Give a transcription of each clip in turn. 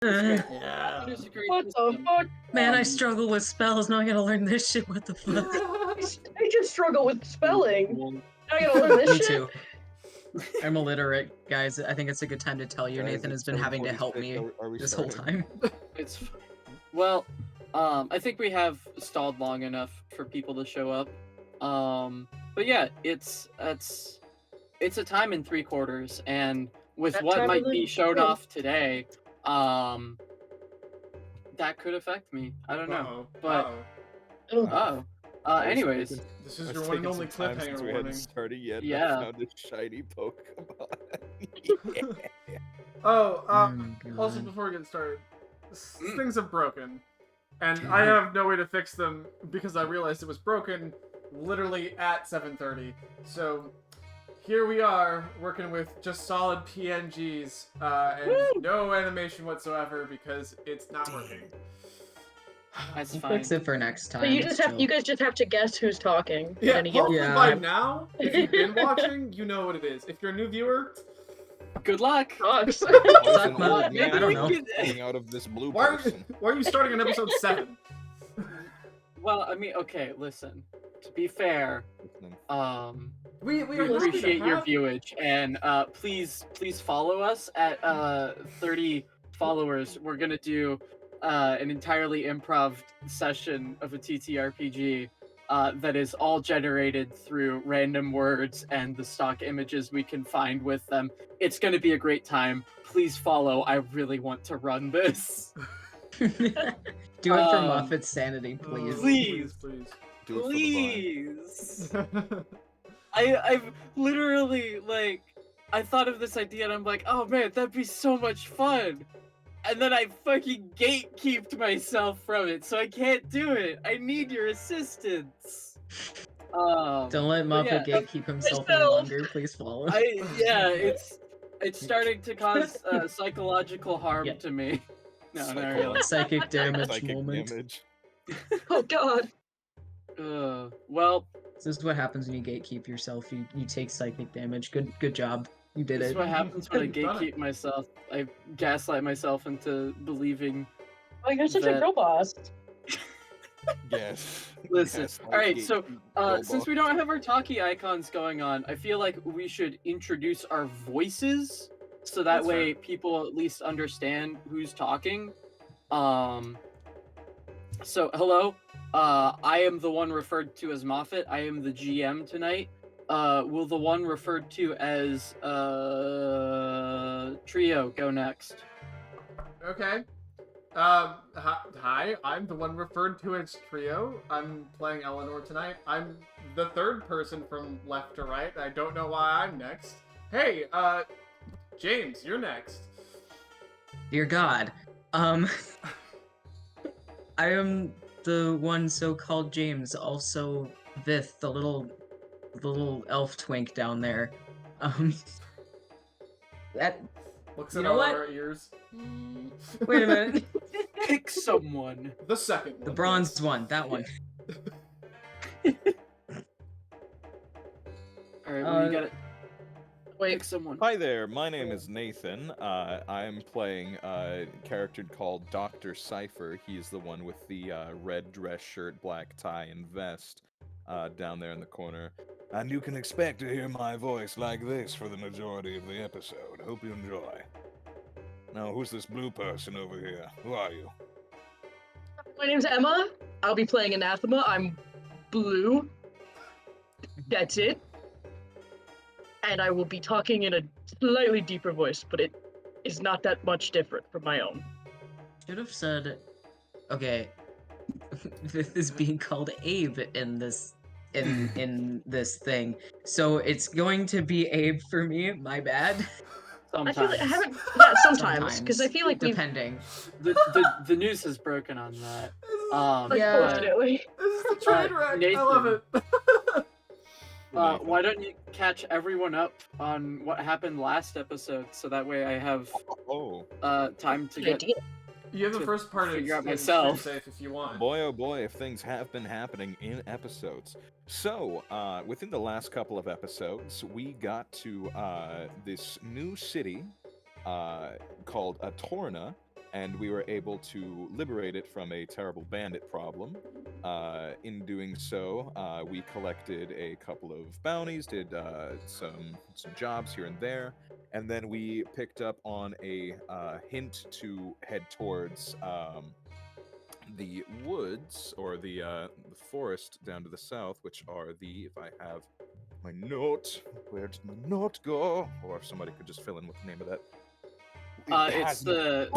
Yeah. It is a great What the system. fuck? Man, I struggle with spells. Now I gotta learn this shit. What the fuck? I just struggle with spelling. I gotta learn this Me shit. too. I'm illiterate, guys. I think it's a good time to tell you. Guys, Nathan has it's been having to help 7:46. me Are we this whole starting? time. It's well, I think we have stalled long enough for people to show up. But yeah, it's a time in 3/4, and with That what time might in be shown 3/4. off today, that could affect me. I don't know, but Ugh. anyways, This is It's your one and taken only some time since cliffhanger we warning. hadn't started yet. Yeah. And I found a shiny Pokemon. Oh, also God. before we get started, Mm. things have broken, and I have no way to fix them because I realized it was broken literally at 7:30. So here we are working with just solid PNGs and no animation whatsoever because it's not working. that's We'll fine. fix it for next time. So you it's just have chill. you guys just have to guess who's talking Yeah, at any given hopefully Yeah. by time. now, if you've been watching, you know what it is. If you're a new viewer, Good luck. Sucks. Why is Suck an my- old I man don't know. coming out of this blue why are, person? why are you starting on episode 7? Well, I mean, okay, listen. To be fair, We we are lucky to appreciate your have- viewage, and please follow us at 30 followers. We're gonna do an entirely improv session of a TTRPG that is all generated through random words and the stock images we can find with them. It's gonna be a great time. Please follow. I really want to run this. Do it for Moffat's sanity, Oh, please. Please. please. Do it Please. for the vine. I've literally, like, I thought of this idea and I'm like, oh man, that'd be so much fun. And then I fucking gatekeeped myself from it, so I can't do it. I need your assistance. Don't let but Moffat yeah, gatekeep himself any myself. longer. Please follow. it's starting to cause psychological harm Yeah. to me. No, not Psycho- really. Psychic damage Psychic moment. damage. Oh god. Well, This is what happens when you gatekeep yourself. You take psychic damage. Good job. You did this is it. what happens when I You've done it. gatekeep myself. I gaslight myself into believing. Oh, you're such a That- girl boss. Yes. Listen, Yes, all right, so, Robo. since we don't have our talkie icons going on, I feel like we should introduce our voices so that That's way people at least understand who's talking. So hello, I am the one referred to as Moffat. I am the GM tonight. Will the one referred to as Trio go next? Okay. Hi, I'm the one referred to as Trio. I'm playing Eleanor tonight. I'm the third person from left to right. I don't know why I'm next. Hey, James, you're next. Dear God. I am the one so-called James, also Vith, the little elf twink down there. That Looks You at know all what? of our ears. wait a minute. Pick someone. The second one. The bronze yes. one, that one. All right, well, you Uh, gotta Wait. pick someone. Hi there, my name is Nathan. I'm playing a character called Dr. Cypher. He's the one with the red dress shirt, black tie, and vest down there in the corner. And you can expect to hear my voice like this for the majority of the episode. Hope you enjoy. Now, who's this blue person over here? Who are you? My name's Emma. I'll be playing Anathema. I'm blue. That's it. And I will be talking in a slightly deeper voice, but it is not that much different from my own. Should have said, okay, Vith is being called Abe in this thing, so it's going to be Abe for me. My bad. I Sometimes. feel like I haven't. Yeah, sometimes because I feel like we've. depending. the news has broken on that. Yeah. Unfortunately. This is the train wreck. I love it. But, why don't you catch everyone up on what happened last episode, so that way I have Oh, time to Good get. idea. You have the To first part figure out in myself. safe if you want. boy, oh boy, if things have been happening in episodes. So, within the last couple of episodes, we got to this new city called Atorna, and we were able to liberate it from a terrible bandit problem. In doing so, we collected a couple of bounties, did some jobs here and there, and then we picked up on a hint to head towards the woods or the forest down to the south, which are the, if I have my note, where did my note go? Or if somebody could just fill in what the name of that. It's the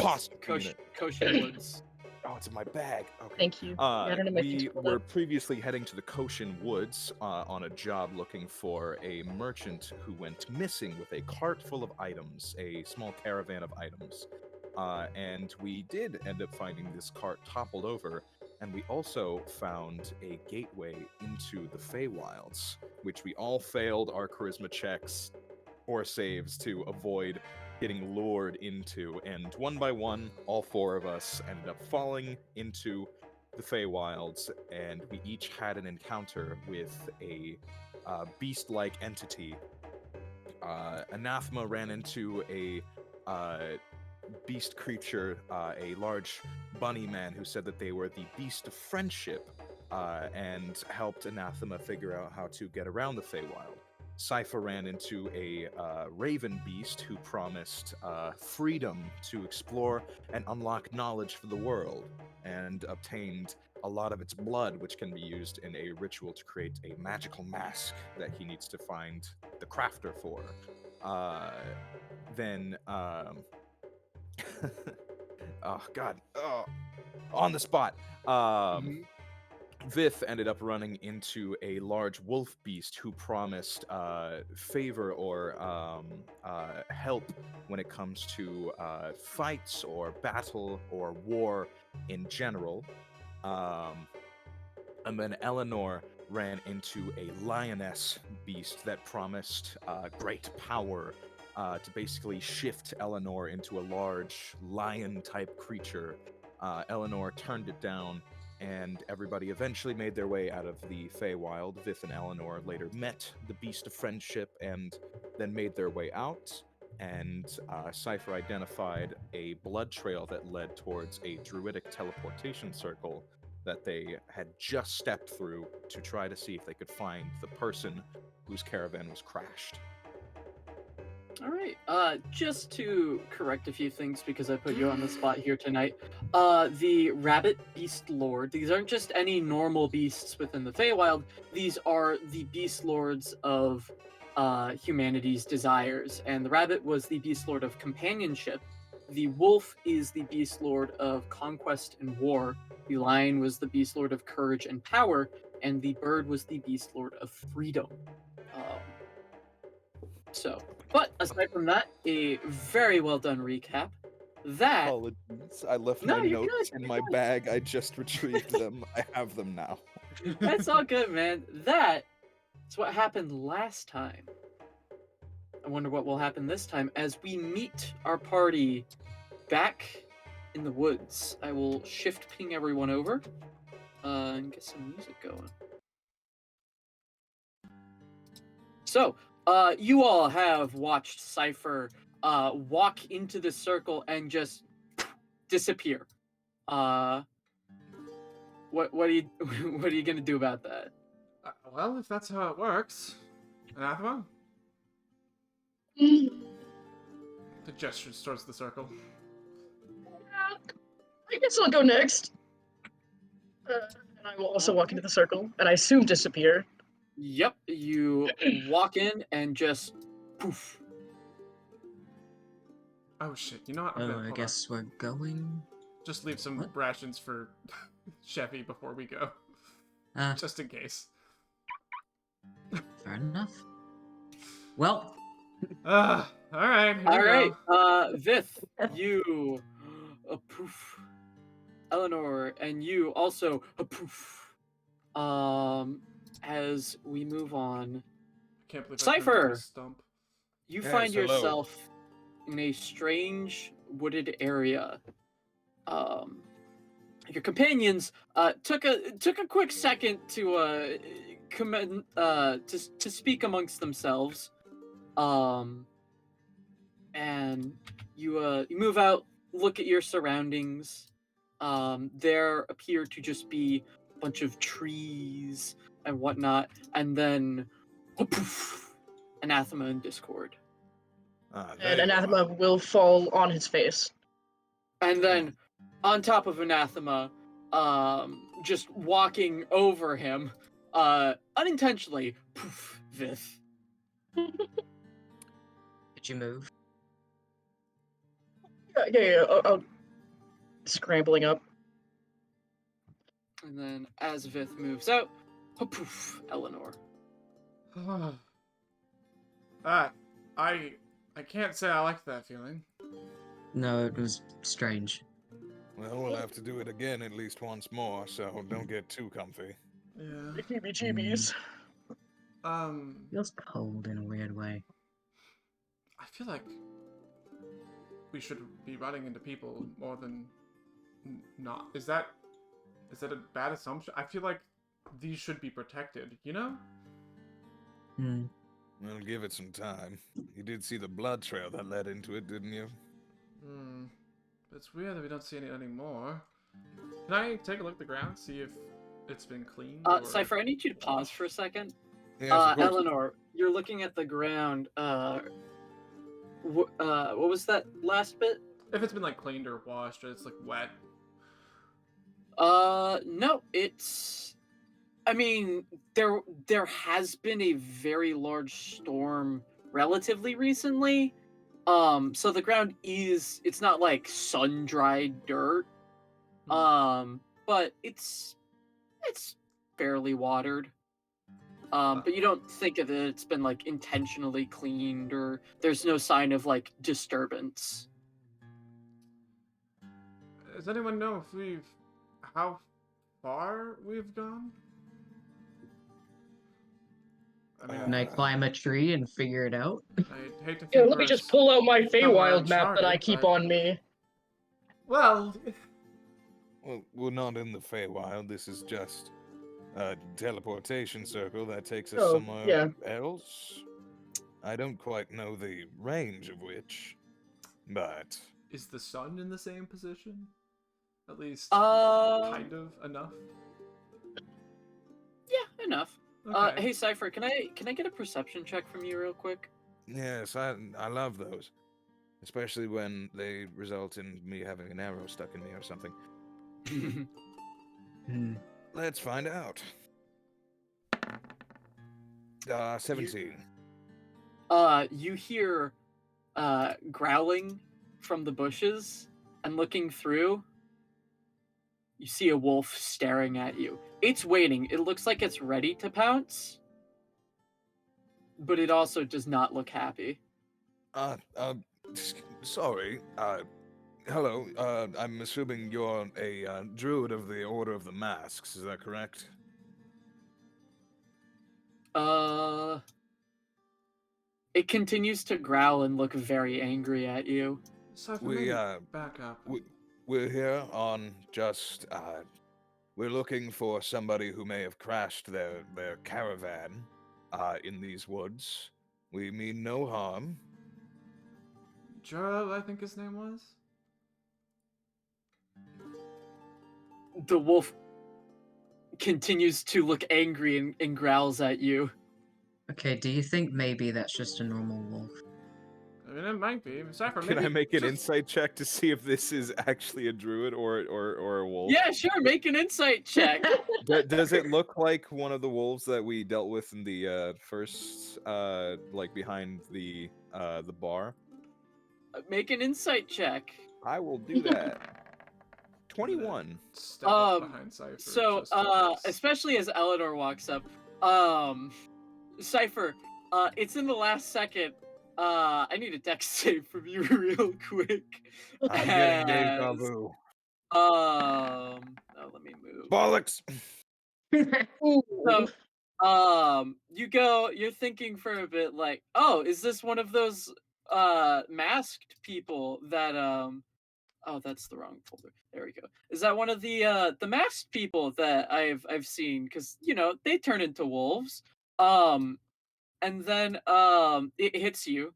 unit. Koshin Woods. Oh, it's in my bag. Okay. Thank you. Yeah, I don't know my things We pulled were up. previously heading to the Koshin Woods on a job looking for a merchant who went missing with a cart full of items, a small caravan of items. And we did end up finding this cart toppled over, and we also found a gateway into the Feywilds, which we all failed our charisma checks or saves to avoid getting lured into, and one by one, all four of us ended up falling into the Feywilds, and we each had an encounter with a beast-like entity. Anathema ran into a beast creature, a large bunny man who said that they were the beast of friendship, and helped Anathema figure out how to get around the Feywild. Cypher ran into a raven beast who promised freedom to explore and unlock knowledge for the world, and obtained a lot of its blood, which can be used in a ritual to create a magical mask that he needs to find the crafter for. Then, oh god, oh, on the spot. Vith ended up running into a large wolf beast who promised favor or help when it comes to fights or battle or war in general. And then Eleanor ran into a lioness beast that promised great power to basically shift Eleanor into a large lion-type creature. Eleanor turned it down, and everybody eventually made their way out of the Feywild. Vith and Eleanor later met the Beast of Friendship and then made their way out, and Cypher identified a blood trail that led towards a druidic teleportation circle that they had just stepped through to try to see if they could find the person whose caravan was crashed. All right. Just to correct a few things because I put you on the spot here tonight. The Rabbit Beast Lord. These aren't just any normal beasts within the Feywild. These are the Beast Lords of humanity's desires. And the Rabbit was the Beast Lord of companionship. The Wolf is the Beast Lord of conquest and war. The Lion was the Beast Lord of courage and power. And the Bird was the Beast Lord of freedom. But aside from that, a very well done recap. That Apologies, I left No, my you're notes good, in you're my good. bag. I just retrieved them. I have them now. that's all good, man. That's what happened last time. I wonder what will happen this time as we meet our party back in the woods. I will shift ping everyone over and get some music going. So, you all have watched Cypher walk into the circle and just disappear. What are you what are you gonna do about that? Well, if that's how it works, Anathema. Mm, The gestures towards the circle. I guess I'll go next. And I will also walk into the circle, and I assume disappear. Yep, you walk in and just poof. Oh shit! You know what? Oh, hold I on. guess we're going. Just leave some What? rations for Chevy before we go, Ah, just in case. fair enough. Well, All right. Here All we right, go. Vith, you poof. Eleanor and you also poof. As we move on, Can't believe I turned Cypher! into a stump. you Yes, find hello. yourself in a strange wooded area. Your companions took a quick second to to speak amongst themselves. And you move out look at your surroundings. There appear to just be a bunch of trees and whatnot, and then poof, anathema and discord. Ah, And there you anathema are. will fall on his face. And then on top of anathema, just walking over him, unintentionally, poof, Vith. Did you move? Yeah. Scrambling up. And then as Vith moves out, poof, Eleanor. I can't say I liked that feeling. No, it was strange. Well, we'll have to do it again at least once more, so don't get too comfy. Yeah. Heebie-jeebies. Feels cold in a weird way. I feel like we should be running into people more than not. Is that a bad assumption? I feel like these should be protected, you know? Hmm. We'll give it some time. You did see the blood trail that led into it, didn't you? It's weird that we don't see it anymore. Can I take a look at the ground, see if it's been cleaned? Or... Cypher, I need you to pause for a second. Yes, of course. Eleanor, you're looking at the ground. What was that last bit? If it's been like cleaned or washed, or it's like wet. No, it's. I mean, there has been a very large storm relatively recently. So the ground it's not like sun-dried dirt. But it's fairly watered. But you don't think of it, it's been like intentionally cleaned, or there's no sign of like disturbance. Does anyone know if how far we've gone? I mean, Can I climb a tree and figure it out? I'd hate to think Yeah, let me just pull out my Feywild map that I keep but- on me. Well, Well, we're not in the Feywild. This is just a teleportation circle that takes us Oh, somewhere yeah. else. I don't quite know the range of which, but is the sun in the same position? At least Kind of enough. Yeah, enough. Okay. Hey Cypher, can I get a perception check from you real quick? yes, I love those, especially when they result in me having an arrow stuck in me or something. Hmm. Let's find out. 17. You hear growling from the bushes, and looking through, you see a wolf staring at you. It's waiting. It looks like it's ready to pounce, but it also does not look happy. Sorry. Hello. I'm assuming you're a druid of the Order of the Masks. Is that correct? It continues to growl and look very angry at you. Cypher, We, maybe uh, back up. We're here on just. We're looking for somebody who may have crashed their caravan, in these woods. We mean no harm. Juro, I think his name was? The wolf continues to look angry and growls at you. Okay, do you think maybe that's just a normal wolf? I mean, it might be. Cypher, Can maybe I make an just- insight check to see if this is actually a druid or a wolf? Yeah, sure. Make an insight check. Does it look like one of the wolves that we dealt with in the first, like behind the bar? Make an insight check. I will do that. 21. Step up behind Cypher. So, just in case. especially as Eleanor walks up, Cypher, it's in the last second. I need a dex save from you real quick. I'm getting deja As, vu. oh, let me move. Bollocks! Ooh. So, you're thinking for a bit like, oh, is this one of those masked people that oh, that's the wrong folder. There we go. Is that one of the masked people that I've seen? Because they turn into wolves. And then it hits you.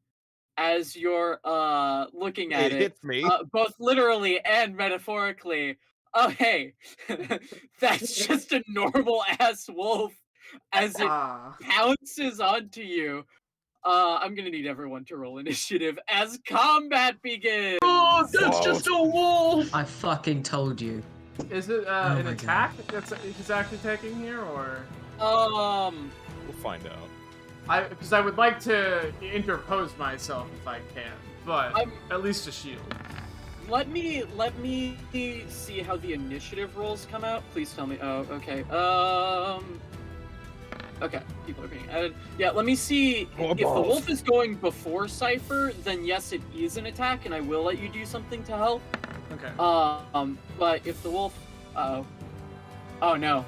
as you're looking at It it, hits me. both literally and metaphorically. Oh hey, that's just a normal ass wolf as it Ah. pounces onto you. I'm gonna need everyone to roll initiative as combat begins. Oh, that's just a wolf! I fucking told you. Is it Oh an my attack that's he's actually taking here, or? We'll find out. Because I would like to interpose myself if I can, but at least a shield. Let me see how the initiative rolls come out. Please tell me. Oh, okay. Okay, people are being added. Yeah, let me see. If the wolf is going before Cypher, then yes, it is an attack, and I will let you do something to help. Okay. But if the wolf, oh no,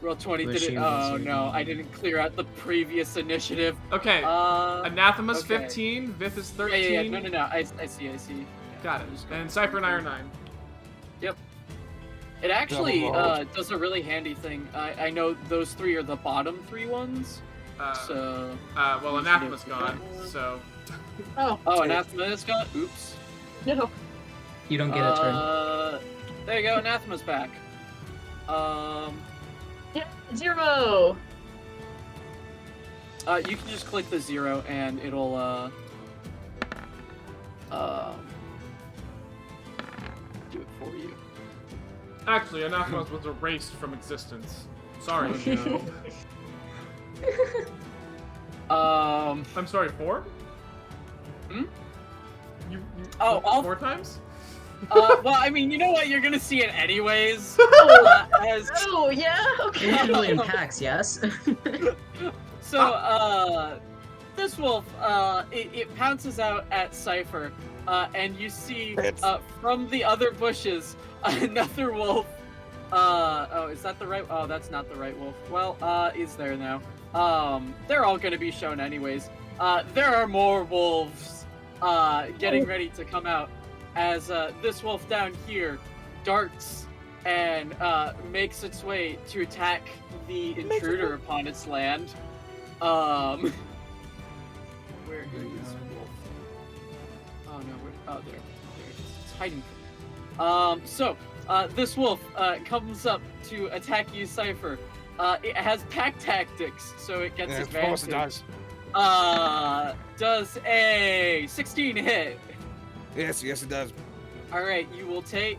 roll 20 did it. Oh no, I didn't clear out the previous initiative. Okay. Anathema's okay. 15. Vith is 13. Yeah. No. I see. Got it. And Cypher and I are 9. Yep. It actually does a really handy thing. I know those 3 are the bottom 3 ones. So. Well, Anathema's gone. So. Oh. Anathema is gone. Oops. No. You don't get a turn. There you go. Anathema's back. Yeah, 0. You can just click the 0 and it'll do it for you. Actually, Anathema's was erased from existence. Sorry. I'm sorry, 4? Hmm? You Oh, all 4 times? well, I mean, you know what? You're gonna see it anyways. As Oh, yeah? Okay. Usually in packs, yes? so, this wolf, it pounces out at Cypher, and you see from the other bushes another wolf. Oh, is that the right? Oh, that's not the right wolf. Well, is there now? They're all gonna be shown anyways. There are more wolves, getting ready to come out as this wolf down here darts and makes its way to attack the intruder upon its land. Where is wolf? Oh no, oh there it is. It's hiding. So this wolf comes up to attack you, Cypher. It has pack tactics, so it gets advantage. Of course it does. Does a 16 hit? Yes, it does. All right, you will take.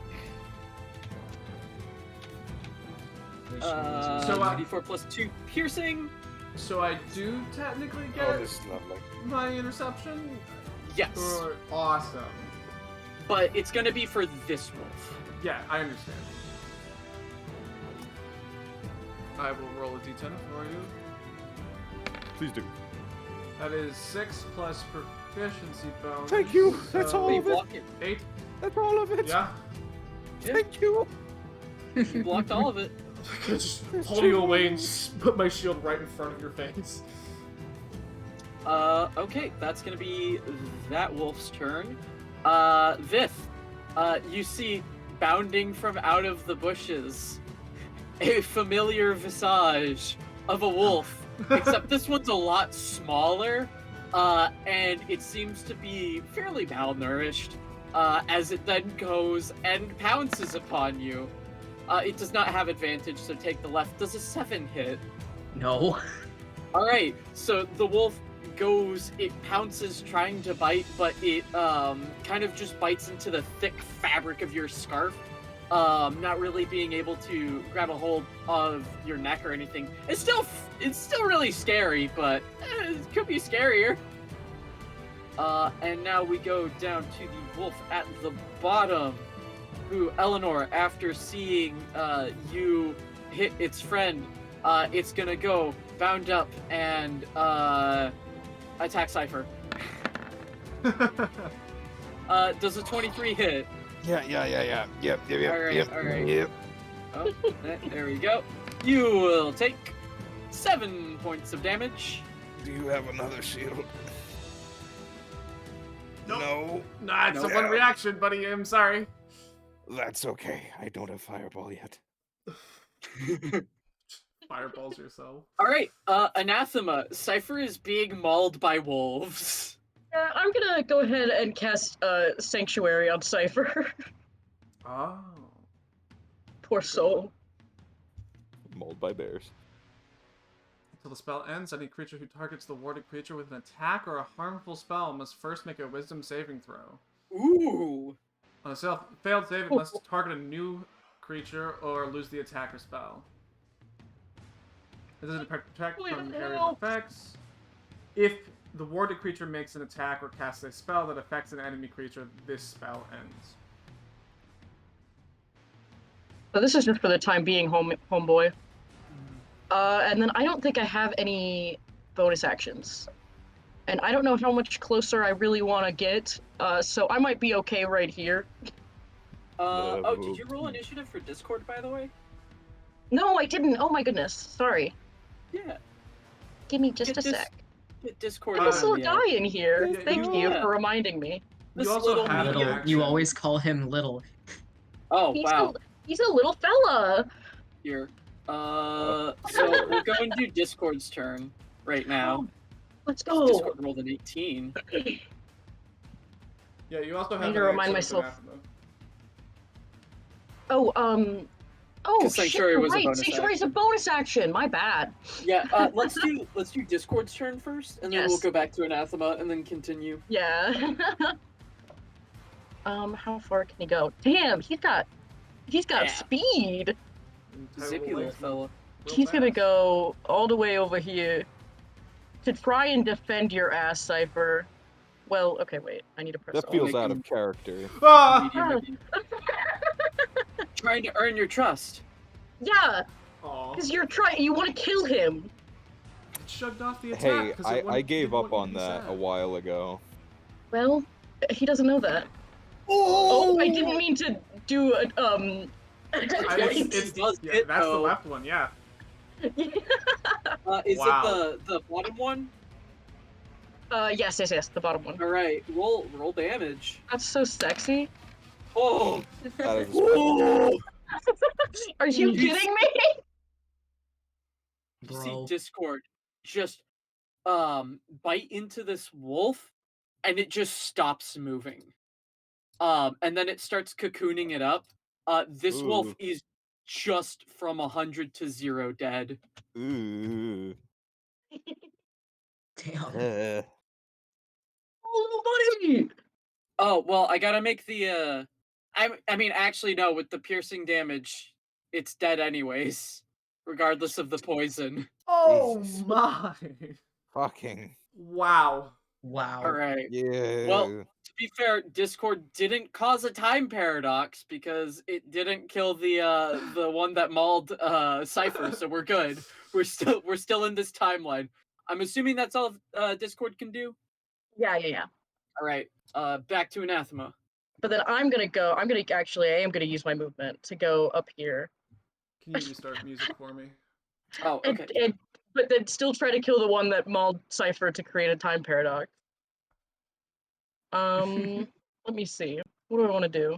So, 24 plus 2 piercing. So I do technically get Oh, this is lovely. my interception? Yes, Awesome. but it's gonna be for this wolf. Yeah, I understand. I will roll a d10 for you. Please do. That is 6 plus proficiency bonus. Thank you. That's so all Wait, of it. block it. 8? That's all of it. Yeah. Thank you. You blocked all of it. I just pull you away and put my shield right in front of your face. Okay, that's gonna be that wolf's turn. Vith, you see bounding from out of the bushes a familiar visage of a wolf, except this one's a lot smaller, and it seems to be fairly malnourished, as it then goes and pounces upon you. It does not have advantage, so take the left. Does a 7 hit? No. Alright, so the wolf goes, it pounces trying to bite, but it kind of just bites into the thick fabric of your scarf, not really being able to grab a hold of your neck or anything. It's still really scary, but it could be scarier. And now we go down to the wolf at the bottom, who, Eleanor, after seeing you hit its friend, it's gonna go bound up and attack Cypher. Does a 23 hit? Yeah. Yep. Alright. Yep. Oh, there we go. You will take 7 points of damage. Do you have another shield? Nope. No. Nah, it's Nope. a one reaction, buddy. I'm sorry. That's okay. I don't have fireball yet. Fireballs yourself. All right, Anathema. Cypher is being mauled by wolves. Yeah, I'm gonna go ahead and cast Sanctuary on Cypher. Oh. Poor soul. Mauled by bears. Until the spell ends, any creature who targets the warded creature with an attack or a harmful spell must first make a Wisdom saving throw. Ooh. On a failed save, it must target a new creature or lose the attack or spell. It doesn't protect from area of effects. If the warded creature makes an attack or casts a spell that affects an enemy creature, this spell ends. So this is just for the time being, homeboy. And then I don't think I have any bonus actions. And I don't know how much closer I really want to get, so I might be okay right here. Oh, did you roll initiative for Discord, by the way? No, I didn't. Oh my goodness. Sorry. Yeah. Give me just Get a this- sec. Get Discord. There's a on little the guy in here. Yeah, Thank you yeah. for reminding me. You This also little have the Little, action. you always call him little. Oh, He's wow. he's a little fella. Here. So we'll go and do Discord's turn right now. Let's go. Discord rolled an 18. Yeah, you also I have need to an remind action myself. with Anathema. Oh, oh, 'Cause shit, Sanctuary you're was a right. bonus Sanctuary's a bonus action. My bad. Yeah, let's do Discord's turn first, and then we'll Yes. go back to Anathema and then continue. Yeah. How far can he go? Damn, he's got Yeah. speed. Entitled Zippy little Link. fella. Real He's gonna fast. go all the way over here to try and defend your ass, Cypher. Well, okay, wait. I need to press That alt. feels make out him- of character. Ah! Medium. Trying to earn your trust. Yeah, Aw. because you want to kill him. It shoved off the attack. Hey, 'cause it I wouldn't- gave didn't up want on me to be that sad. a while ago. Well, he doesn't know that. Oh, I didn't mean to do a It's, does yeah, hit, that's the though. left one, yeah. Is Wow. it the bottom one? yes, the bottom one. All right, roll damage. That's so sexy. Oh, That is Whoa! Are you You- kidding me? You see Bro. Discord just bite into this wolf, and it just stops moving. And then it starts cocooning it up. This wolf Ooh. is just from 100 to 0 dead. Ooh. Damn. Oh, buddy! Oh well, I gotta make the I mean, actually, no. With the piercing damage, it's dead anyways, regardless of the poison. Oh Jesus. my! Fucking. Wow. Wow. All right. Yeah. Well, to be fair, Discord didn't cause a time paradox because it didn't kill the one that mauled Cypher, so we're good. We're still in this timeline. I'm assuming that's all Discord can do. Yeah. All right. Back to Anathema. But then I am gonna use my movement to go up here. Can you restart music for me? Oh, okay. But then still try to kill the one that mauled Cypher to create a time paradox. Let me see. What do I want to do?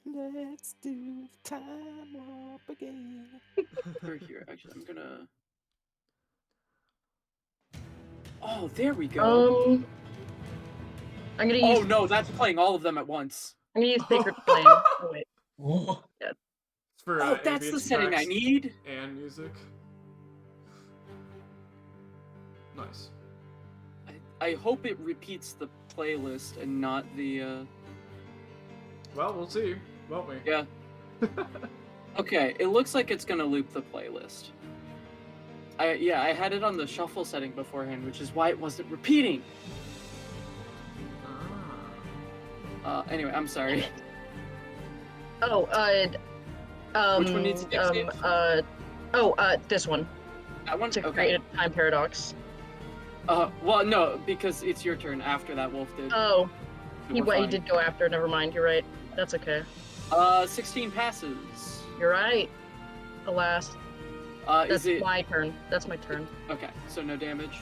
Let's do time warp again. Over here, actually, I'm gonna. Oh, there we go. I'm gonna Oh use. no, that's playing all of them at once. I'm gonna use Sacred Flame. Oh wait. Whoa. It's for, Oh, that's the ambient setting I tracks need. And music. Nice. I hope it repeats the playlist and not the. Well, we'll see, won't we? Yeah. Okay, it looks like it's gonna loop the playlist. I had it on the shuffle setting beforehand, which is why it wasn't repeating. Anyway, I'm sorry. Oh, Which one needs to take this one That one. to Okay. create a time paradox. Well, no, because it's your turn after that wolf did. Oh, so he we're fine. did go after. Never mind. You're right. That's okay. 16 passes. You're right. Alas, Is that's it my turn. That's my turn. okay? So no damage.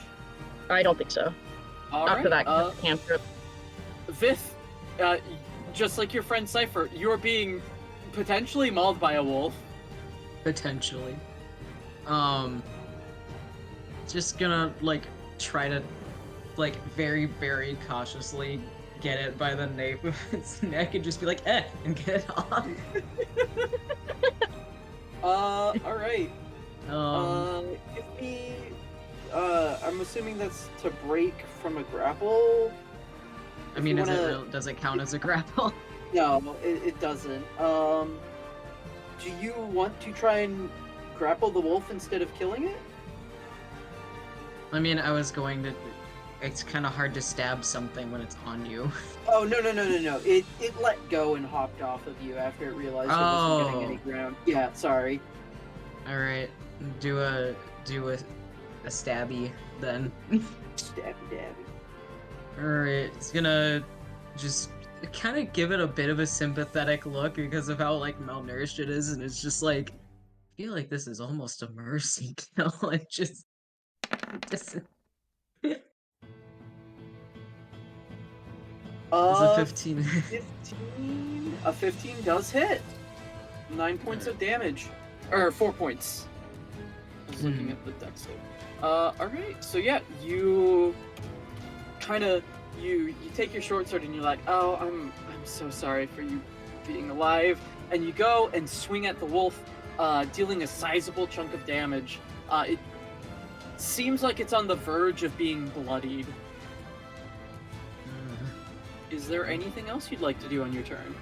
I don't think so. All Not right. for that cantrip. Vith, just like your friend Cypher, you're being potentially mauled by a wolf. Potentially. Just gonna like try to like very, very cautiously get it by the nape of its neck and just be like, and get it off. All right. Give me. I'm assuming that's to break from a grapple. I mean, does it count as a grapple? No, it doesn't. Do you want to try and grapple the wolf instead of killing it? I mean, I was going to. It's kind of hard to stab something when it's on you. Oh, no. It let go and hopped off of you after it realized it wasn't getting any ground. Yeah, sorry. All right, do a stabby then. Stabby dabby. All right, it's gonna just kind of give it a bit of a sympathetic look because of how like malnourished it is, and it's just like, I feel like this is almost a mercy kill. It just. It's a 15. 15? A 15 does hit. 9 points of damage. Or 4 points. I was looking at the deck save. Alright, so yeah, you kind of, you take your short sword and you're like, oh, I'm so sorry for you being alive. And you go and swing at the wolf, dealing a sizable chunk of damage. It seems like it's on the verge of being bloodied. Is there anything else you'd like to do on your turn?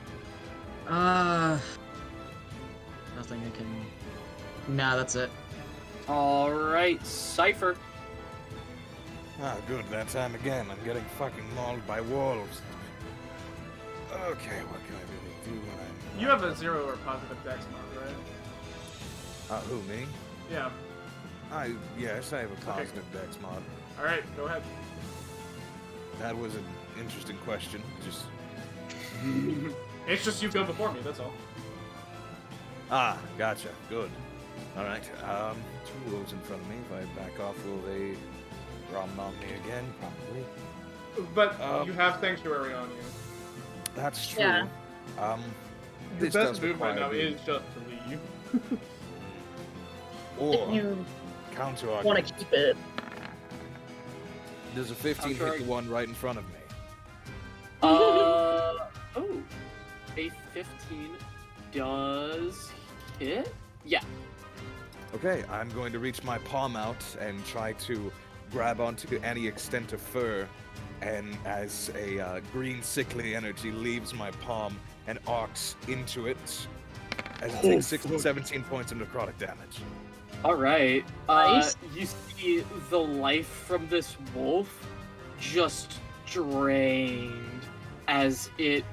Nothing I can. Nah, that's it. Alright, Cypher. Ah, good, that time again. I'm getting fucking mauled by wolves. Okay, what can I really do when I'm... You have a 0 or positive dex mod, right? Who, me? Yeah. Yes, I have a positive dex mod. Alright, go ahead. That was an interesting question. Just... It's just you go before me, that's all. Ah, gotcha. Good. Alright, 2 wolves in front of me. If I back off, will they rom on me again? Probably. But you have Sanctuary on you. That's true. Yeah. Your This best does move right now require me- is just to leave. Or, If you counter want argument. to keep it. Does a 15 hit the one right in front of me? Oh, a 15 does hit? Yeah. Okay, I'm going to reach my palm out and try to grab onto any extent of fur, and as a green sickly energy leaves my palm and arcs into it, as it takes 6 to 17 points of necrotic damage. Alright. Nice. You see the life from this wolf just drained as it,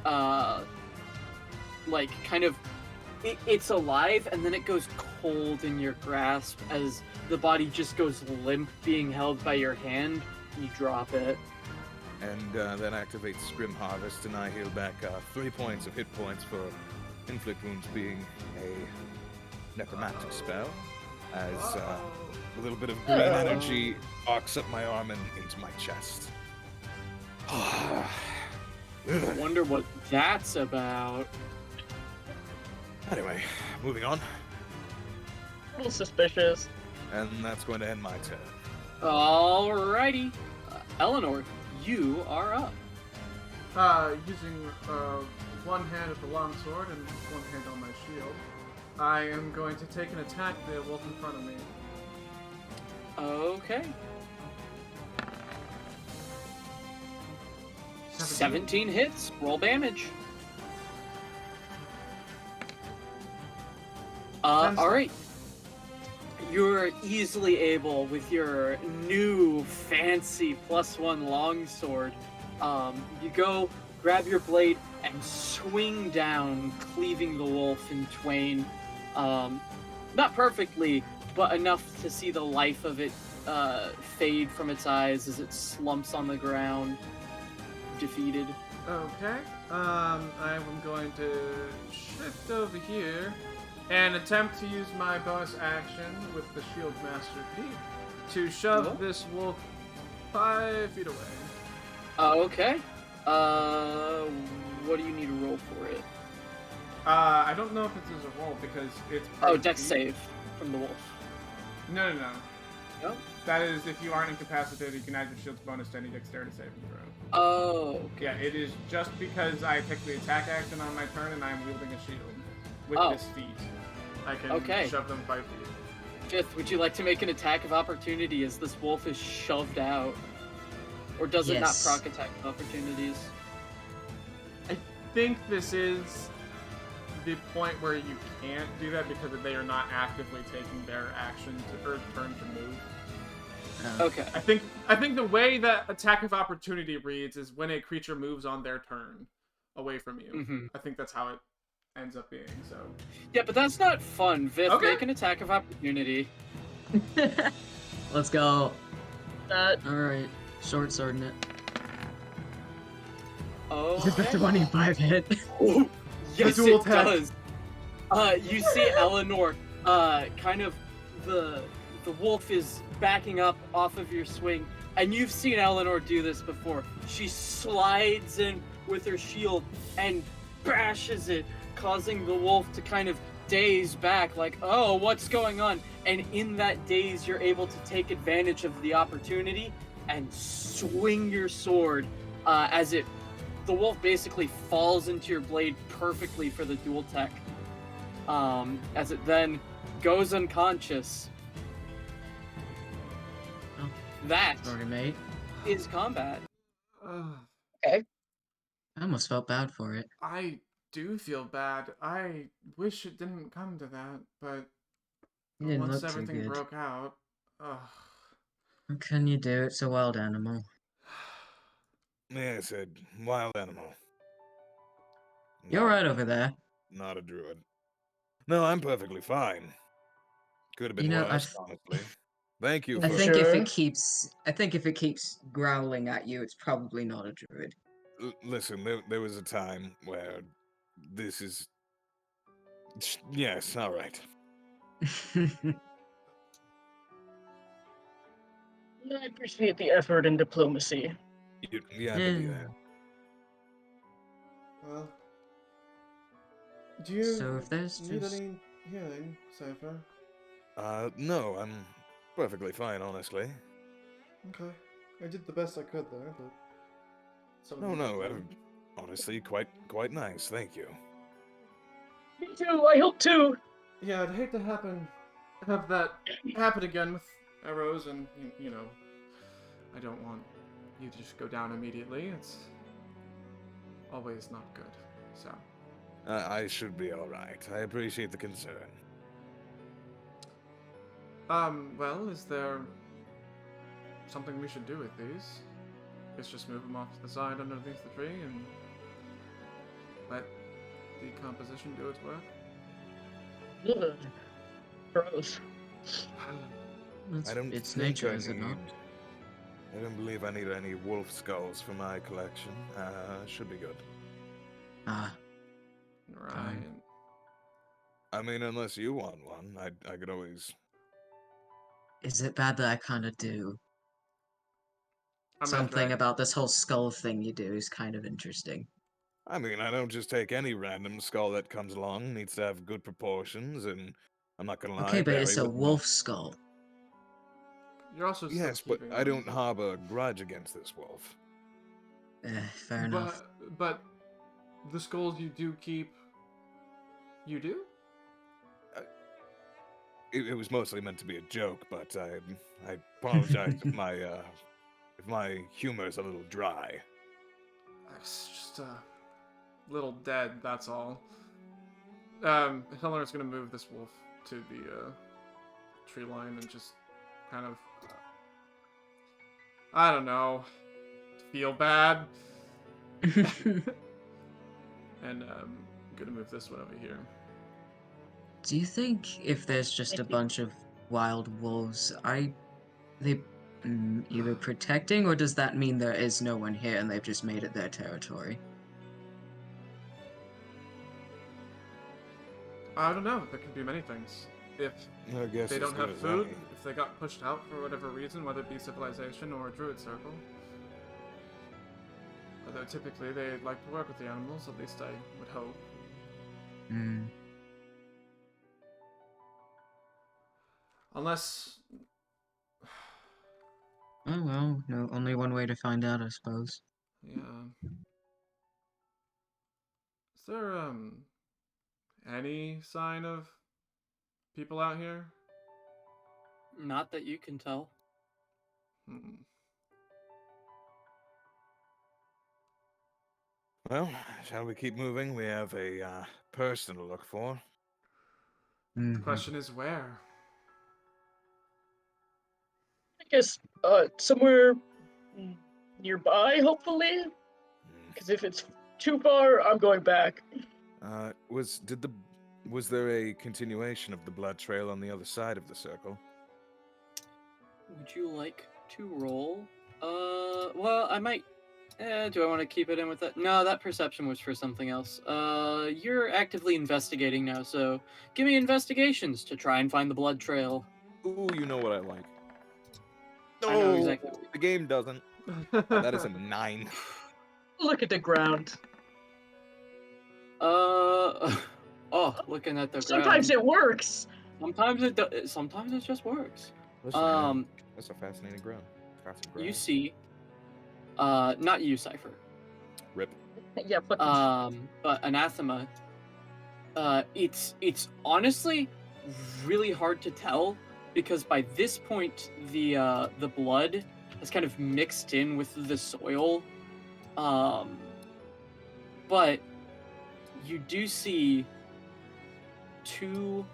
like, kind of... It's alive, and then it goes cold in your grasp as the body just goes limp, being held by your hand. You drop it. And then activate Scrim Harvest, and I heal back 3 points of hit points for Inflict Wounds being a necromantic spell, as a little bit of green energy arcs up my arm and into my chest. Wonder what that's about. Anyway, moving on. A little suspicious. And that's going to end my turn. Alrighty. Eleanor, you are up. Using one hand of the longsword and one hand on my shield, I am going to take an attack at the wolf in front of me. Okay. 17 hits. Roll damage. Alright. You're easily able, with your new fancy +1 longsword, you go, grab your blade, and swing down, cleaving the wolf in twain. Not perfectly, but enough to see the life of it fade from its eyes as it slumps on the ground, defeated. Okay. I am going to shift over here and attempt to use my bonus action with the Shield Master Feat to shove What? this wolf 5 feet away. Okay. What do you need to roll for it? I don't know if this is a roll because it's... Oh, dex save from the wolf. No. No? That is, if you aren't incapacitated, you can add your shield's bonus to any dexterity saving throw. Oh, okay. Yeah, it is just because I take the attack action on my turn and I'm wielding a shield with Oh. this feat. I can Okay. shove them 5 feet. Fifth, would you like to make an attack of opportunity as this wolf is shoved out? Or does it not Yes. proc attack of opportunities? I think this is the point where you can't do that because they are not actively taking their action to, or turn to move. Okay. I think the way that attack of opportunity reads is when a creature moves on their turn away from you. Mhm. I think that's how it ends up being. So Yeah, but that's not fun. Viv, Okay. make an attack of opportunity. Let's go. That Alright. Short swording it. Oh. Does the 25 hit? Oh, yes, dual it attack. does. You see Eleanor, kind of the wolf is backing up off of your swing, and you've seen Eleanor do this before. She slides in with her shield and bashes it, causing the wolf to kind of daze back, like, oh, what's going on? And in that daze, you're able to take advantage of the opportunity and swing your sword as the wolf basically falls into your blade perfectly for the dual tech. As it then goes unconscious. Oh. That Sorry, mate. is combat. I almost felt bad for it. I do feel bad. I wish it didn't come to that, but You didn't once look too everything good. broke out, ugh. How can you do? It's a wild animal. Yes, a wild animal. You're Not- right over there. Not a druid. No, I'm perfectly fine. Could have been You know, worse, honestly. Thank you I for. think Sure. if it keeps growling at you, it's probably not a druid. Listen, there was a time where this is. Yes, all right. I appreciate the effort and diplomacy. You had to be there. Well, do you So if there's need just any healing, Cypher? No, I'm perfectly fine, honestly. Okay. I did the best I could there, but... No, honestly, quite nice, thank you. Me too. I hope too. Yeah, I'd hate to have that happen again with arrows, and, you know, I don't want you to just go down immediately. It's always not good, so... I should be alright. I appreciate the concern. Well, is there something we should do with these? Let's just move them off to the side underneath the tree and let decomposition do its work? Ugh. Gross. it's, I don't it's think nature, I is it not? need- I don't believe I need any wolf skulls for my collection. Should be good. Ah, Right. I mean, unless you want one, I could always. is it bad that I kind of do? I'm Something about this whole skull thing you do is kind of interesting. I mean, I don't just take any random skull that comes along. Needs to have good proportions, and I'm not gonna lie. Okay, but it's Barry a would- wolf skull. You're also still Yes, but keeping I them. don't harbor a grudge against this wolf. Fair enough. But the skulls you do keep, you do? It was mostly meant to be a joke, but I apologize if my humor is a little dry. It's just a little dead, that's all. Helenor's gonna move this wolf to the tree line and just kind of, I don't know, feel bad. And gonna move this one over here. Do you think if there's just a bunch of wild wolves, they either protecting, or does that mean there is no one here and they've just made it their territory? I don't know. There could be many things. If I guess they as don't good have as food, any. if they got pushed out for whatever reason, whether it be civilization or a druid circle. Although typically they like to work with the animals, at least I would hope. Unless... Oh well, no, only one way to find out, I suppose. Yeah. Is there, any sign of people out here? Not that you can tell. Hmm. Well, shall we keep moving? We have a person to look for. The Mhm. question is where? I guess somewhere nearby, hopefully. Hmm. Because if it's too far, I'm going back. Was there a continuation of the blood trail on the other side of the circle? Would you like to roll? Well, I might. Do I want to keep it in with that? No, that perception was for something else. You're actively investigating now, so give me investigations to try and find the blood trail. Ooh, you know what I like. I know exactly. The game doesn't. That is a 9. Look at the ground. Oh, looking at the Sometimes ground. it works. Sometimes it just works. Listen, man, that's a fascinating ground. You see, not you, Cypher. Rip. Yeah, but But Anathema. It's honestly really hard to tell because by this point the blood has kind of mixed in with the soil. But you do see two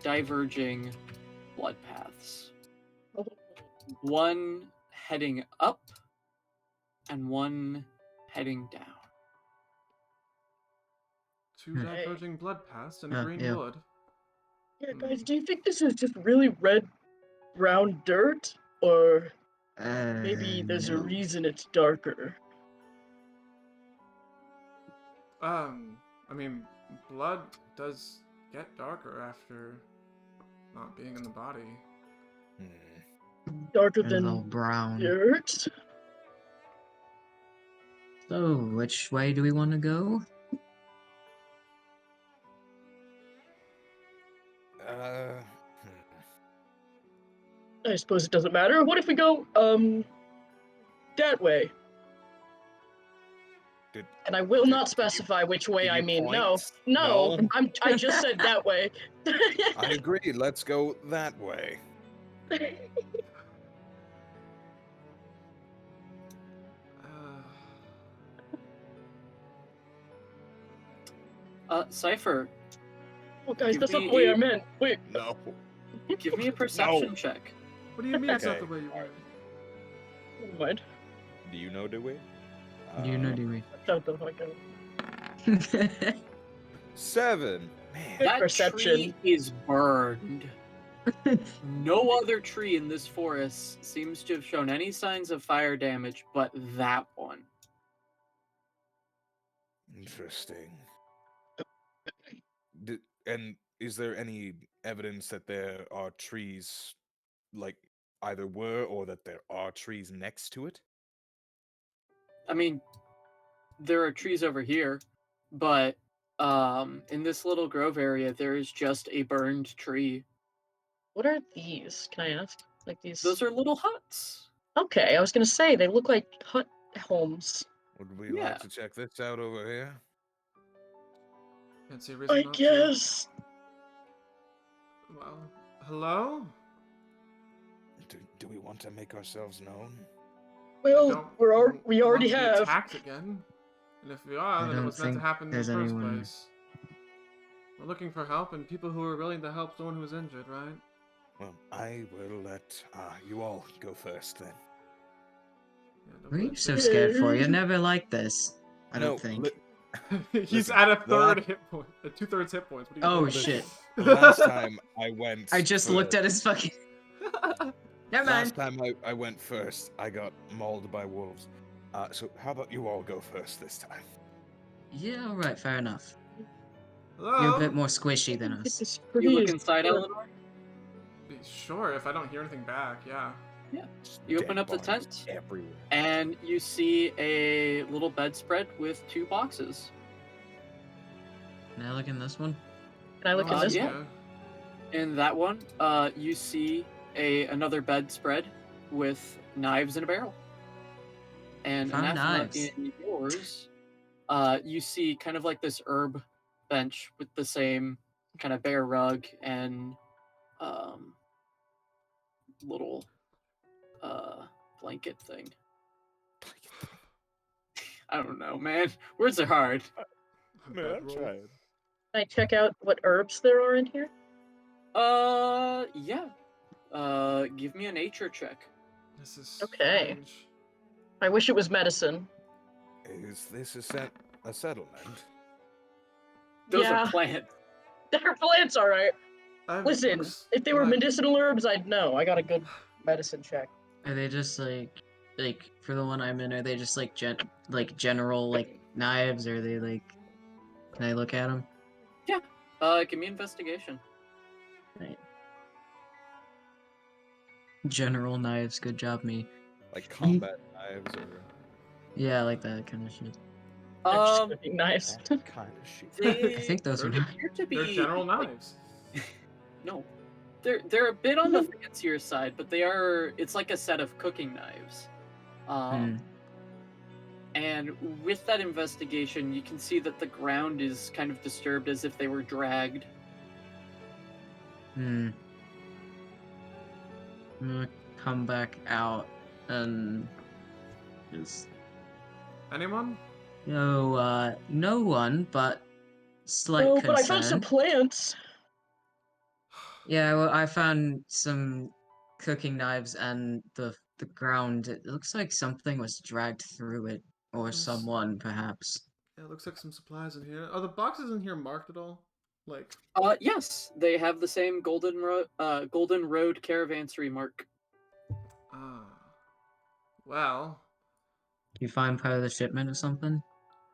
diverging blood paths. One heading up and one heading down. Two diverging blood paths and green yeah. wood. yeah, guys, do you think this is just really red, brown dirt, or maybe there's a No. reason it's darker? I mean, blood does get darker after not being in the body. Darker It's all than brown. dirt? So, which way do we want to go? I suppose it doesn't matter. What if we go, that way? And I will not specify which way I mean. No, I just said that way. I agree. Let's go that way. Cypher, Oh, guys, Give that's not me the way a- I meant. Wait. No. give me a perception No. check. What do you mean it's not Okay. the way you want? Never mind. Do you know the way? You know, do we? Shut the fuck up. 7. Man. Good That perception. tree is burned. No other tree in this forest seems to have shown any signs of fire damage, but that one. Interesting. And is there any evidence that there are trees, like either were or that there are trees next to it? I mean, there are trees over here, but in this little grove area, there is just a burned tree. What are these? Can I ask? Like these? Those are little huts. Okay, I was gonna say they look like hut homes. Would we Yeah. like to check this out over here? Can't see a reason I not guess. to. Well, hello? Do we want to make ourselves known? Well, we already want to be have. attacked again. And if we are, I then it don't was meant to think happen in the there's first anyone- place. We're looking for help and people who are willing to help someone who's injured, right? Well, I will let you all go first then. Yeah, don't What are you worry. so scared for? You're never like this. I don't think. He's Listen, at a the third last- hit point, 2/3 hit points. What do you Oh think? shit! The last time I went I just looked at his fucking. Never Last mind. time I went first, I got mauled by wolves. So how about you all go first this time? Yeah, all right, fair enough. Hello? You're a bit more squishy than us. It's You pretty look as inside, fuck. Eleanor. Sure, if I don't hear anything back, yeah. You Dead open up the bodies tent, everywhere. and you see a little bedspread with 2 boxes. Can I look in this one? Can I look Oh, at this yeah. one? In that one, you see another bedspread with knives and a barrel. And Found Anathema, knives. in yours, you see kind of like this herb bench with the same kind of bare rug and little blanket thing. I don't know, man. Words are hard. Man, I'm trying. Can I check out what herbs there are in here? Yeah. Give me a nature check. This is Okay. strange. I wish it was medicine. Is this a settlement? Those Yeah. are plants. They're plants, all right. Listen, Looks if they were like- medicinal herbs, I'd know. I got a good medicine check. Are they just like for the one I'm in? Are they just like general like knives? Or are they like? Can I look at them? Give me investigation. Right. General knives. Good job, me. Like combat knives or Yeah, I like that kind of shit. They're just Um, cooking knives. that kind of shit? they I think those are They're- knives. appear to be They're general like, knives. no, they're a bit on the fancier side, but they are. It's like a set of cooking knives. Hmm. And with that investigation, you can see that the ground is kind of disturbed, as if they were dragged. Hmm. I'm gonna come back out and just Anyone? no one, but slight Oh, concern. but I found some plants. Yeah, well, I found some cooking knives and the ground. It looks like something was dragged through it, or Yes. someone, perhaps. Yeah, it looks like some supplies in here. Are the boxes in here marked at all? Like, Yes, they have the same Golden Road Caravansary mark. ah. Well, You find part of the shipment or something?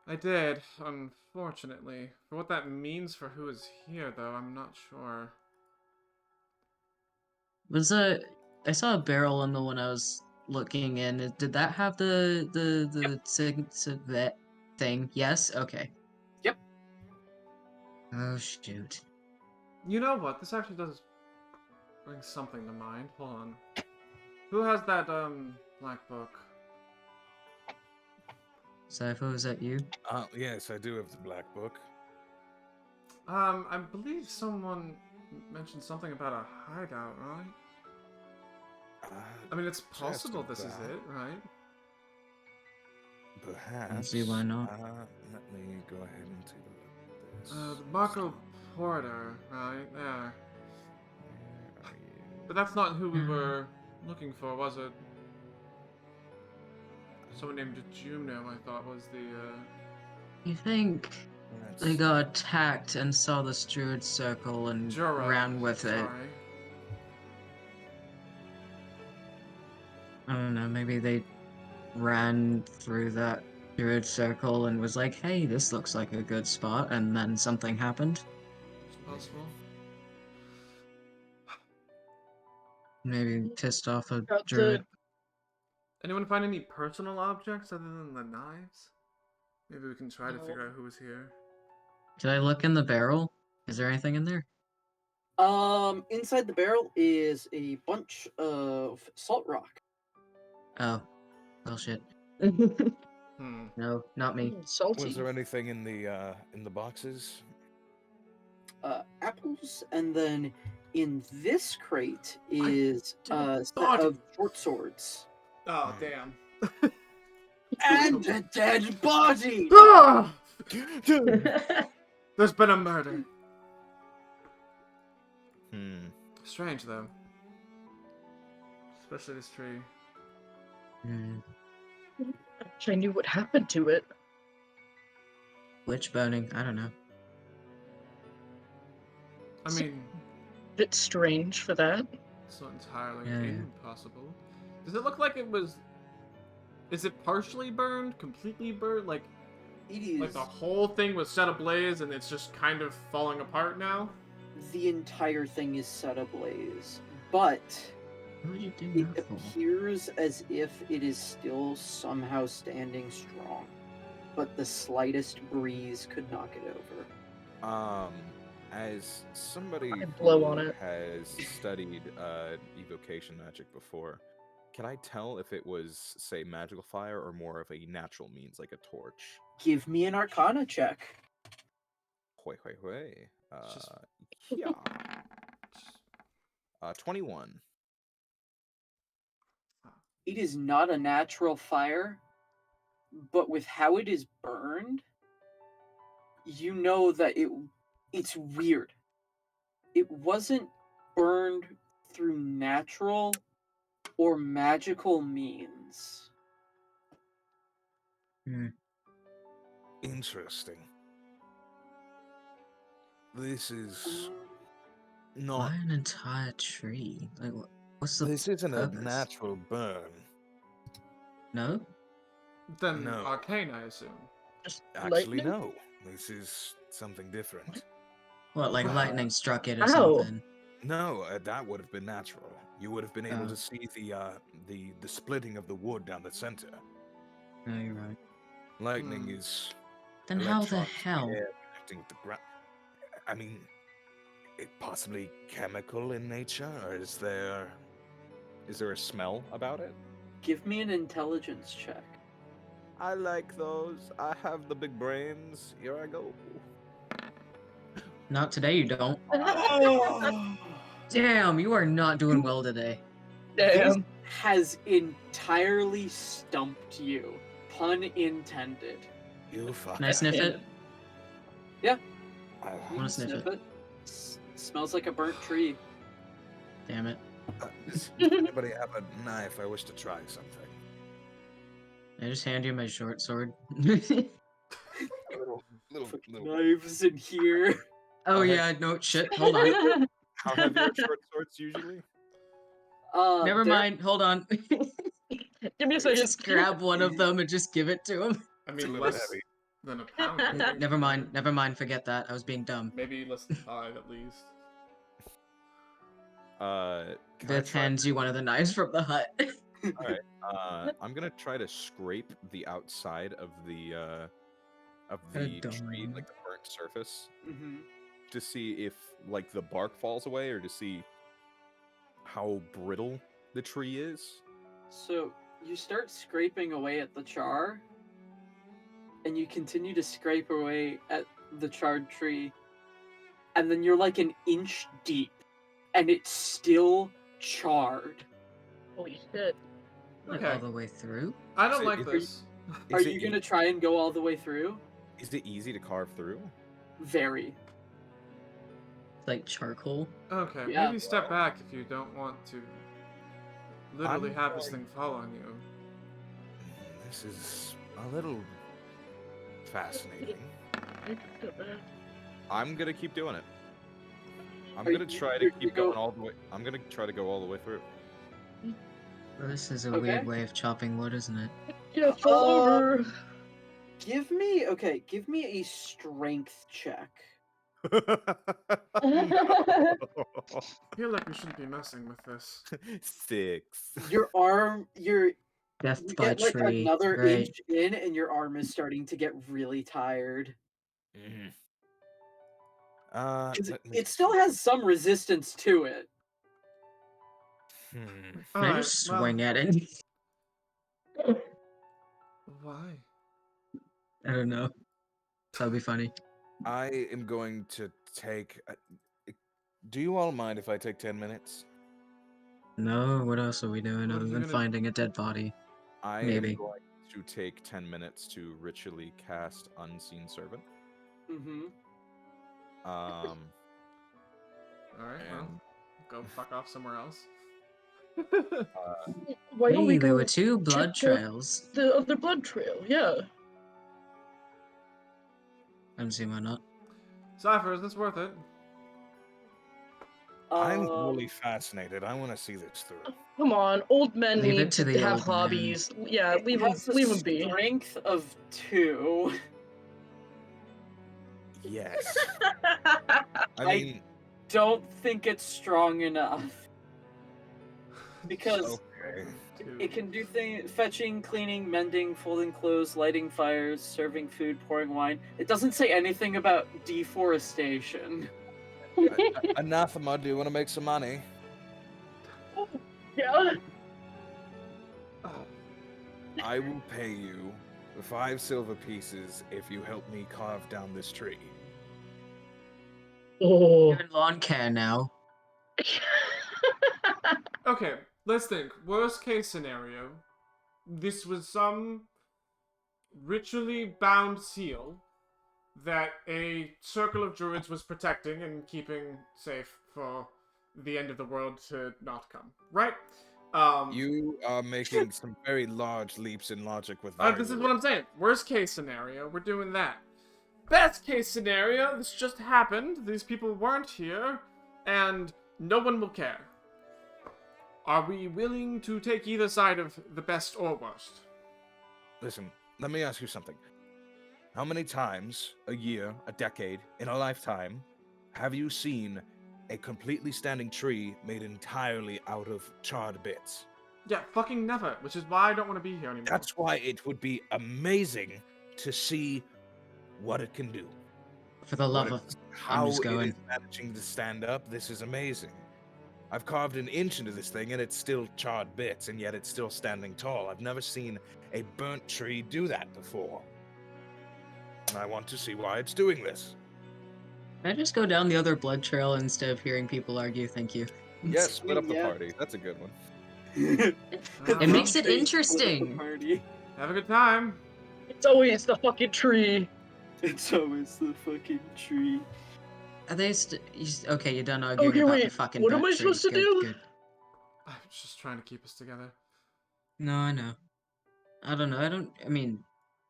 I did, unfortunately. For what that means for who is here, though, I'm not sure. I saw a barrel in the one I was looking in. Did that have the that thing? Yes. Okay. Yep. Oh shoot. You know what? This actually does bring something to mind. Hold on. Who has that, black book? Cypher, was that you? Yes, I do have the black book. I believe someone mentioned something about a hideout, right? I mean, it's possible this is it, right? Perhaps. See why not. Let me go ahead and take a look at this. The Marco Porter, right? There. Where are you? But that's not who we were looking for, was it? Someone named Juno, I thought, was the, You think Let's they see. got attacked and saw the Druid circle and Jura. ran with it? Sorry. I don't know, maybe they ran through that Druid circle and was like, hey, this looks like a good spot, and then something happened. It's possible. Maybe pissed off a Got Druid. Anyone find any personal objects other than the knives? Maybe we can try to No. figure out who was here. Did I look in the barrel? Is there anything in there? Inside the barrel is a bunch of salt rock. Oh. Well, shit. Hmm. No, not me. Salty. Was there anything in the boxes? Apples, and then in this crate is a set thought- of short swords. Oh, damn. And a dead body! Ah! There's been a murder. Strange, though. Especially this tree. Hmm. Wish I knew what happened to it. Witch burning, I don't know. I mean, Bit strange for that. it's not entirely Yeah. impossible. Does it look like it was... Is it partially burned? Completely burned? Like It is the whole thing was set ablaze and it's just kind of falling apart now? the entire thing is set ablaze, but What would you do it that for? appears as if it is still somehow standing strong. But the slightest breeze could knock it over. As somebody I blow who on it. has studied evocation magic before, can I tell if it was, say, magical fire or more of a natural means, like a torch? Give me an Arcana check. Hoi, hoi, hoi. Just- Yeah. 21. It is not a natural fire, but with how it is burned, you know that it's weird. It wasn't burned through natural or magical means. Hmm. Interesting. This is Um, not. Why an entire tree? Like, what's the This isn't a purpose? natural burn. No? Then No. arcane, I assume. Just Actually, lightning? no. This is something different. What, like Wow. lightning struck it or Ow. something? No, that would have been natural. You would have been able Oh. to see the splitting of the wood down the center. No, you're right. Lightning Hmm. is Then how the electrons in hell? the air connecting with the ground. I mean, it possibly chemical in nature, or is there a smell about it? give me an intelligence check. I like those. I have the big brains. Here I go. Not today, you don't. Oh, Damn, you are not doing well today. this Damn. has entirely stumped you. Pun intended. You fuck. Can I sniff it? Yeah. I You wanna can sniff it. Smells like a burnt tree. Damn it. Does anybody have a knife? I wish to try something. I just hand you my short sword. Little. Knives in here. Oh Okay. yeah, no shit. Hold on. How heavy are short swords usually? Never They're- mind. Hold on. Give me a second. Just grab one of them and just give it to him. I It's a mean, little less heavy. than a pound. I think. Never mind. Never mind. Forget that. I was being dumb. Maybe less than 5 at least. Can I Vith try? hands you one of the knives from the hut. I'm gonna try to scrape the outside of the tree, dumb. like the burnt surface, Mhm. to see if like the bark falls away, or to see how brittle the tree is. So you start scraping away at the char, and you continue to scrape away at the charred tree, and then you're like an inch deep, and it's still charred. Holy shit. Like Okay. all the way through. I don't Is it- like is it- this. Are Is you it gonna try and go all the way through? Is it easy to carve through? Very. Like charcoal. Okay, Yeah. maybe step back if you don't want to literally I'm have this going- thing fall on you. This is a little fascinating. I'm gonna keep doing it. I'm Are gonna you- try to you're keep gonna going go- all the way. I'm gonna try to go all the way through. Well, this is a Okay. weird way of chopping wood, isn't it? Yeah, fall over. Give me a strength check. I feel like we shouldn't be messing with this. 6. Your arm, you Death by get like tree. another Great. inch in, and your arm is starting to get really tired. Mhm. 'Cause Let me it still has some resistance to it. Hmm. Can I Alright, just swing at it? Why? I don't know. That'd be funny. I am going to take. Do you all mind if I take 10 minutes? No, what else are we doing What other are you than gonna- finding a dead body? I Maybe. am going to take 10 minutes to ritually cast Unseen Servant. Mm-hmm. Um, Alright, well, and go fuck off somewhere else. Why don't we Hey, go there were two blood check the- trails. the other blood trail? Yeah. I don't see why not. Cypher, is this worth it? I'm really fascinated. I want to see this through. Come on, old men Leave it need to to the have old man. hobbies. Yeah, It leave them, has a leave them be. strength of 2. Yes. I I mean, don't think it's strong enough. Because okay. it can do things: fetching, cleaning, mending, folding clothes, lighting fires, serving food, pouring wine. It doesn't say anything about deforestation. Anathema, do you want to make some money? Yeah. I will pay you 5 silver pieces if you help me carve down this tree. Oh. You're in lawn care now. Okay, let's think. Worst case scenario. This was some ritually bound seal that a circle of druids was protecting and keeping safe for the end of the world to not come. Right? You are making some very large leaps in logic with This is what I'm saying. Worst case scenario, we're doing that. Best case scenario, this just happened, these people weren't here, and no one will care. Are we willing to take either side of the best or worst? Listen, let me ask you something. How many times, a year, a decade, in a lifetime, have you seen a completely standing tree made entirely out of charred bits? Yeah, fucking never, which is why I don't want to be here anymore. That's why it would be amazing to see what it can do. For the love What of, it- I'm how just it going. is managing to stand up. This is amazing. I've carved an inch into this thing and it's still charred bits, and yet it's still standing tall. I've never seen a burnt tree do that before. And I want to see why it's doing this. Can I just go down the other blood trail instead of hearing people argue? Thank you. Yes, split up the Yeah. party. That's a good one. It makes it interesting. Party. Have a good time. It's always the fucking tree. It's always the fucking tree. Are they okay, you're done arguing Okay, about the wait. fucking What am burnt I supposed to tree. do? Good. I'm just trying to keep us together. No, I know. I don't know.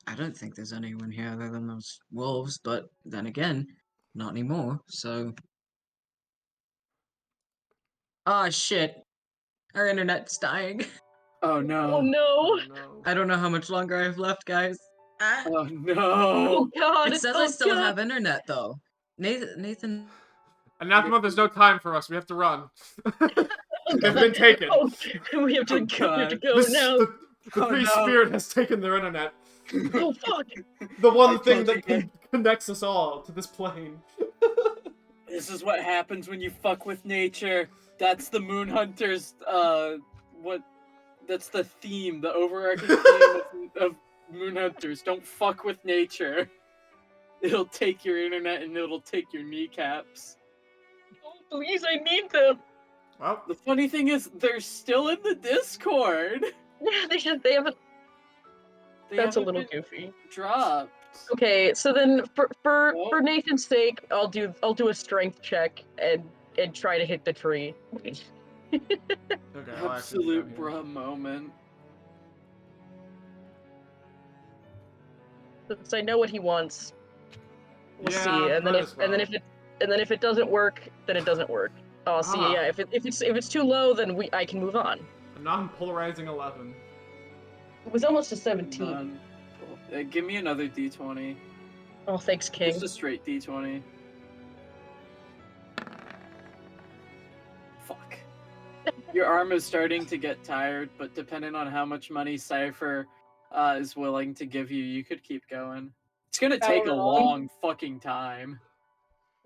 I don't think there's anyone here other than those wolves, but then again, not anymore, so. Ah, shit. Our internet's dying. Oh no. Oh no. Oh no. I don't know how much longer I have left, guys. Ah. Oh Oh no. god. It says oh I still god. have internet, though. Nathan. Anathema, there's no time for us. We have to run. Oh, They've god. been taken. Oh, we have to, Oh, we have to God. go now. The Oh, free no. spirit has taken their internet. Oh fuck. The one I thing told that you, connects us all to this plane. This is what happens when you fuck with nature. That's the Moon Hunters, that's the theme, the overarching theme of Moon Hunters. Don't fuck with nature. It'll take your internet and it'll take your kneecaps. Oh, please, I need them. Well, The funny thing is, they're still in the Discord. They haven't. They That's a haven't little been goofy. dropped. Okay, so then for Oh. Nathan's sake, I'll do a strength check and try to hit the tree. okay, I'll actually be Absolute down here. bruh moment. Since I know what he wants, we'll Yeah, see. And then might if as and then well. if it doesn't work, then it doesn't work. I'll see. Ah. Yeah, if it's too low, then I can move on. A non-polarizing 11. It was almost a 17. None. Give me another D20. Oh, thanks, King. Just a straight D20. Fuck. Your arm is starting to get tired, but depending on how much money Cypher is willing to give you, you could keep going. It's gonna take a long? long fucking time.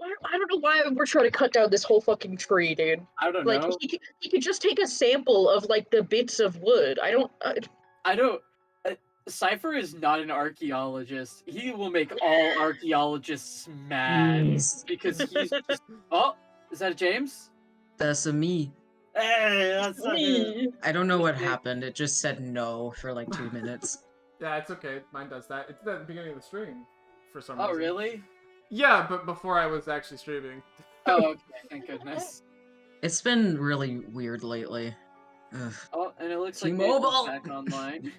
I don't know why we're trying to cut down this whole fucking tree, dude. I don't Like know. he could just take a sample of like the bits of wood. I don't. I don't. Cypher is not an archaeologist. He will make all archaeologists mad Jeez. because he's just. Oh, is that a James? That's a me. Hey, that's a Me. I don't know what Okay. happened. It just said no for like 2 minutes. Yeah, it's okay. Mine does that. It's at the beginning of the stream, for some Oh, reason. really? Yeah, but before I was actually streaming. Oh, okay. Thank goodness. It's been really weird lately. Ugh. Oh, and it looks like T-Mobile! Nathan's back online.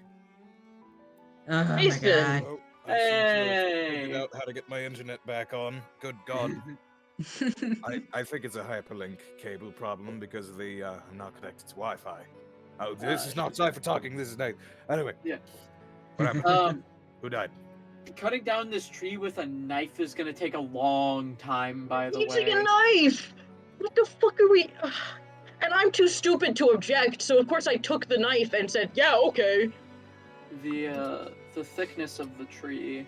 Oh my Nathan. god. Oh, I seem to have Hey. figured out how to get my internet back on. Good God. I think it's a hyperlink cable problem because of the I'm not connected to Wi-Fi. Oh, this is not Cypher talking. This is Nate. Anyway. Yeah. What happened? Who died? Cutting down this tree with a knife is gonna take a long time, by the way. Using a knife. What the fuck are we? And I'm too stupid to object, so of course I took the knife and said, "Yeah, okay." The thickness of the tree.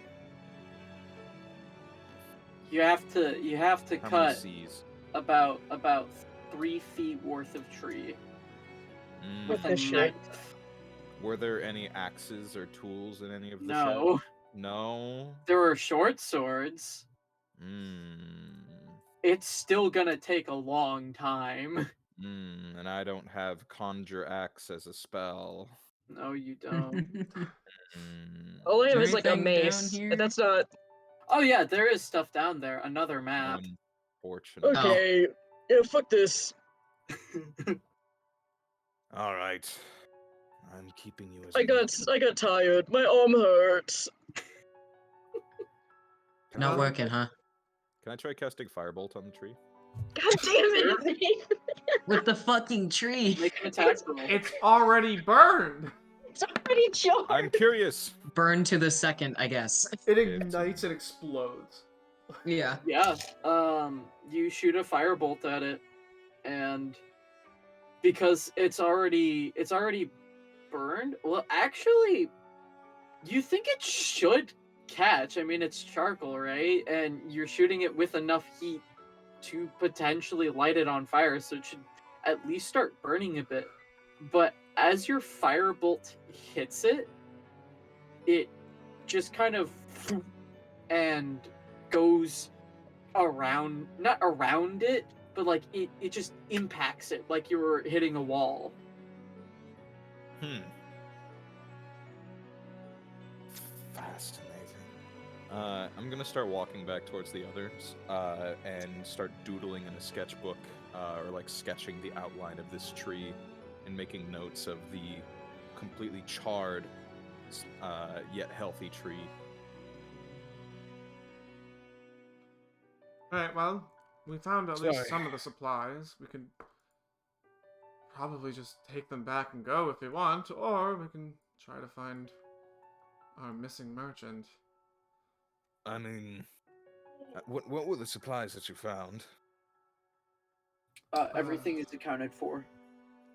You have to How many cut. C's? about 3 feet worth of tree with a this shit? knife. Were there any axes or tools in any of the No, shed? No. there were short swords. It's still gonna take a long time. And I don't have conjure axe as a spell. No, you don't. Mm, All I Is have there is like a anything down mace. here? And that's not Oh yeah, there is stuff down there. Another map. Unfortunate. Oh. okay. Yeah, fuck this. All right. I'm keeping you as I a got lead. I got tired. My arm hurts. Can Not I- working, huh? Can I try casting firebolt on the tree? God damn it! With the fucking tree. Make an attack roll. It's already burned. It's already charged. I'm curious. Burn to the second, I guess. It ignites and explodes. Yeah. Yeah. You shoot a firebolt at it, and because it's already burned. Well, actually, you think it should catch. I mean, it's charcoal, right? And you're shooting it with enough heat to potentially light it on fire, so it should at least start burning a bit. But as your firebolt hits it, it just kind of and goes around, not around it, but like it just impacts it like you were hitting a wall. Fascinating. I'm gonna start walking back towards the others and start doodling in a sketchbook or like sketching the outline of this tree and making notes of the completely charred yet healthy tree. Alright, well, we found at least Sorry. some of the supplies. We could probably just take them back and go if we want, or we can try to find our missing merchant. I mean, what were the supplies that you found? Everything is accounted for.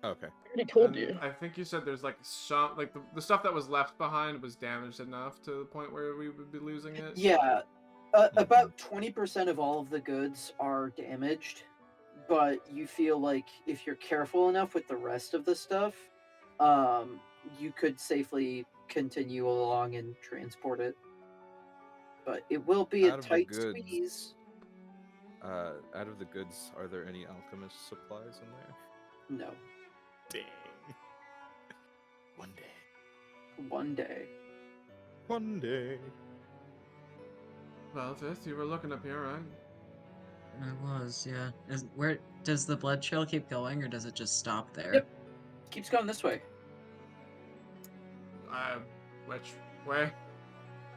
Okay. I already told And you. I think you said there's like some, like the stuff that was left behind was damaged enough to the point where we would be losing it. Yeah, about 20% of all of the goods are damaged, but you feel like if you're careful enough with the rest of the stuff, you could safely continue along and transport it. But it will be a Out of the tight goods. squeeze. Out of the goods, are there any alchemist supplies in there? No, Dang. One day. one day. One day. Well, Fifth, you were looking up here, right? I was, yeah. Where does the blood trail keep going, or does it just stop there? Yep. Keeps going this way. Which way?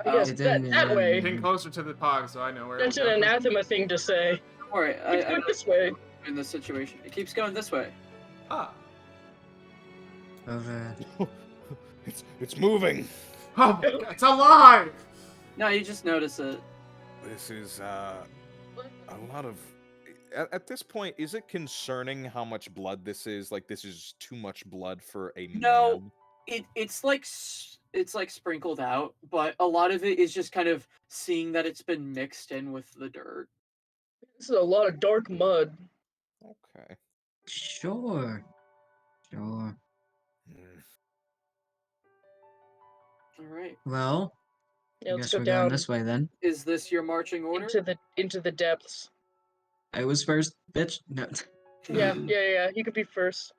I guess It that didn't, way. Getting closer to the pod, so I know where. That's we're an going. anathema thing to say. All right, It's I'm going this way. in this situation. It keeps going this way. Ah. Over. It's moving. Oh, my God, it's alive! No, you just notice it. This is a lot of. At this point, is it concerning how much blood this is? Like, this is too much blood for a No. man. It's like sprinkled out, but a lot of it is just kind of seeing that it's been mixed in with the dirt. This is a lot of dark mud. Okay. Sure. Sure. Mm. All right. Well, Yeah, I let's guess go we're down going this way then. Is this your marching order? into the depths. I was first, bitch. No. Yeah. You could be first.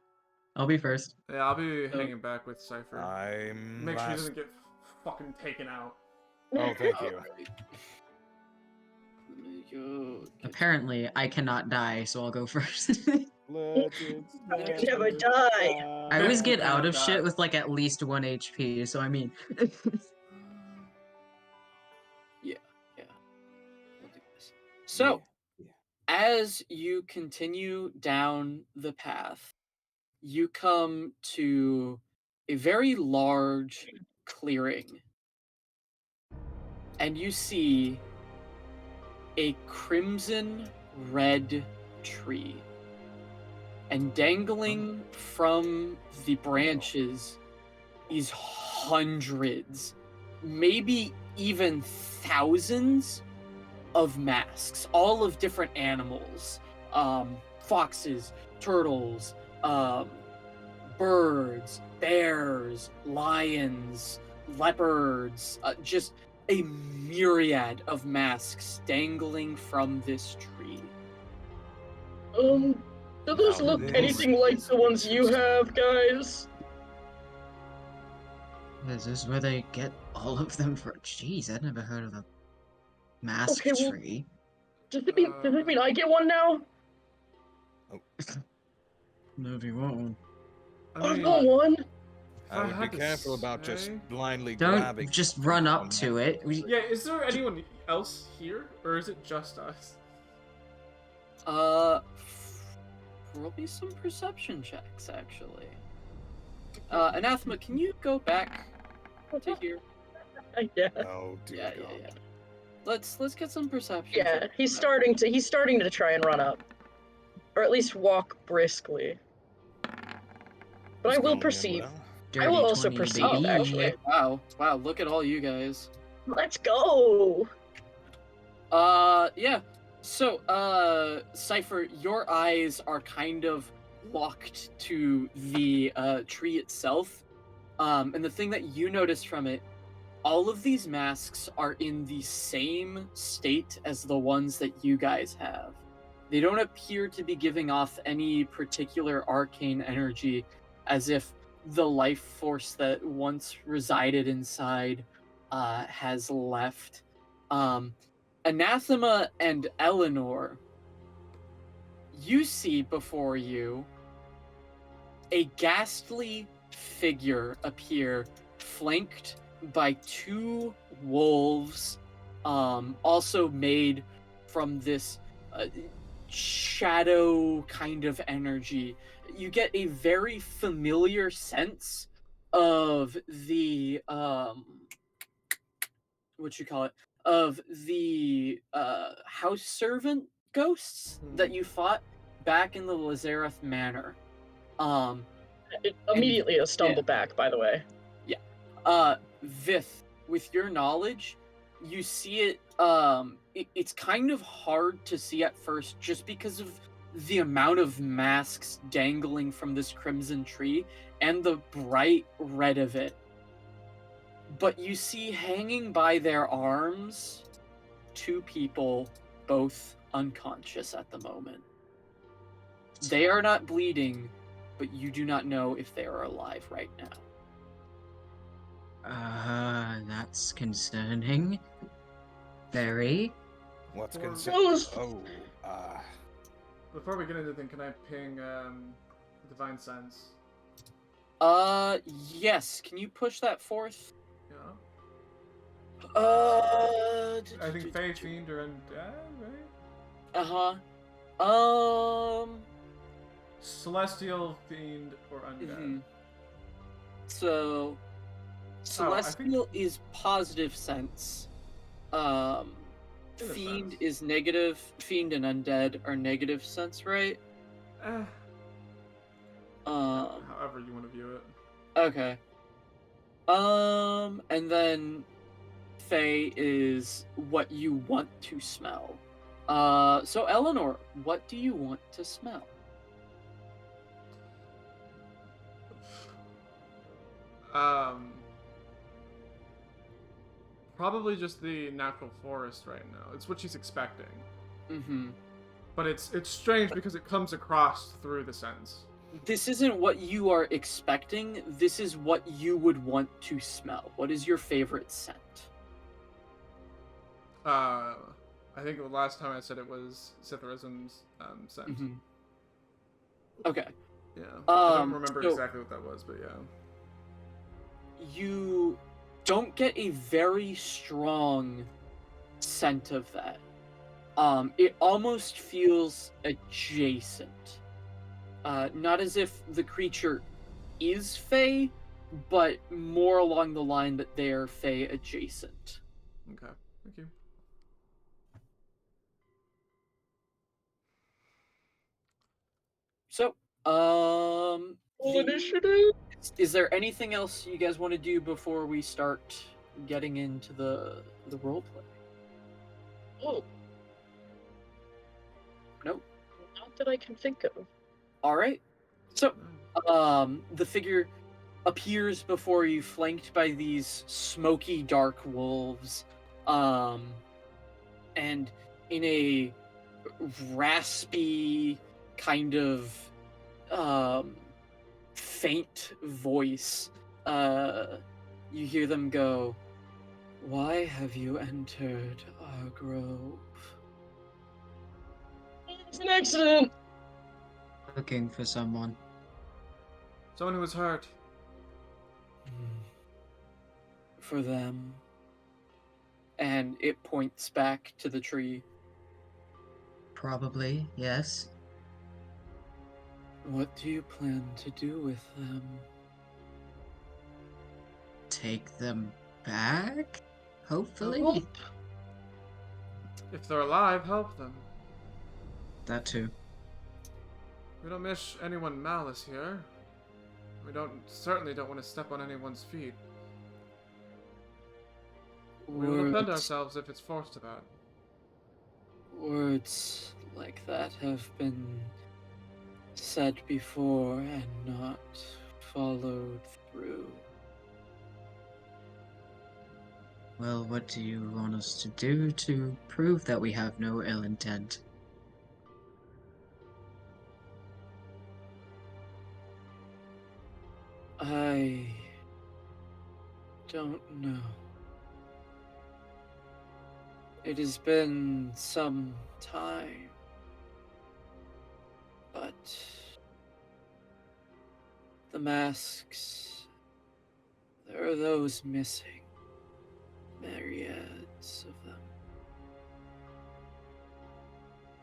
I'll be first. Yeah, I'll be hanging back with Cypher. I'm Make sure he last. doesn't get fucking taken out. Oh, thank you. Alright. Let me go get- Apparently, I cannot die, so I'll go first. Legends. You never die. I always You get cannot out of die. shit with like at least 1 HP, so I mean. We'll do this. So, Yeah. as you continue down the path, you come to a very large clearing. And you see a crimson red tree. And dangling from the branches is hundreds, maybe even thousands of masks, all of different animals. foxes, turtles, birds, bears, lions, leopards, just a myriad of masks dangling from this tree. Do those Now look this anything like is the ones you interesting. have, guys? Is this where they get all of them for? Jeez, I'd never heard of a mask Okay, well, tree. Does it mean I get one now? No, if you want one. I I mean, want one. if I would be had to careful about just say- blindly Don't grabbing. just something run up from to that. it. Yeah, is there anyone else here, or is it just us? Probably some perception checks, actually. Anathema, can you go back to here? Yeah. Oh dear Yeah, God. yeah, yeah. Let's get some perception. Yeah, checks. he's starting to try and run up. Or at least walk briskly. But It's I will going in perceive. well. Dirty I will also 20, perceive, Oh, baby. actually. okay. Wow, look at all you guys. Let's go! Yeah. So, Cypher, your eyes are kind of locked to the tree itself. And the thing that you notice from it, all of these masks are in the same state as the ones that you guys have. They don't appear to be giving off any particular arcane energy, as if the life force that once resided inside has left. Anathema and Eleanor, you see before you a ghastly figure appear, flanked by two wolves, also made from this shadow kind of energy. You get a very familiar sense of the of the house servant ghosts that you fought back in the Lazareth Manor. Immediately a stumble back, by the way. Vith, with your knowledge, you see it, it's kind of hard to see at first just because of the amount of masks dangling from this crimson tree and the bright red of it. But you see hanging by their arms two people, both unconscious at the moment. They are not bleeding, but you do not know if they are alive right now. That's concerning. Very. What's Or- considered? Those- Oh, Before we get into anything, can I ping Divine Sense? Yes. Can you push that forth? Yeah. I think Fae, Fiend, or Undead, right? Celestial, Fiend, or Undead. So, Celestial is positive sense. In a Fiend sense. is negative. Fiend and Undead are negative sense, right? However you want to view it. Okay. And then Fae is what you want to smell. So Eleanor, what do you want to smell? Probably just the natural forest right now. It's what she's expecting. Mm-hmm. But it's strange because it comes across through the sense. This isn't what you are expecting. This is what you would want to smell. What is your favorite scent? I think the last time I said it was Citharism's scent. Mm-hmm. Okay. Yeah. I don't remember so- exactly what that was, but yeah. You don't get a very strong scent of that. It almost feels adjacent. Not as if the creature is Fae, but more along the line that they are Fae adjacent. Okay. Thank you. So, Initiative? is there anything else you guys want to do before we start getting into the roleplay? Oh. Nope. that I can think of. All right. So, the figure appears before you, flanked by these smoky, dark wolves, and in a raspy kind of faint voice, you hear them go, "Why have you entered our grove?" It's an accident. Looking for someone. Someone who was hurt. For them. And it points back to the tree. Probably, yes. What do you plan to do with them? Take them back? Hopefully. Nope. If they're alive, help them. That too. We don't wish anyone malice here. We certainly don't want to step on anyone's feet. We will defend ourselves if it's forced about. Words like that have been said before and not followed through. Well, what do you want us to do to prove that we have no ill intent? I don't know. It has been some time, but the masks, there are those missing. Myriads of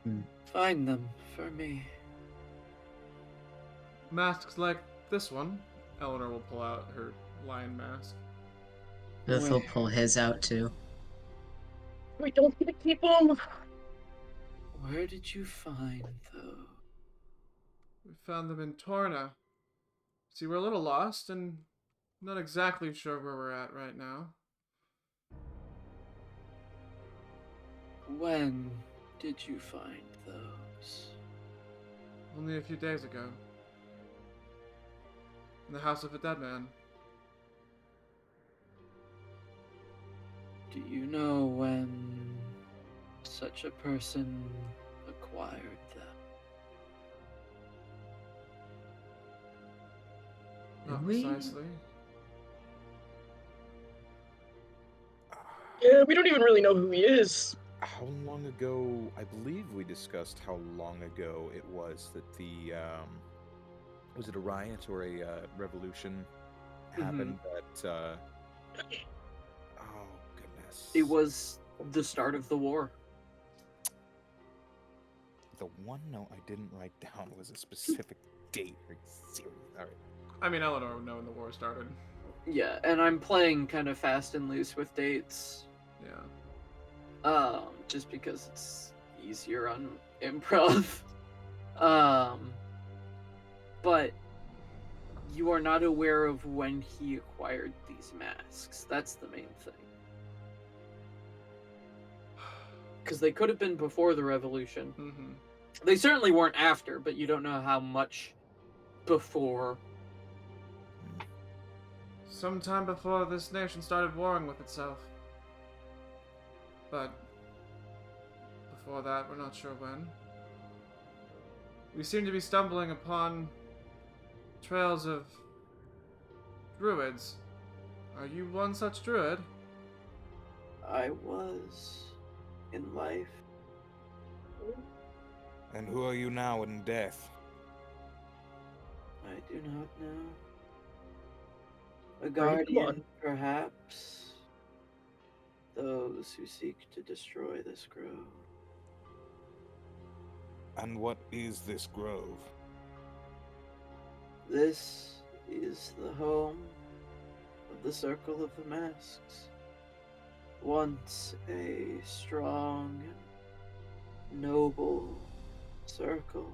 them. Find them for me. Masks like this one. Eleanor will pull out her lion mask. Lith will Where? pull his out too. We don't get to keep them. Where did you find those? We found them in Torna. See, we're a little lost and not exactly sure where we're at right now. When did you find those? Only a few days ago. In the house of a dead man. Do you know when such a person acquired them? Not We- precisely. Yeah, we don't even really know who he is. How long ago? I believe we discussed how long ago it was that the was it a riot or a revolution happened that oh goodness. It was the start of the war. The one note I didn't write down was a specific date. Are you serious? All right. I mean, Eleanor would know when the war started. Yeah, and I'm playing kind of fast and loose with dates. Yeah. Just because it's easier on improv. But you are not aware of when he acquired these masks. That's the main thing. Because they could have been before the revolution. Mm-hmm. They certainly weren't after, but you don't know how much before. Sometime before this nation started warring with itself. But before that, we're not sure when. We seem to be stumbling upon trails of druids. Are you one such druid? I was in life. And who are you now in death? I do not know. A Right, come on. guardian, perhaps. Those who seek to destroy this grove. And what is this grove? This is the home of the Circle of the Masks. Once a strong and noble circle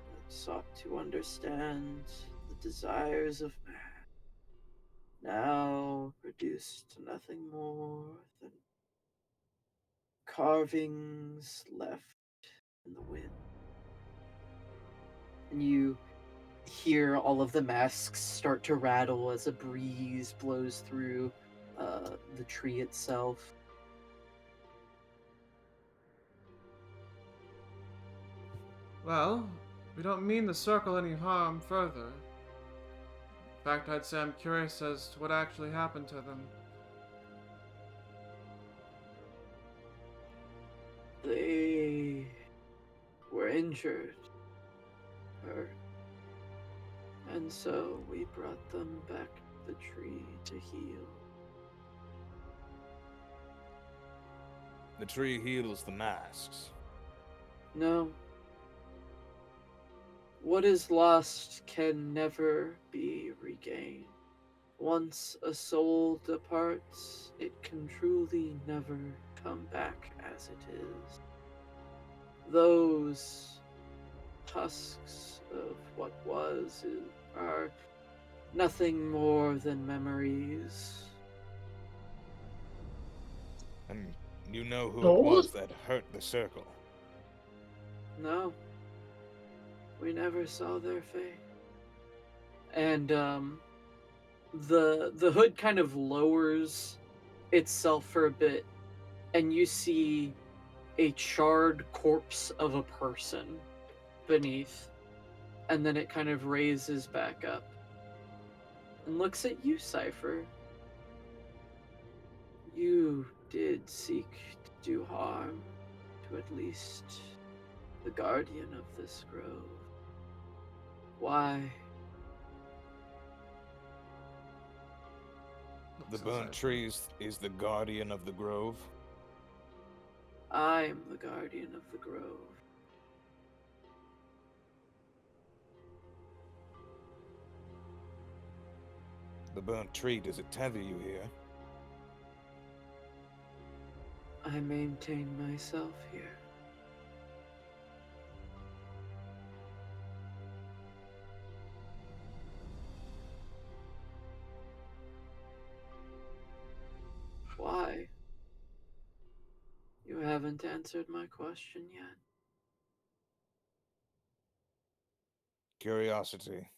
that sought to understand the desires of man, now reduced to nothing more than carvings left in the wind. and you hear all of the masks start to rattle as a breeze blows through the tree itself. Well, we don't mean the circle any harm further. In fact, I'd say I'm curious as to what actually happened to them. They were injured, hurt, and so we brought them back to the tree to heal. The tree heals the masks. No. What is lost can never be regained. Once a soul departs, it can truly never come back as it is. Those husks of what was are nothing more than memories. And you know who it Souls? was that hurt the circle. No. We never saw their fate. And the hood kind of lowers itself for a bit, and you see a charred corpse of a person beneath, and then it kind of raises back up and looks at you, Cypher. You did seek to do harm to at least the guardian of this grove. Why? The burnt trees is the guardian of the grove. I'm the guardian of the grove. The burnt tree, does it tether you here? I maintain myself here. Why? You haven't answered my question yet. Curiosity.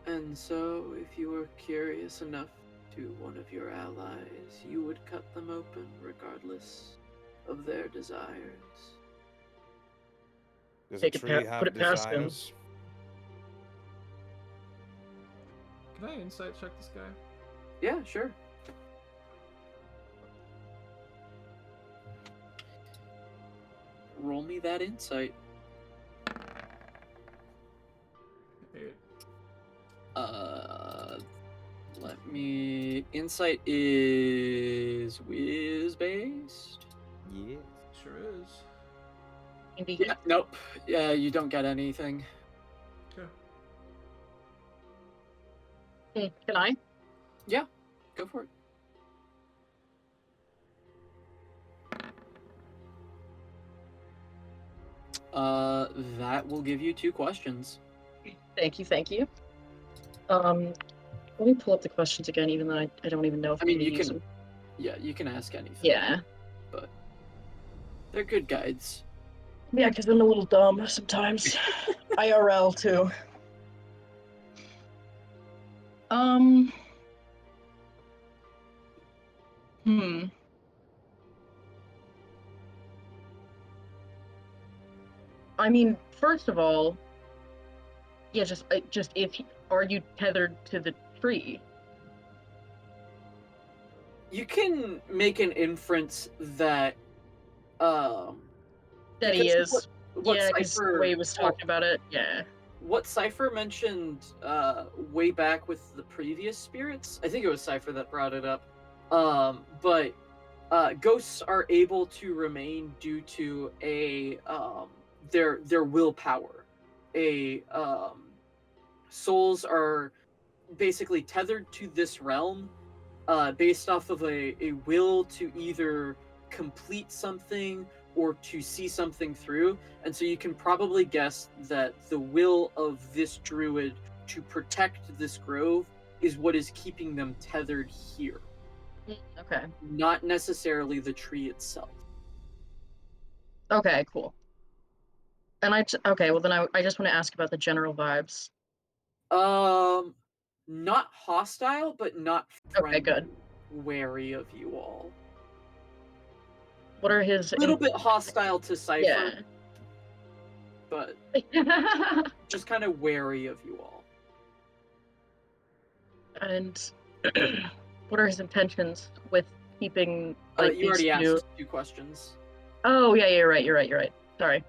And so, if you were curious enough to one of your allies, you would cut them open regardless of their desires. Does Take a it tree pa- have put it past him. desires? Can I insight check this guy? Yeah, sure. Roll me that insight. 8. Let me. Insight is whiz based. Yes. Sure is. Maybe. Yeah, nope. Yeah, you don't get anything. Okay. Can I? Yeah, go for it. That will give you 2 questions. Thank you, thank you. Let me pull up the questions again, even though I don't even know if I mean, I'm gonna you use can, them. yeah, you can ask anything. Yeah. But they're good guides. Yeah, because I'm a little dumb sometimes. IRL too. Hmm. I mean, first of all, yeah, just if are you tethered to the tree? You can make an inference that, That he because of is. what Yeah, because the way he was talking about it. Yeah. what Cypher mentioned way back with the previous spirits, I think it was Cypher that brought it up. But ghosts are able to remain due to their willpower. Souls are basically tethered to this realm based off of a will to either complete something or to see something through. And so you can probably guess that the will of this druid to protect this grove is what is keeping them tethered here, Okay. not necessarily the tree itself. Okay, cool. And okay, well then I just want to ask about the general vibes. Not hostile, but not Okay, friendly. good. Wary of you all. What are his? A little bit hostile to Cypher, Yeah. but just kind of wary of you all. And what are his intentions with keeping like You already these two? asked 2 questions. Oh yeah, you're right. You're right. Sorry.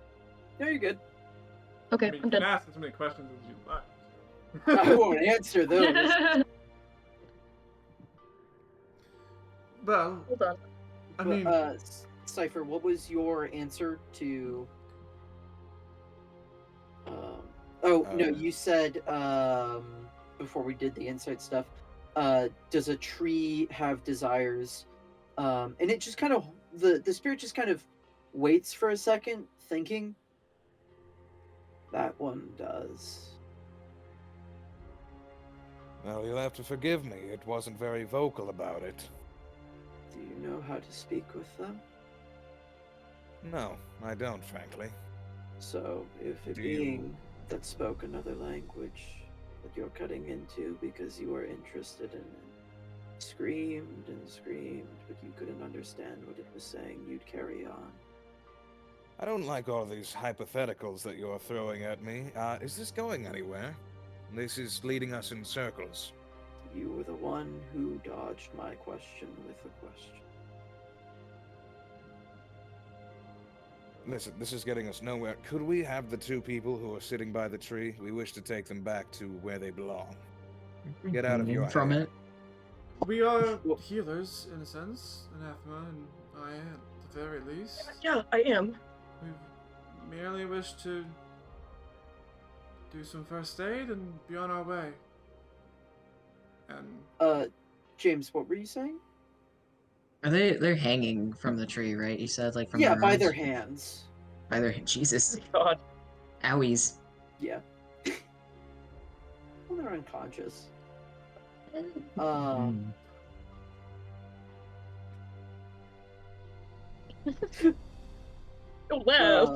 No, you're good. Okay, I mean, I'm you can done. ask as many questions as you like. I won't answer those. Well, Hold on. I But, mean, Cypher, what was your answer to? No, you said before we did the insight stuff. Does a tree have desires? And it just kind of the spirit just kind of waits for a second, thinking. That one does. Well, you'll have to forgive me. It wasn't very vocal about it. Do you know how to speak with them? No, I don't, frankly. So, if a Do being that spoke another language that you're cutting into because you were interested in it screamed and screamed, but you couldn't understand what it was saying, you'd carry on. I don't like all these hypotheticals that you're throwing at me. Is this going anywhere? This is leading us in circles. You were the one who dodged my question with a question. Listen, this is getting us nowhere. Could we have the 2 people who are sitting by the tree? We wish to take them back to where they belong. Get out of your from hair. it. we are healers in a sense, Anathema and I, at the very least. Yeah, I am. We merely wish to do some first aid and be on our way. And James, what were you saying? Are they're hanging from the tree, right? You said like from Yeah, their by arms? their hands. By their Jesus. God. Owies. Yeah. Well, they're unconscious. Mm. Don't laugh.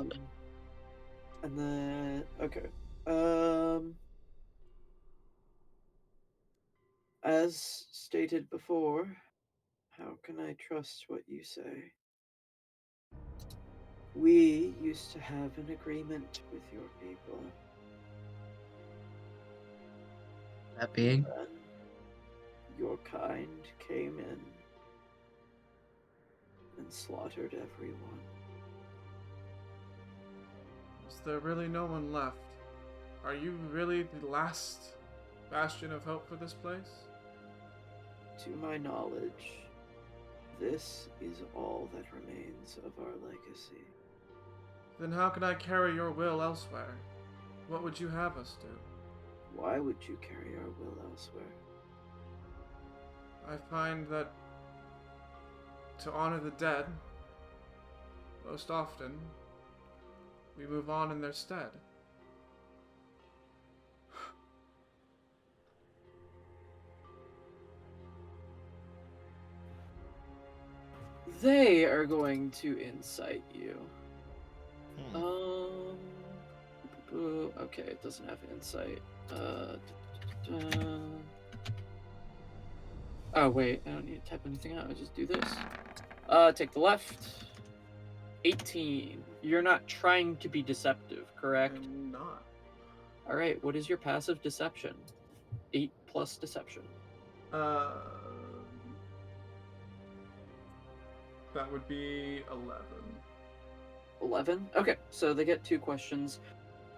And then okay. As stated before, how can I trust what you say? We used to have an agreement with your people. That being? Then your kind came in and slaughtered everyone. is there really no one left? Are you really the last bastion of hope for this place? To my knowledge, this is all that remains of our legacy. Then how can I carry your will elsewhere? What would you have us do? Why would you carry our will elsewhere? I find that to honor the dead, most often, we move on in their stead. They are going to incite you. Okay, it doesn't have insight. Oh wait, I don't need to type anything out. I just do this. Take the left. 18. You're not trying to be deceptive, correct? I'm not. All right. What is your passive deception? 8 plus deception. That would be 11. 11. Okay, so they get 2 questions.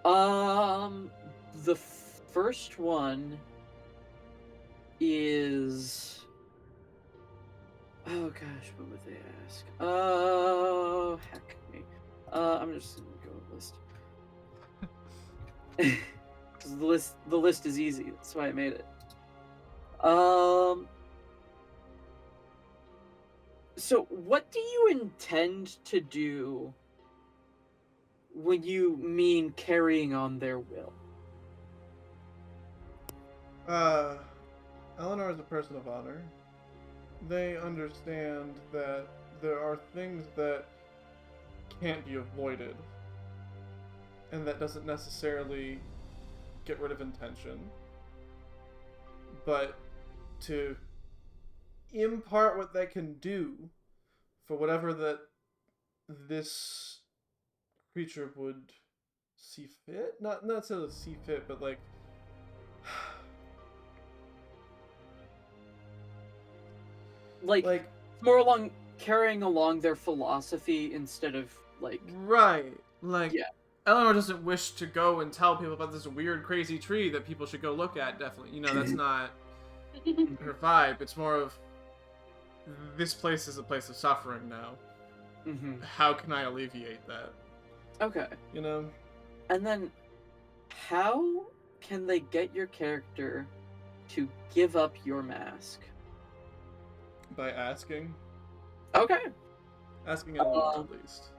The first one is. Oh gosh, what would they ask? Oh heck me. I'm just gonna go with list. Because the list is easy. That's why I made it. So what do you intend to do when you mean carrying on their will? Eleanor is a person of honor. They understand that there are things that can't be avoided. and that doesn't necessarily get rid of intention, but to impart what they can do for whatever that this creature would see fit. Not necessarily see fit, but like Like more along carrying along their philosophy instead of like right. Like Yeah. Eleanor doesn't wish to go and tell people about this weird, crazy tree that people should go look at. Definitely, you know, that's not her vibe. It's more of this place is a place of suffering now. Mhm. How can I alleviate that? Okay. You know? And then how can they get your character to give up your mask? By asking. Okay. Asking Eleanor at least.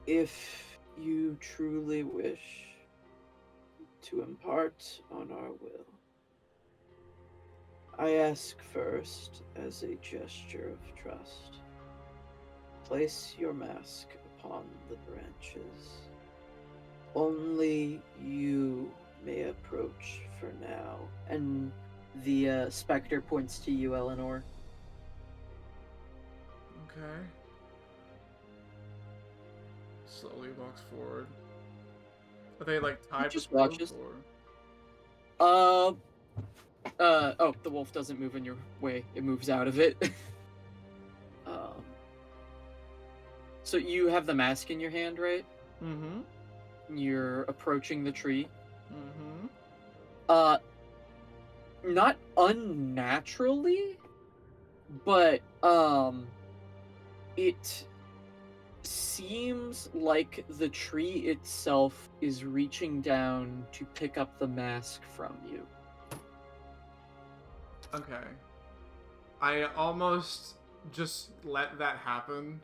If you truly wish to impart on our will, I ask first, as a gesture of trust, place your mask upon the branches. Only you may approach for now. And the specter points to you, Eleanor. Okay. Slowly walks forward. Are they like tied Just with rope, watches. or? Oh, the wolf doesn't move in your way. It moves out of it. um, so you have the mask in your hand, right? Mm-hmm. You're approaching the tree. Mm-hmm. Not unnaturally, but it seems like the tree itself is reaching down to pick up the mask from you. Okay. I almost just let that happen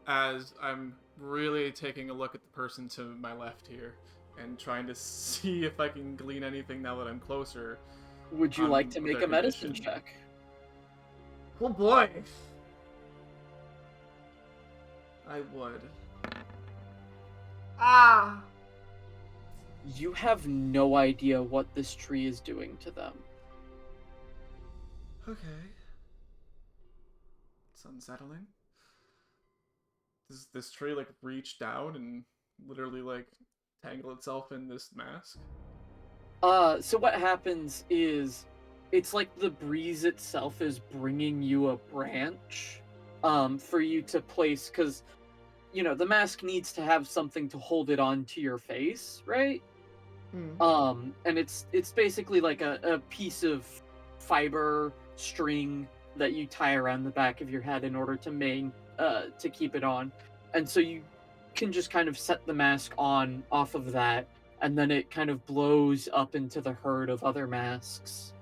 as I'm really taking a look at the person to my left here and trying to see if I can glean anything now that I'm closer. Would you like to with make their a medicine condition. check? Oh boy! I would. Ah! You have no idea what this tree is doing to them. Okay. It's unsettling. Does this tree like reach down and literally like tangle itself in this mask? So what happens is, it's like the breeze itself is bringing you a branch, for you to place, because, you know, the mask needs to have something to hold it onto your face, right? And it's basically like a piece of fiber string that you tie around the back of your head in order to keep it on. And so you can just kind of set the mask on off of that, and then it kind of blows up into the herd of other masks.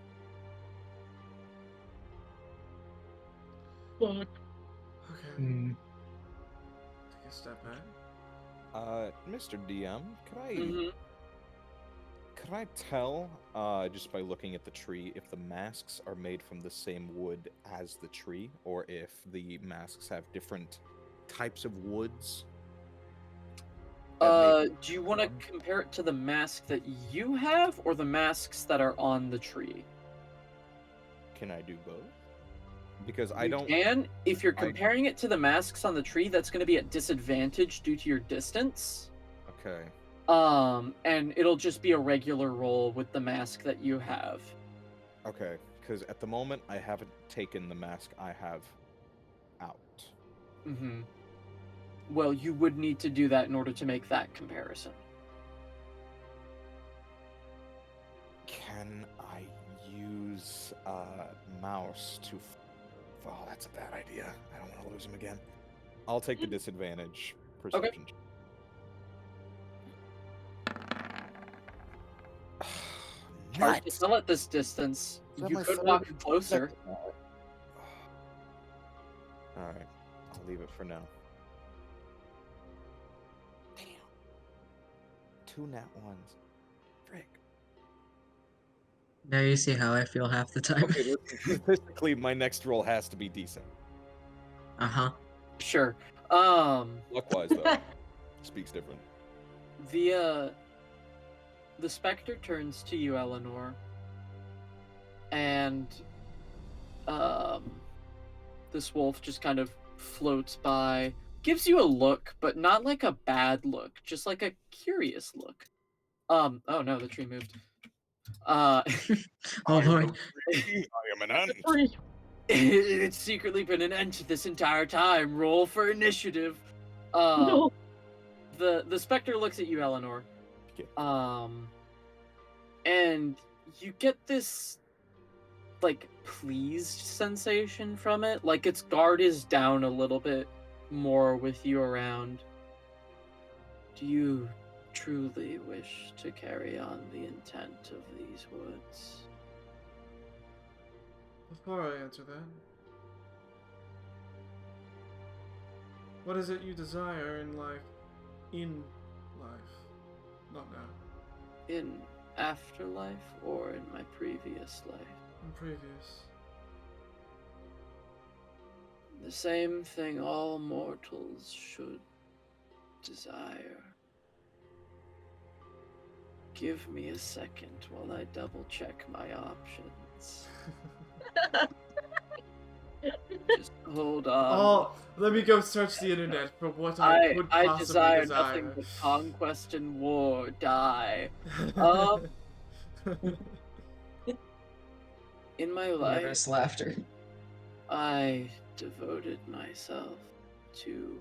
Fuck. Okay. Hmm. Take a step back. Mr. DM, Mhm. could I tell, just by looking at the tree, if the masks are made from the same wood as the tree, or if the masks have different types of woods? Do you want to compare it to the mask that you have, or the masks that are on the tree? Can I do both? Because I You don't. can. If you're I- comparing it to the masks on the tree, that's going to be at disadvantage due to your distance. Okay. And it'll just be a regular roll with the mask that you have. Okay. Because at the moment, I haven't taken the mask I have out. Mm-hmm. Well, you would need to do that in order to make that comparison. Can I use mouse to? Oh, that's a bad idea. I don't want to lose him again. I'll take the disadvantage perception. Hard to tell at this distance. Is that You my could third walk and closer. second? Alright, I'll leave it for now. Damn. 2 nat ones. Frick. Now you see how I feel half the time. Okay, listen, statistically, my next roll has to be decent. Uh-huh. Sure. Luck-wise, though, speaks different. The specter turns to you, Eleanor, and this wolf just kind of floats by, gives you a look, but not like a bad look, just like a curious look. Oh no, the tree moved. Oh I boy. am free, I am an ant. Free. It's secretly been an ant this entire time. Roll for initiative. No. The specter looks at you, Eleanor. Okay. And you get this like pleased sensation from it, like its guard is down a little bit more with you around. Do you truly wish to carry on the intent of these woods? Before I answer that, what is it you desire in life? In life, not now. In afterlife or in my previous life? In previous. The same thing all mortals should desire. Give me a second while I double check my options. Just hold on. Oh, let me go search the internet for what I could I possibly desire desire. nothing but conquest and war. Die. In my life, Nervous laughter. I devoted myself to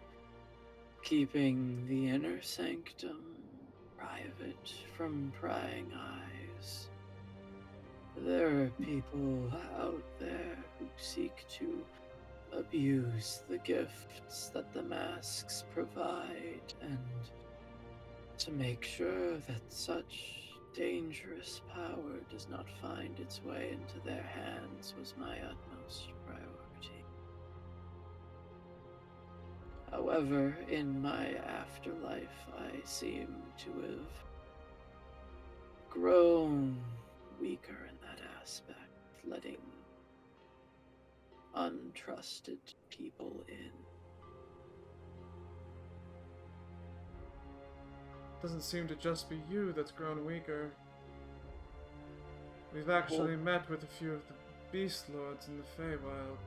keeping the inner sanctum private from prying eyes. There are people out there who seek to abuse the gifts that the masks provide, and to make sure that such dangerous power does not find its way into their hands was my utmost priority. However, in my afterlife, I seem to have grown weaker in that aspect, letting untrusted people in. Doesn't seem to just be you that's grown weaker. We've actually met with a few of the beast lords in the Feywild.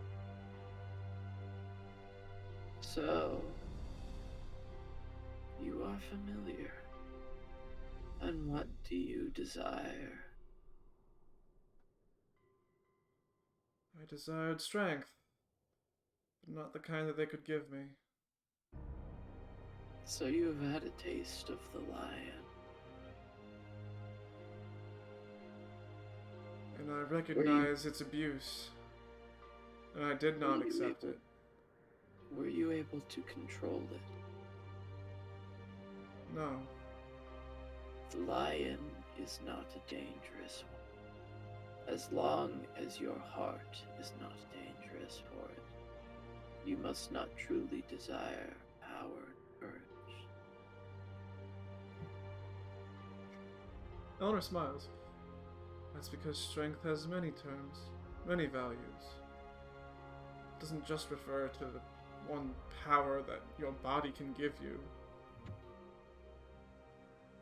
So, you are familiar. And what do you desire? I desired strength, but not the kind that they could give me. So you have had a taste of the lion. And I recognize its abuse. And I did not accept it. Were you able to control it? No. The lion is not a dangerous one. As long as your heart is not dangerous for it, you must not truly desire power and courage. Eleanor smiles. That's because strength has many terms, many values. It doesn't just refer to the one power that your body can give you.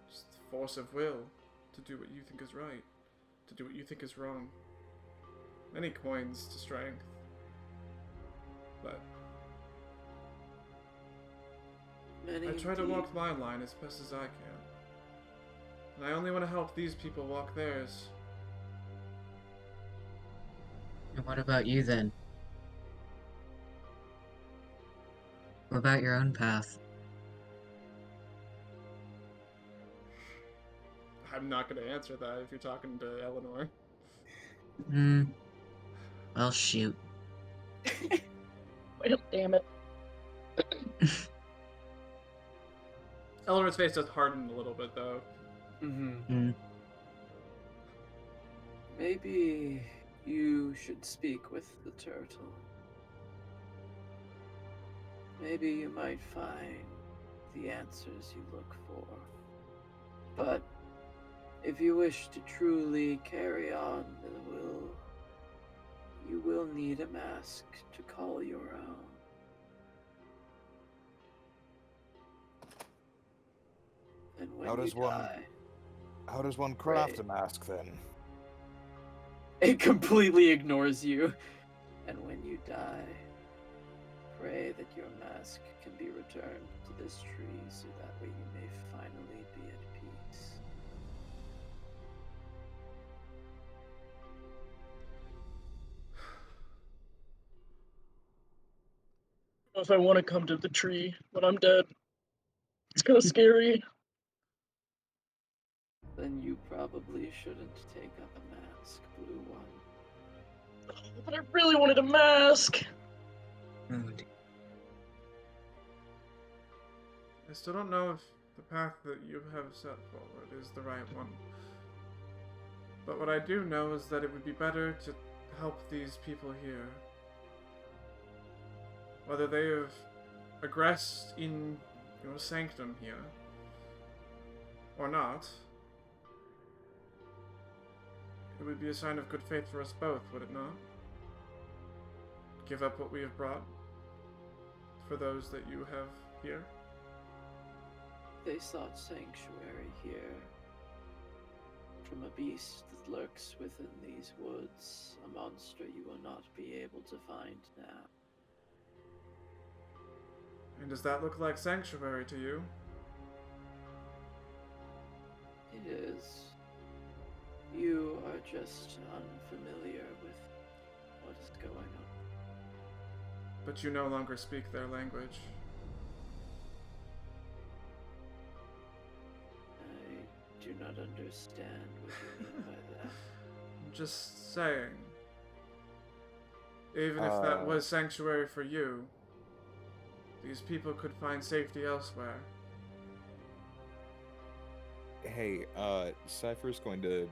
Just the force of will to do what you think is right, to do what you think is wrong. Many coins to strength. But I try to walk my line as best as I can. And I only want to help these people walk theirs. And what about you then? What about your own path? I'm not going to answer that if you're talking to Eleanor. Well, shoot. Well, damn it. Eleanor's face does harden a little bit, though. Maybe you should speak with the turtle. Maybe you might find the answers you look for. But if you wish to truly carry on the will, you will need a mask to call your own. How When does you one die. how does one craft Right. a mask then? It completely ignores you. And when you die, pray that your mask can be returned to this tree so that way you may finally be at peace. If I want to come to the tree when I'm dead, it's kind of scary. Then you probably shouldn't take up a mask, Blue One. But I really wanted a mask. Oh, dear. I still don't know if the path that you have set forward is the right one. But what I do know is that it would be better to help these people here. Whether they have aggressed in your sanctum here or not, it would be a sign of good faith for us both, would it not? Give up what we have brought for those that you have here. They sought sanctuary here from a beast that lurks within these woods, a monster you will not be able to find now. And does that look like sanctuary to you? It is. You are just unfamiliar with what is going on. But you no longer speak their language. I do not understand what you mean by that. I'm just saying. Even if that was sanctuary for you, these people could find safety elsewhere. Hey, Cypher's going to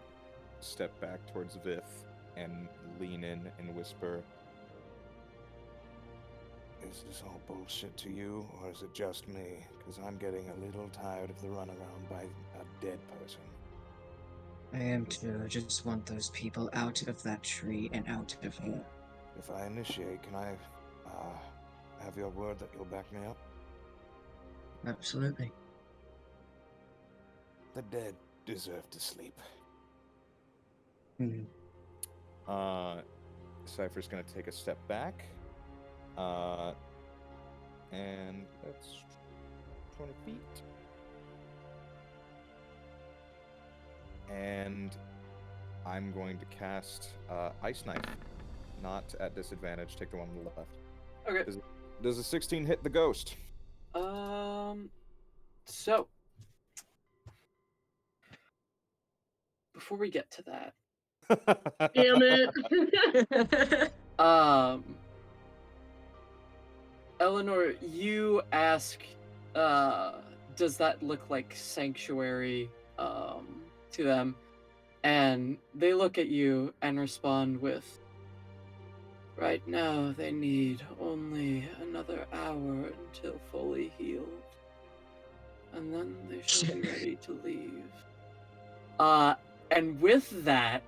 step back towards Vith and lean in and whisper, Is this all bullshit to you, or is it just me? Because I'm getting a little tired of the runaround by a dead person. I am too. I just want those people out of that tree and out of here. If I initiate, can I have your word that you'll back me up? Absolutely. The dead deserve to sleep. Hmm. Cypher's going to take a step back. And that's 20 feet. And I'm going to cast Ice Knife. Not at disadvantage. Take the one on the left. Okay. Does a 16 hit the ghost? So before we get to that, Damn it. Eleanor, you ask, does that look like sanctuary, to them? And they look at you and respond with, right now they need only another hour until fully healed. And then they shall be ready to leave. And with that,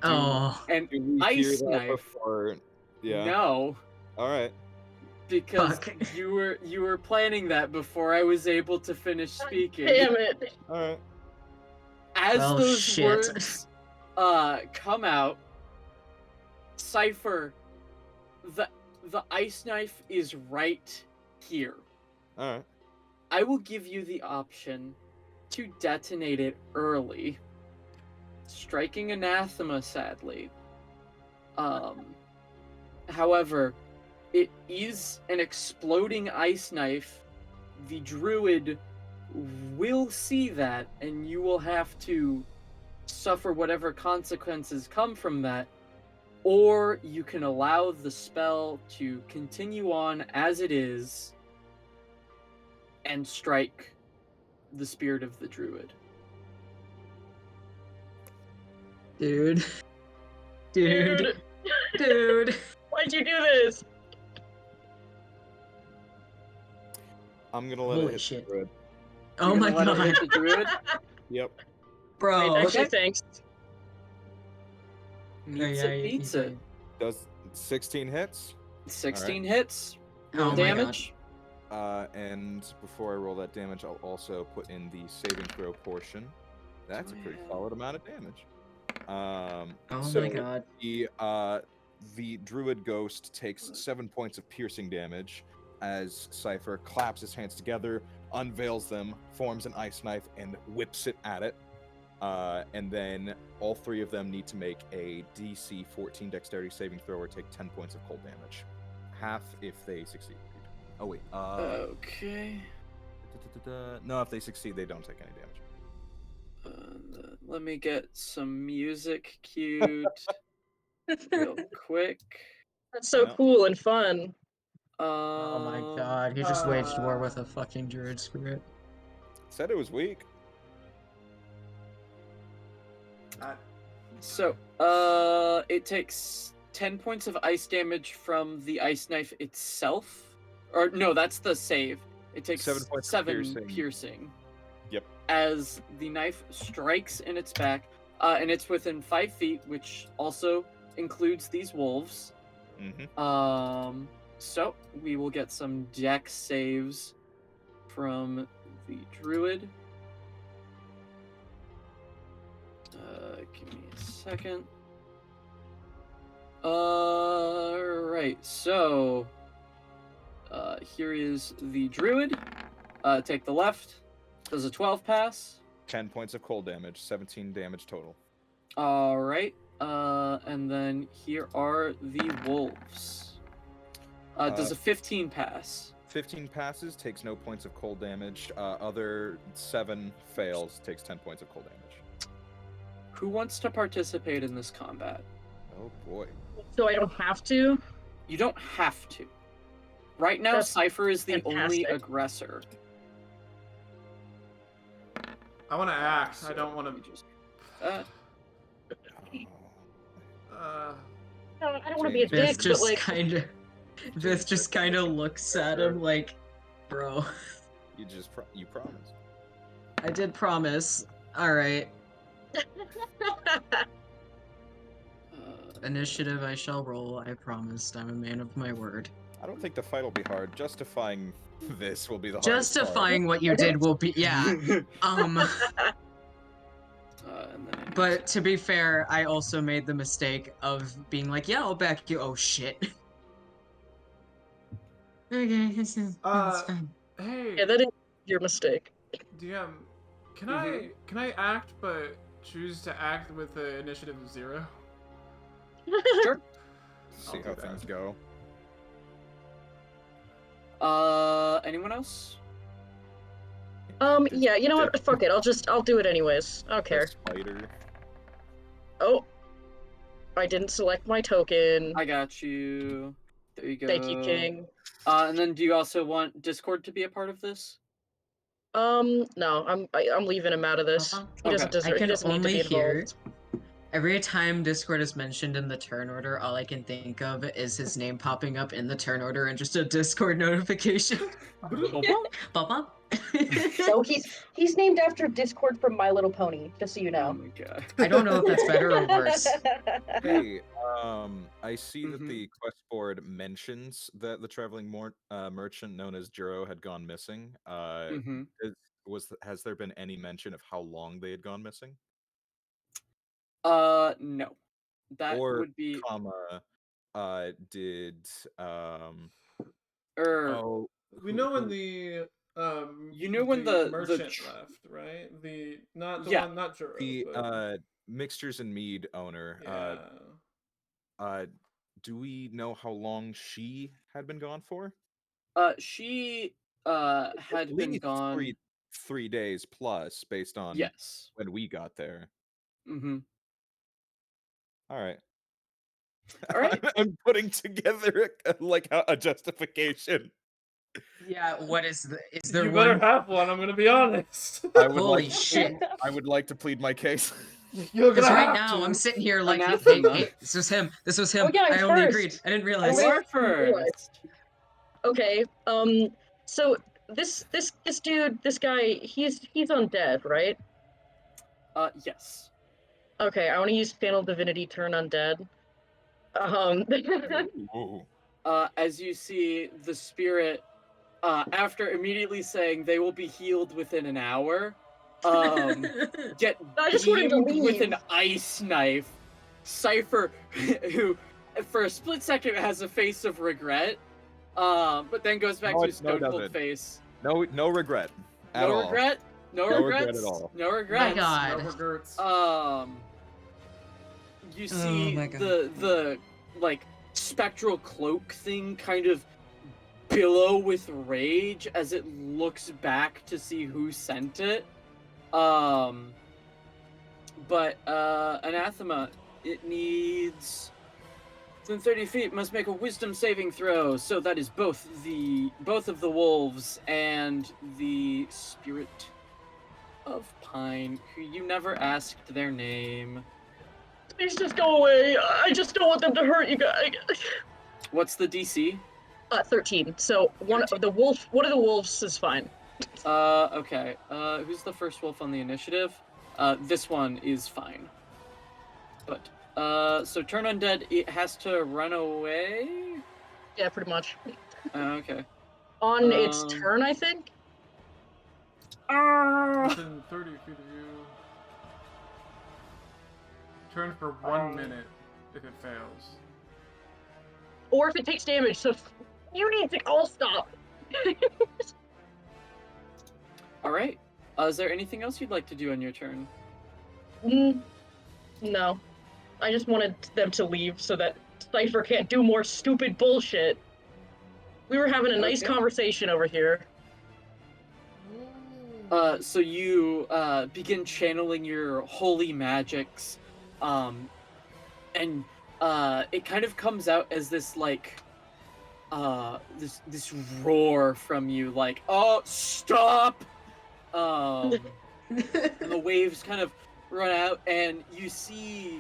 Oh, and do we hear Ice that Knife, before? Yeah. no. Alright. Because Fuck. you were planning that before I was able to finish speaking. Damn it. Alright. As Well, those shit. words come out, Cypher, the ice knife is right here. Alright. I will give you the option to detonate it early. Striking anathema, sadly. However, it is an exploding ice knife. The druid will see that, and you will have to suffer whatever consequences come from that. Or you can allow the spell to continue on as it is and strike the spirit of the druid. Dude. Dude. Why'd you do this? I'm gonna let Holy it hit shit. the druid. Oh You're my gonna let it god. hit the druid? Yep. Bro. Actually, okay. thanks. Meets a pizza. Does 16 hits? 16 hits. Oh Roll my damage. And before I roll that damage, I'll also put in the saving throw portion. That's a pretty solid amount of damage. Oh So my god. the druid ghost takes 7 points of piercing damage as Cypher claps his hands together, unveils them, forms an ice knife, and whips it at it. And then all three of them need to make a DC 14 dexterity saving throw or take 10 points of cold damage. Half if they succeed. Oh wait. Okay. No, if they succeed, they don't take any damage. Let me get some music cued real quick. That's so Yeah. cool and fun. Oh my god, he just waged war with a fucking druid spirit. Said it was weak. So, it takes 10 points of ice damage from the ice knife itself. Or, no, that's the save. It takes 7 points of 7 piercing. piercing. Yep. As the knife strikes in its back, and it's within 5 feet, which also includes these wolves. Mm-hmm. So we will get some dex saves from the druid. Give me a second. Alright, so here is the druid. Take the left. Does a 12 pass? 10 points of cold damage, 17 damage total. Alright. And then here are the wolves. Does a 15 pass? 15 passes, takes no points of cold damage. Other 7 fails, takes 10 points of cold damage. Who wants to participate in this combat? Oh boy. So I don't have to? You don't have to. Right now, That's Cypher is the only fantastic. aggressor. I want to act. I don't want Let me to. just. I don't want to be a Vith dick, but just like, kinda Vith just kinda looks at him like, bro. You promised. I did promise. Alright. Initiative I shall roll, I promised. I'm a man of my word. I don't think the fight will be hard. Justifying this will be the hardest Justifying what you did will be yeah. And then But to be fair, I also made the mistake of being like, yeah, I'll back you. Oh shit. Okay, it's fine. Hey, yeah, that is your mistake. DM, can I act but choose to act with the initiative of 0? Sure. See I'll how do things that. go. Anyone else? Yeah, you know what? Fuck it. I'll do it anyways. I don't care. Spider. Oh, I didn't select my token. I got you. There you go. Thank you, King. And then do you also want Discord to be a part of this? No, I'm leaving him out of this. He doesn't Okay. deserve. I He can doesn't need to only be hear involved. every time Discord is mentioned in the turn order, all I can think of is his name popping up in the turn order and just a Discord notification. Papa? So he's named after Discord from My Little Pony, just so you Oh know. my god. I don't know if that's better or worse. Hey, I see that Mhm. the quest board mentions that the traveling merchant known as Juro had gone missing. Mhm. Has there been any mention of how long they had gone missing? No. That Or would be comma, did er We know when the You know when the the merchant left, right? Not the Yeah. one, not Juro, the but mixtures and mead owner yeah. do we know how long she had been gone for? She At had been least gone. 3 days plus based on Yes. when we got there. Mm-hmm. All right. All right. I'm putting together a justification. Yeah, what is there You one? better have one. I'm gonna be honest. I would Holy like to shit. I would like to plead my case. You're Because gonna right have now to. I'm sitting here like, hey, Anathema. hey, this was him. This was him. Oh, yeah, I'm I only first. agreed. I didn't I realize. wait- You're first. Okay. So this dude, this guy, he's undead, right? Yes. Okay, I want to use Channel Divinity Turn Undead. Ooh. As you see, the spirit after immediately saying they will be healed within an hour, get I just wanted to beamed with an leave. ice knife. Cypher, who for a split second has a face of regret, but then goes back No, to his no, stone cold doesn't. face. No regret. At No all. regret. No No regrets. regret at all. No My regrets. God. No regrets. You Oh see my God. the like spectral cloak thing kind of billow with rage as it looks back to see who sent it. But Anathema, it needs within 30 feet must make a wisdom saving throw. So that is both of the wolves and the spirit of Pine, who you never asked their name. Please just go away. I just don't want them to hurt you guys. What's the DC? 13. So one of the wolves is fine. Okay. Who's the first wolf on the initiative? This one is fine. But, so turn undead, it has to run away? Yeah, pretty much. Okay. On its turn, I think. Within 30 feet of you. Turn for 1 minute if it fails. Or if it takes damage, so you need to all stop. Alright. Is there anything else you'd like to do on your turn? No. I just wanted them to leave so that Cypher can't do more stupid bullshit. We were having a nice Okay. conversation over here. So you begin channeling your holy magics, and it kind of comes out as this like this roar from you, like, oh, stop! And the waves kind of run out, and you see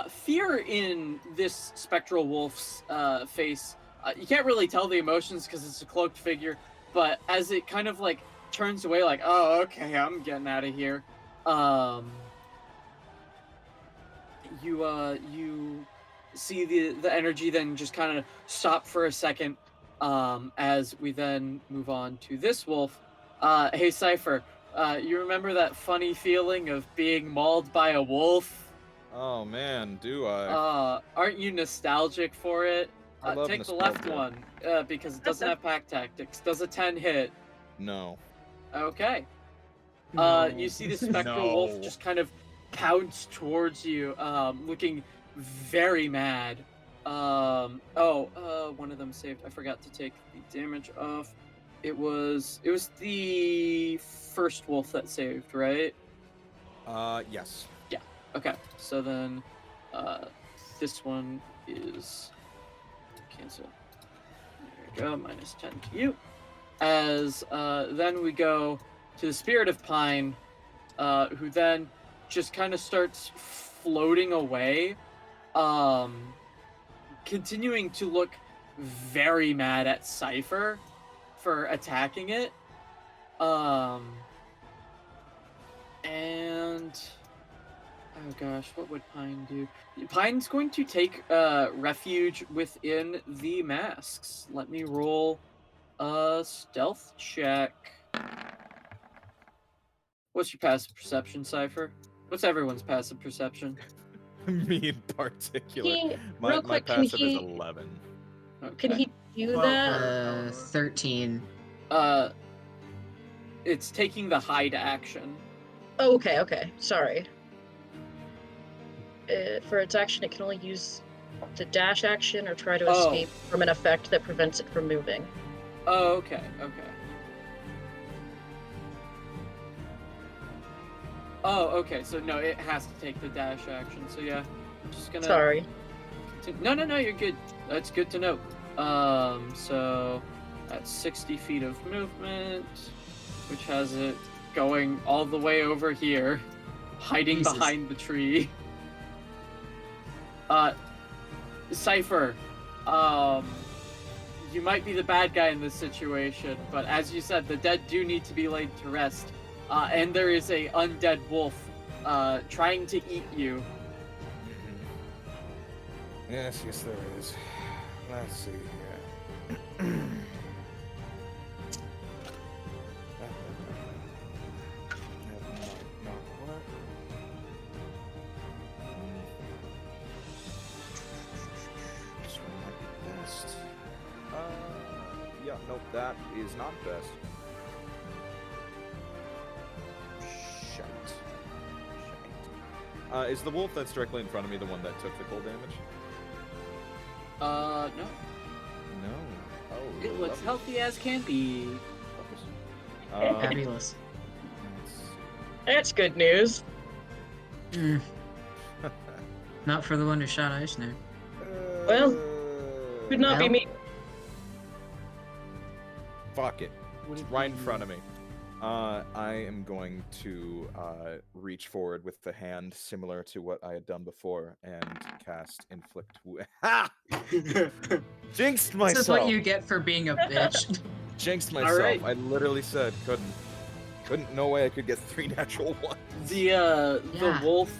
fear in this spectral wolf's face. You can't really tell the emotions because it's a cloaked figure, but as it kind of like turns away, like, oh, okay, I'm getting out of here. You see the energy then just kind of stop for a second, as we then move on to this wolf. Hey, Cypher, you remember that funny feeling of being mauled by a wolf? Oh man, do I? Aren't you nostalgic for it? I love Take the left nostalgia. one, because it doesn't have pack tactics. Does a 10 hit? No. Okay. No. You see the spectral No. wolf just kind of pounce towards you, looking very mad. One of them saved. I forgot to take the damage off. It was the first wolf that saved, right? Yes. Okay. So then, this one is cancel. There we go. -10 to you. As then we go to the spirit of Pine, who then just kind of starts floating away, continuing to look very mad at Cypher for attacking it. And oh gosh, what would Pine do? Pine's going to take refuge within the masks. Let me roll a stealth check. What's your passive perception, Cypher? What's everyone's passive perception? Me in particular. He, My real quick, can passive is he 11. Okay. can he do Well, that? 13. It's taking the hide action. Oh, okay. Sorry. For its action, it can only use the dash action or try to Oh. escape from an effect that prevents it from moving. Oh, okay. Oh, okay. So no, it has to take the dash action. So yeah, I'm just gonna. Sorry. No, you're good. That's good to know. So that's 60 feet of movement, which has it going all the way over here, hiding Jesus. behind the tree. Cypher, you might be the bad guy in this situation, but as you said, the dead do need to be laid to rest. And there is a undead wolf, trying to eat you. Yes, there is. Let's see here. Nope, that is not best. Shite. Is the wolf that's directly in front of me the one that took the cold damage? No. No. Oh, It looks lovely. healthy as can be. Fabulous. Let's see. That's good news. Mm, not for the one who shot Eisner. Well, could not be Well. me. Fuck it. It's right in front of me. I am going to reach forward with the hand similar to what I had done before and cast Inflict Ha! Jinxed myself! This is what you get for being a bitch. Jinxed myself. right. I literally said couldn't. No way I could get 3 natural ones. The Yeah. wolf,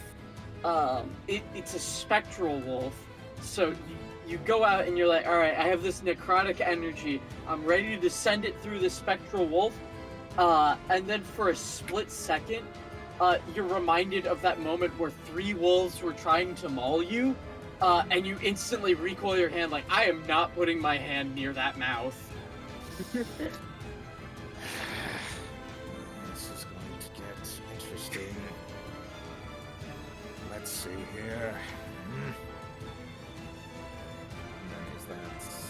it's a spectral wolf. So you go out and you're like, all right, I have this necrotic energy. I'm ready to send it through the spectral wolf. And then for a split second, you're reminded of that moment where 3 wolves were trying to maul you, and you instantly recoil your hand like, I am not putting my hand near that mouth. This is going to get interesting. Let's see here.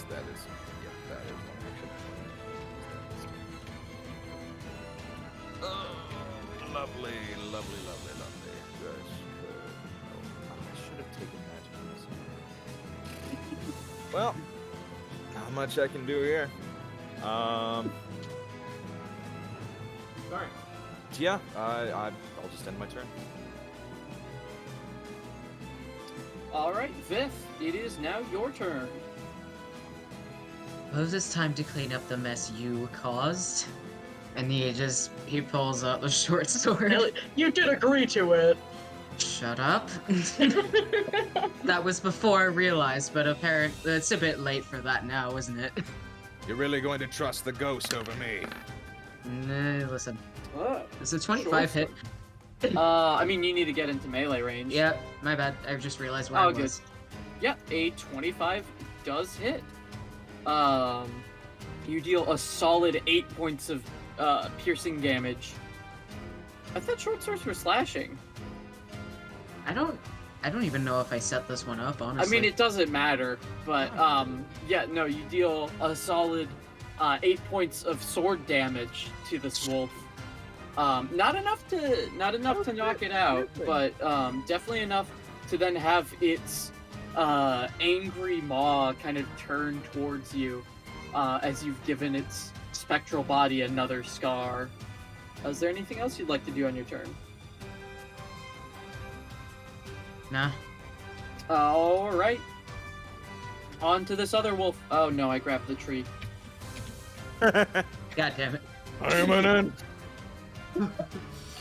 That is one action. Oh, lovely. Good. I should have taken magic. Well, not much I can do here. Sorry. Yeah, I'll just end my turn. All right, Vith, it is now your turn. Suppose it's time to clean up the mess you caused. And he pulls out the short sword. Ellie, you did agree to it. Shut up. That was before I realized, but apparently it's a bit late for that now, isn't it? You're really going to trust the ghost over me? Nah, listen. Oh. It's a 25 hit. I mean, you need to get into melee range. Yep, my bad. I just realized where Oh, I good. was. Yep, a 25 does hit. You deal a solid 8 points of piercing damage. I thought short swords were slashing. I don't even know if I set this one up, honestly. I mean, it doesn't matter, but yeah, no, you deal a solid 8 points of sword damage to this wolf. Not enough to knock it out, but definitely enough to then have its angry maw kind of turn towards you as you've given its spectral body another scar. Is there anything else you'd like to do on your turn? Nah. All right. On to this other wolf. Oh no, I grabbed the tree. God damn it. I'm an ant.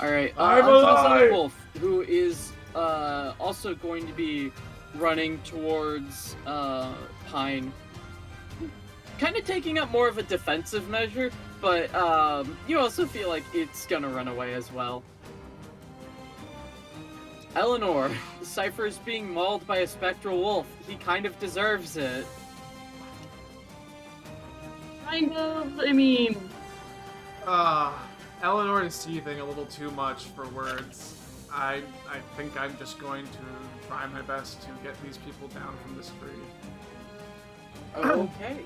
All right. I'm on to this alive! other wolf, who is also going to be running towards Pine. Kind of taking up more of a defensive measure, but you also feel like it's gonna run away as well. Eleanor, Cypher is being mauled by a spectral wolf. He kind of deserves it. Kind of, I mean, Eleanor is seething a little too much for words. I think I'm just going to try my best to get these people down from this tree. Okay.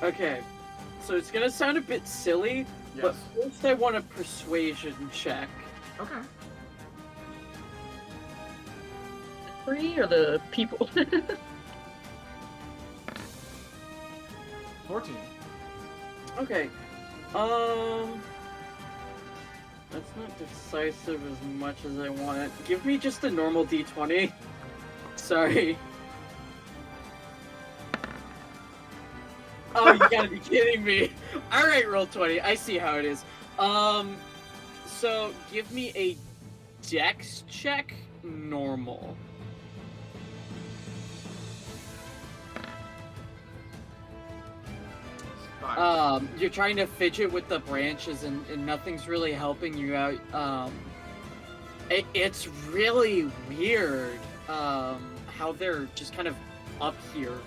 Okay. So it's gonna sound a bit silly, but Yes. first I want a persuasion check. Okay. the tree or the people? 14. Okay. That's not decisive as much as I want. Give me just a normal d20. Sorry. Oh, you gotta be kidding me. Alright, roll 20. I see how it is. So give me a dex check, normal. Fine. You're trying to fidget with the branches and nothing's really helping you out. It's really weird how they're just kind of up here,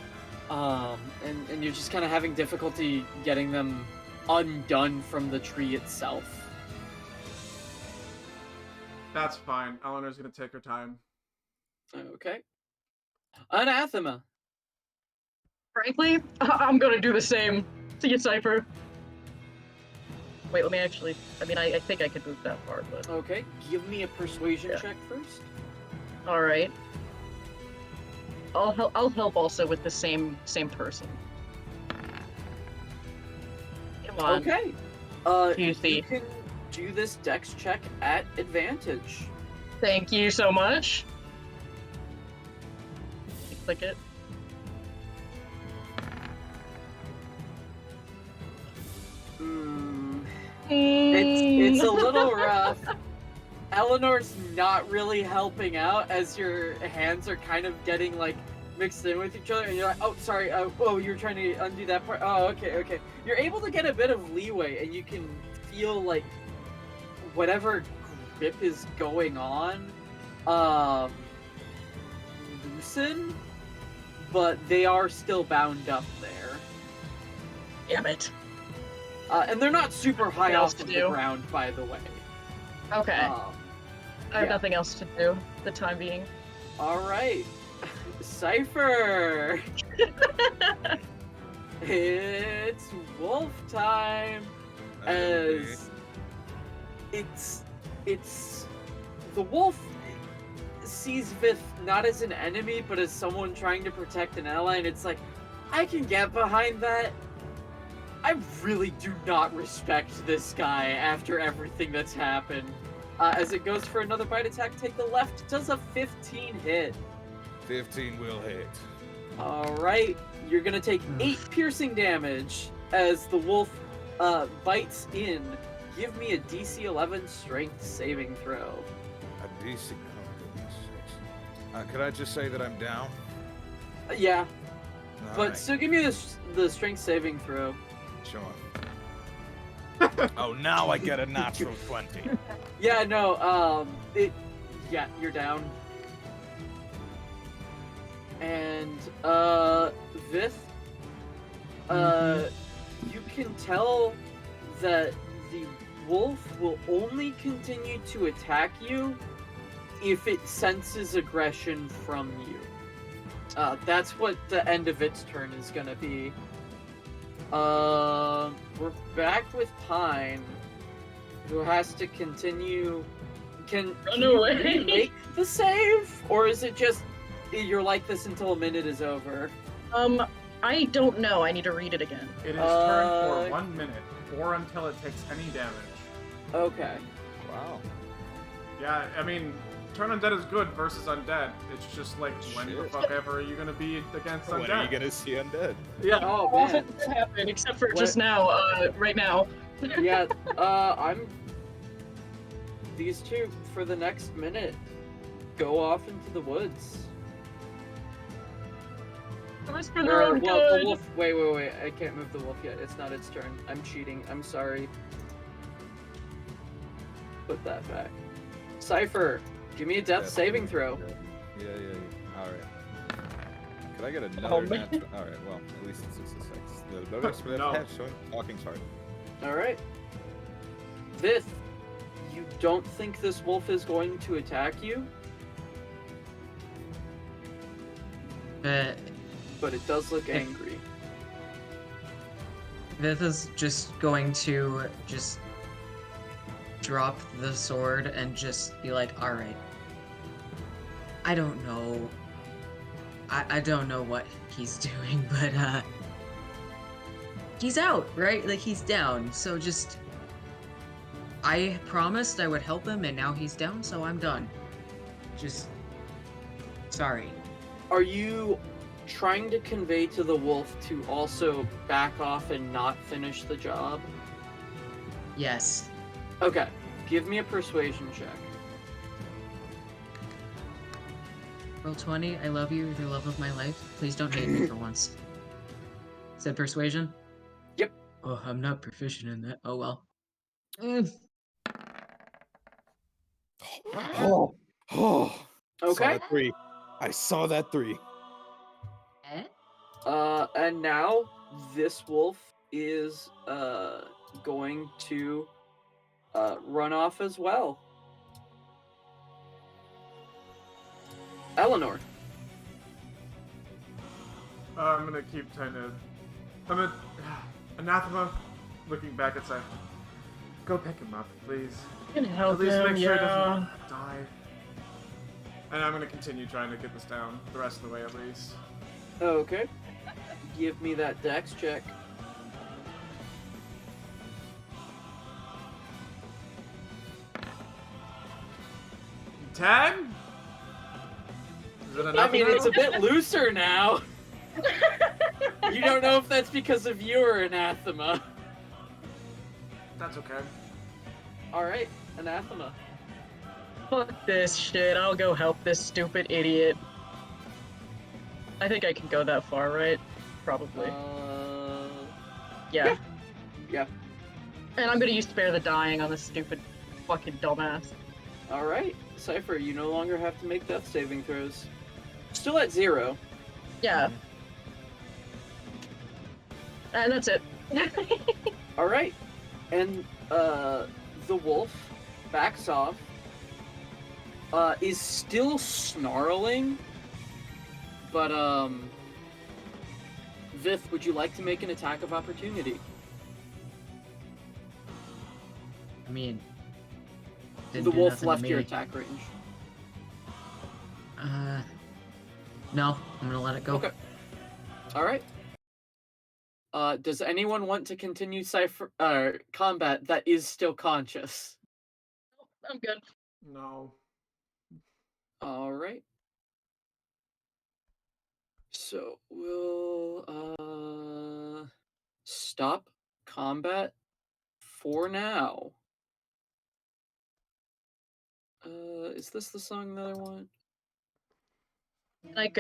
and you're just kind of having difficulty getting them undone from the tree itself. That's fine. Eleanor's gonna take her time. Okay. Anathema. Frankly, I'm gonna do the same. See you, Cypher. Wait, let me actually. I mean, I think I could move that far, but. Okay, give me a persuasion check first. All right. I'll help also with the same person. Come on. Okay. You see. You can do this dex check at advantage. Thank you so much. Click it. It's a little rough. Eleanor's not really helping out as your hands are kind of getting like mixed in with each other, and you're like, oh, sorry, oh, you're trying to undo that part. Oh, okay. You're able to get a bit of leeway, and you can feel like whatever grip is going on, loosen, but they are still bound up there. Damn it. And they're not super high Nothing else off to of do. the ground, by the way. Okay. I have yeah. nothing else to do. The time being. All right, Cypher. It's wolf time. As it's the wolf sees Vith not as an enemy, but as someone trying to protect an ally, and it's like, I can get behind that. I really do not respect this guy after everything that's happened. As it goes for another bite attack, take the left. Does a 15 hit. 15 will hit. Alright, you're gonna take 8 piercing damage as the wolf bites in. Give me a DC 11 strength saving throw. A DC. Oh, goodness. Could I just say that I'm down? Yeah, All but right, still give me the strength saving throw. sure. Oh, now I get a natural 20. Yeah, no, yeah, you're down. And, Vith, you can tell that the wolf will only continue to attack you if it senses aggression from you. That's what the end of its turn is gonna be. We're back with Pine, who has to continue. Can you away. make the save, or is it just you're like this until a minute is over? I don't know. I need to read it again. It is turned for 1 minute, or until it takes any damage. Okay. Wow. Yeah, I mean, turn undead is good versus undead. It's just like, when the Shit. fuck ever are you gonna be against undead? When are you gonna see undead? Yeah. Oh How often man. does that happen, except for What- just now, right now. Yeah. I'm. These two for the next minute go off into the woods. It was for their own The good. wolf. Wait. I can't move the wolf yet. It's not its turn. I'm cheating. I'm sorry. Put that back. Cypher, give me a death saving throw. Yeah. Alright. Could I get another Oh, man. natural? Alright, well, at least it's a 6. The bonus for that No. half showing talking's hard. All right. Vith, you don't think this wolf is going to attack you, but it does look angry. Vith is just going to just drop the sword and just be like, alright. I don't know. I don't know what he's doing, but he's out, right? Like he's down. So just I promised I would help him and now he's down, so I'm done. Just sorry. Are you trying to convey to the wolf to also back off and not finish the job? Yes. Okay. Give me a persuasion check. Roll 20, I love you, you're the love of my life. Please don't hate me for once. Said persuasion? Yep. Oh, I'm not proficient in that. Oh well. Mm. Oh. Okay. Solid 3. I saw that 3. Eh? And now this wolf is going to run off as well. Eleanor. I'm gonna keep trying to. I'm gonna. Anathema, looking back at Cypher. Go pick him up, please. Can help At least him, make sure he yeah. doesn't die. And I'm gonna continue trying to get this down the rest of the way at least. Okay. Give me that dex check. 10? Is it enough? I mean, it's a bit looser now. You don't know if that's because of you or Anathema. That's okay. Alright, Anathema. Fuck this shit. I'll go help this stupid idiot. I think I can go that far, right? Probably. Yeah. Yeah. And I'm gonna use Spare the Dying on this stupid fucking dumbass. Alright, Cypher, you no longer have to make death saving throws. Still at 0. Yeah. And that's it. Alright. And the wolf backs off. Is still snarling. But Vith, would you like to make an attack of opportunity? I mean, The didn't do wolf nothing to left your me. attack range. No, I'm gonna let it go. Okay. Alright. Does anyone want to continue combat that is still conscious? I'm good. No. Alright. So we'll stop combat for now. Is this the song that I want?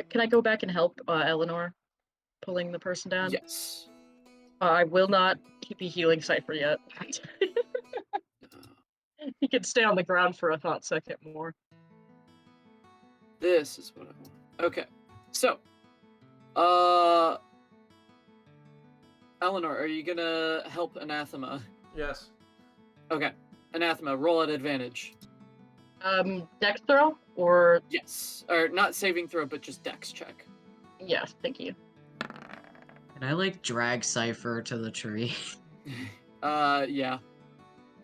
Can I go back and help Eleanor pulling the person down? Yes. I will not be healing Cypher yet. He can stay on the ground for a hot second more. This is what I want. Okay. So, Eleanor, are you gonna help Anathema? Yes. Okay. Anathema, roll at advantage. Dex throw? Or, Yes. Or not saving throw, but just dex check. yeah, thank you. Can I like drag Cypher to the tree? Yeah.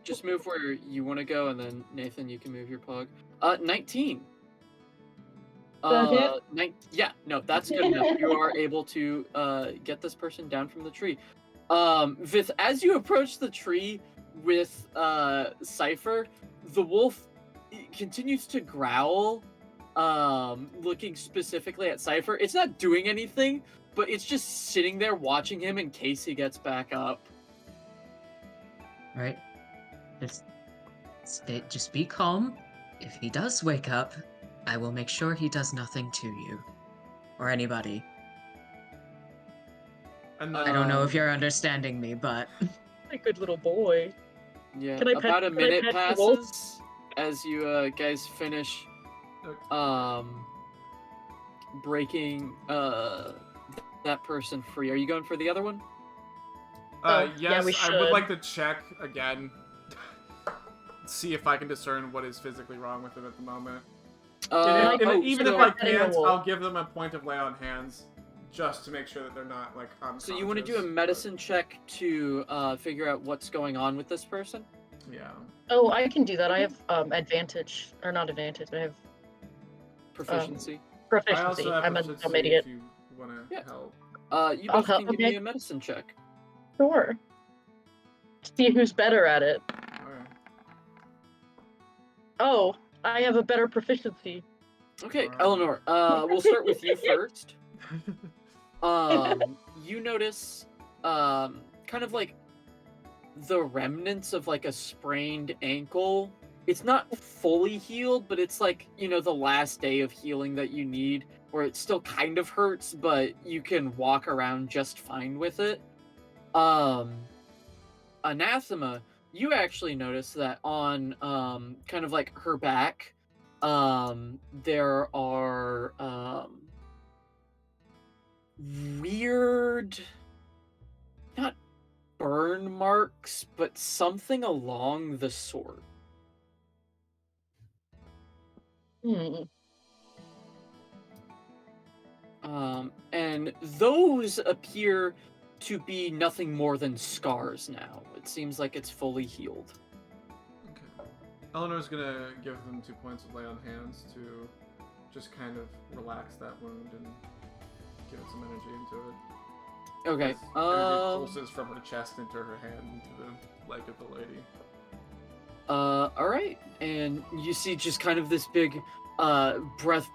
Just move where you want to go, and then Nathan, you can move your pug. 19. That hit? Yeah, no, that's good enough. You are able to get this person down from the tree. Vith, as you approach the tree with Cypher, the wolf continues to growl, looking specifically at Cypher. It's not doing anything, but it's just sitting there watching him in case he gets back up. Right? Just be calm. If he does wake up, I will make sure he does nothing to you. Or anybody. And I don't know if you're understanding me, but... My good little boy. Yeah, Can I pet- about a can I minute pet the wolf? passes as you guys finish breaking that person free. Are you going for the other one? yeah, yes, we I would should. like to check again. See if I can discern what is physically wrong with him at the moment. Even if I can't, I'll give them a point of lay on hands, just to make sure that they're not like unconscious. So you want to do a medicine check to figure out what's going on with this person? Yeah. Oh, I can do that. I have advantage. Or not advantage, I have Proficiency. I proficiency. also have I'm a proficiency dumb idiot. if you want to Yeah. help. You I'll both help- can give me okay. a medicine check. Sure. See who's better at it. Alright. Oh, I have a better proficiency. Okay, Alright. Eleanor, we'll start with you first. You notice kind of like the remnants of like a sprained ankle. It's not fully healed, but it's like, the last day of healing that you need, where it still kind of hurts, but you can walk around just fine with it. Anathema, you actually notice that on kind of like her back, There are weird, not burn marks, but something along the sort. Hmm. And those appear to be nothing more than scars now. It seems like it's fully healed. Okay. Eleanor's gonna give them 2 points of lay on hands to just kind of relax that wound and give it some energy into it. Okay. As energy pulses from her chest into her hand into the leg of the lady. All right. And you see just kind of this big, breath.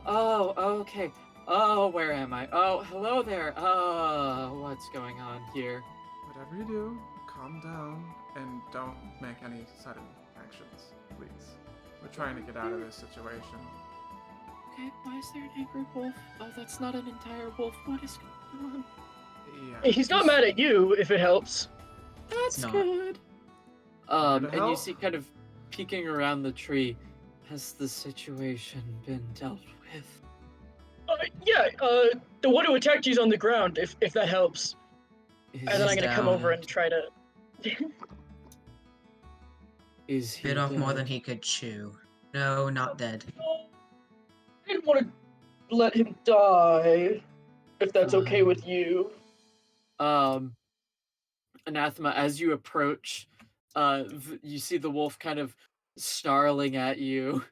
Oh, okay. Oh, where am I? Oh, hello there. What's going on here? Whatever you do, calm down and don't make any sudden actions, please. We're trying to get out of this situation. Okay, why is there an angry wolf? Oh, that's not an entire wolf. What is going on? Yeah. He's not mad at you, if it helps. That's not. good. Here to And you help? see kind of peeking around the tree. Has the situation been dealt with? Yeah, the one who attacked you's on the ground, if that helps. Is And then I'm He's gonna come over down. and try to... Is he Bit off more dead? than he could chew. No, not dead. I didn't want to let him die, if that's okay Fine. with you. Anathema, as you approach, you see the wolf kind of snarling at you.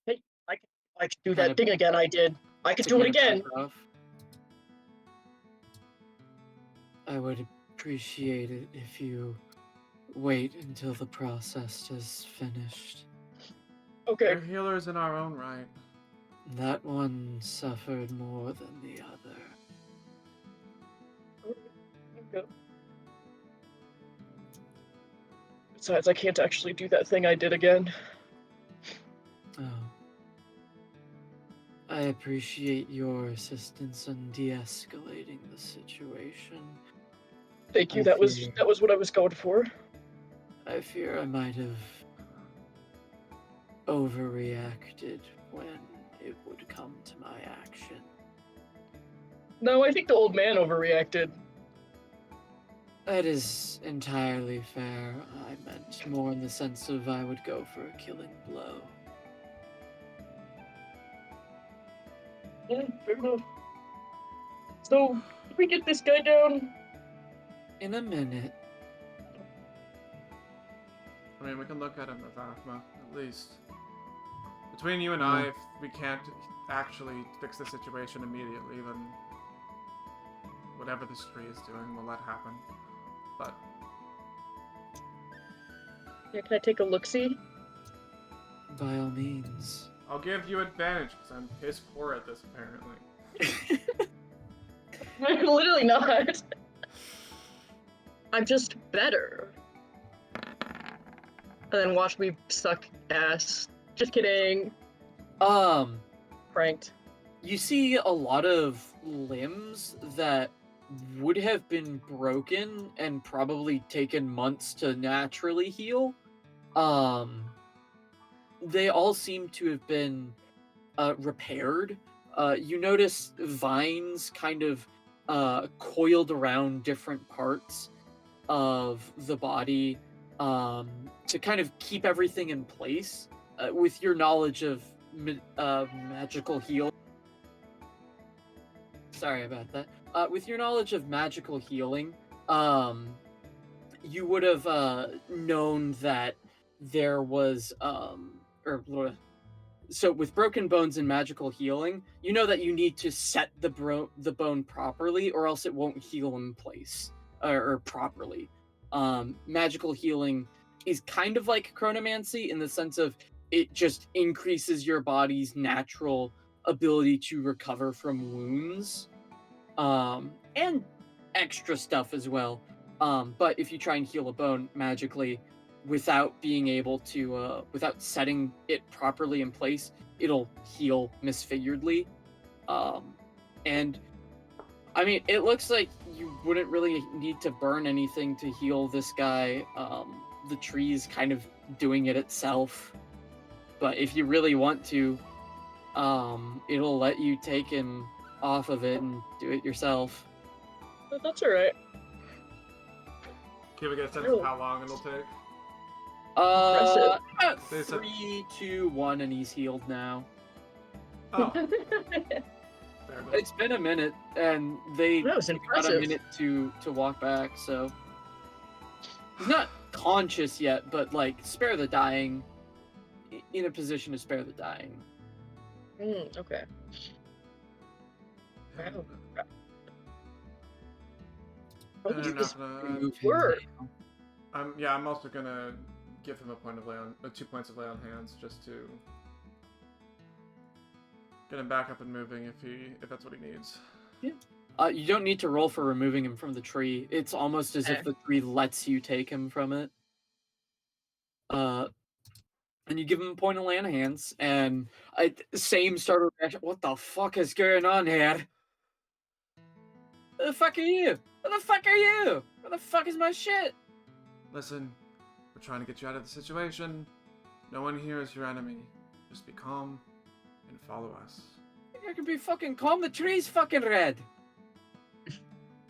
I could do Kind that of- thing again I did. I could to do it kind of back again. her off. I would appreciate it if you wait until the process is finished. Okay. We're healers in our own right. That one suffered more than the other. Okay. Besides, I can't actually do that thing I did again. Oh. I appreciate your assistance in de-escalating the situation. Thank you. I That was fear- what I was going for. I fear I might have overreacted when it would come to my action. No, I think the old man overreacted. That is entirely fair. I meant more in the sense of I would go for a killing blow. Yeah, fair enough. So, can we get this guy down? In a minute. I mean, we can look at him as Athma, at least. Between you and I, if we can't actually fix the situation immediately, then whatever this tree is doing, we'll let happen. But Yeah, can I take a look-see? By all means. I'll give you advantage, because I'm piss poor at this, apparently. I'm literally not. I'm just better. And then watch me suck ass. Just kidding. Pranked. You see a lot of limbs that would have been broken and probably taken months to naturally heal. They all seem to have been repaired. You notice vines kind of coiled around different parts of the body to kind of keep everything in place. With your knowledge of magical heal. Sorry about that. With your knowledge of magical healing, you would have known that there was so with broken bones and magical healing, you know that you need to set the bone properly, or else it won't heal in place or properly. Magical healing is kind of like chronomancy in the sense of it just increases your body's natural ability to recover from wounds, and extra stuff as well. But if you try and heal a bone magically without being able to, without setting it properly in place, it'll heal misfiguredly. And I mean, it looks like you wouldn't really need to burn anything to heal this guy. The tree's kind of doing it itself. but if you really want to, it'll let you take him off of it and do it yourself. But that's alright. Can we get a sense of how long it'll take? Impressive. About They said- 3, 2, 1, and he's healed now. Oh, fair enough. It's been a minute, and they That was got a impressive. minute to walk back, so he's not conscious yet, but like spare the dying, in a position to spare the dying. Okay. Wow. Oh, And you just Remove him were. now. I'm also gonna give him a point of lay on, 2 points of lay on hands, just to get him back up and moving if that's what he needs. You don't need to roll for removing him from the tree. It's almost as if Okay. the tree lets you take him from it. And you give him a point of lay on hands, and same starter reaction. What the fuck is going on here? Who the fuck are you? Who the fuck are you? Where the fuck is my shit? Listen, we're trying to get you out of the situation. No one here is your enemy. Just be calm and follow us. I can be fucking calm. The tree's fucking red.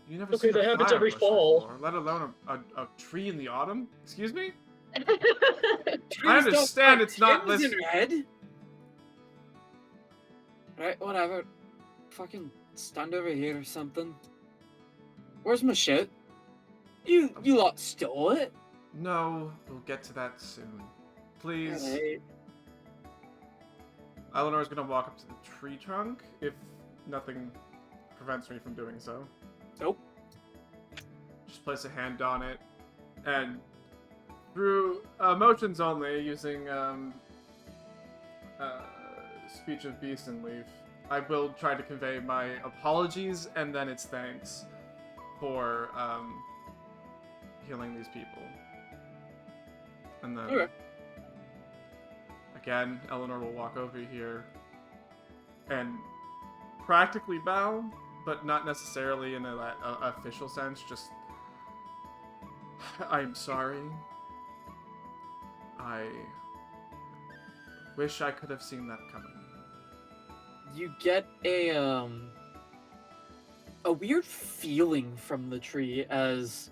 You never Okay, seen a that happens fire every bush fall. before, let alone a tree in the autumn. Excuse me? Trees don't understand have it's not pins in listen- red. Right, whatever. Fucking stand over here or something. Where's my shit? You lot stole it. No, we'll get to that soon. Please. Alright. Eleanor's gonna walk up to the tree trunk if nothing prevents me from doing so. Nope. Just place a hand on it, and through motions only, using speech of beast and leaf, I will try to convey my apologies and then its thanks for healing these people. And then Okay. again, Eleanor will walk over here and practically bow, but not necessarily in a official sense. Just, I'm sorry. I wish I could have seen that coming. You get a weird feeling from the tree as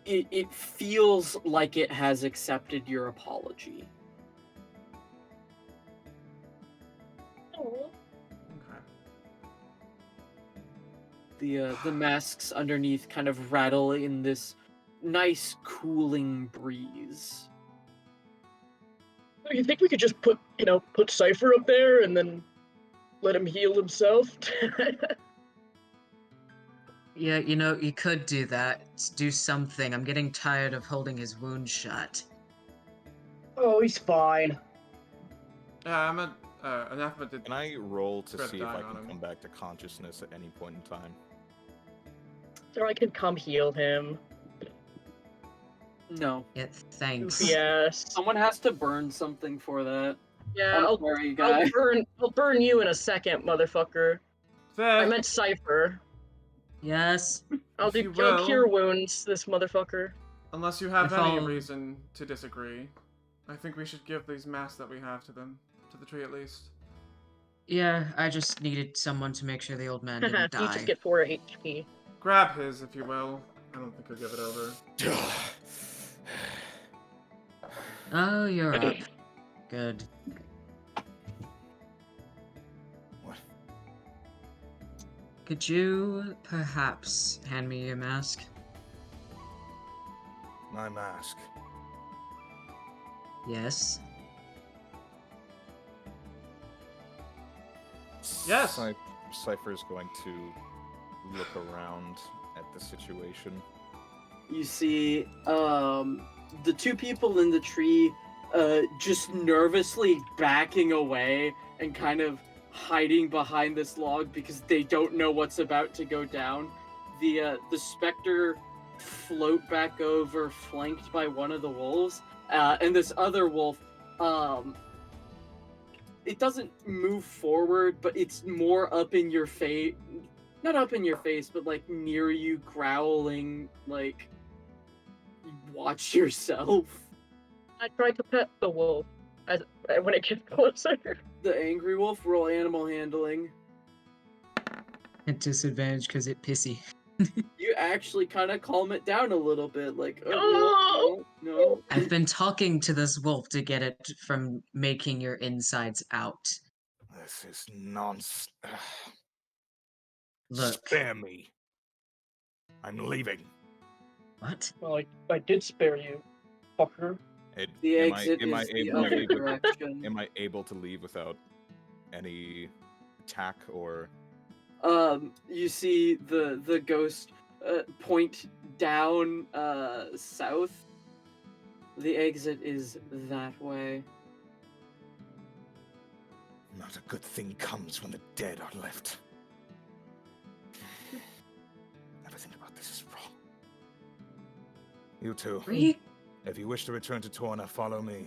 it feels like it has accepted your apology. Oh, Okay. The masks underneath kind of rattle in this nice cooling breeze. you think we could just put Cypher up there and then let him heal himself? Yeah, you could do that. Do something. I'm getting tired of holding his wound shut. Oh, he's fine. I'm anathema did. Can I roll to Spread see if I dying on can him. come back to consciousness at any point in time? Or I can come heal him. No. Yeah, thanks. Goofy ass. Someone has to burn something for that. Yeah, I'm I'll sorry, guy. burn you in a second, motherfucker. I Fair. meant Cypher. Yes. I'll If you do will. cure wounds, this motherfucker. Unless you have If any I'll- reason to disagree, I think we should give these masks that we have to them, to the tree at least. Yeah, I just needed someone to make sure the old man didn't You die. just get 4 HP. Grab his, if you will. I don't think he'll give it over. Oh, you're up. Good. What? Could you perhaps hand me your mask? My mask. Yes. Yes. Cypher's going to look around at the situation. You see, the two people in the tree, just nervously backing away and kind of hiding behind this log because they don't know what's about to go down. The specter float back over, flanked by one of the wolves, and this other wolf, it doesn't move forward, but it's more up in your face. Not up in your face, but like near you, growling, like, watch yourself. I try to pet the wolf as when it gets closer. The angry wolf, roll animal handling. At disadvantage because it pissy. You actually kind of calm it down a little bit, like, Oh! no. I've been talking to this wolf to get it from making your insides out. This is nonsense. Look. Spare me. I'm leaving. What? Well, I did spare you, fucker. The Am exit am is the able, other direction. am I able to leave without any attack or? You see the ghost point down south. The exit is that way. Not a good thing comes when the dead are left. Everything about this is wrong. You two, Re- if you wish to return to Torna, follow me.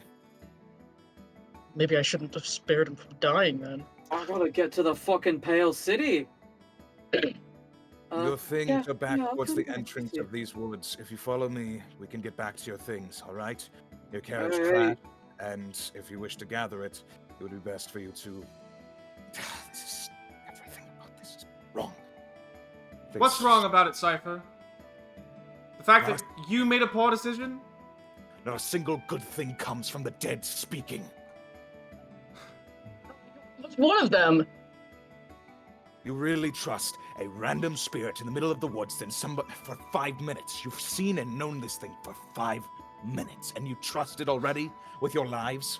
Maybe I shouldn't have spared him from dying then. I gotta get to the fucking Pale City. Your things yeah, are back yeah, I'll towards come the back with entrance you. of these woods. If you follow me, we can get back to your things, alright? Your carriage Alright. trapped, and if you wish to gather it, it would be best for you to... This is... Everything about this is wrong. What's Fix- wrong about it, Cypher? The fact that What? you made a poor decision? Not a single good thing comes from the dead speaking. What's one of them? You really trust a random spirit in the middle of the woods than somebody for 5 minutes? You've seen and known this thing for 5 minutes, and you trust it already with your lives?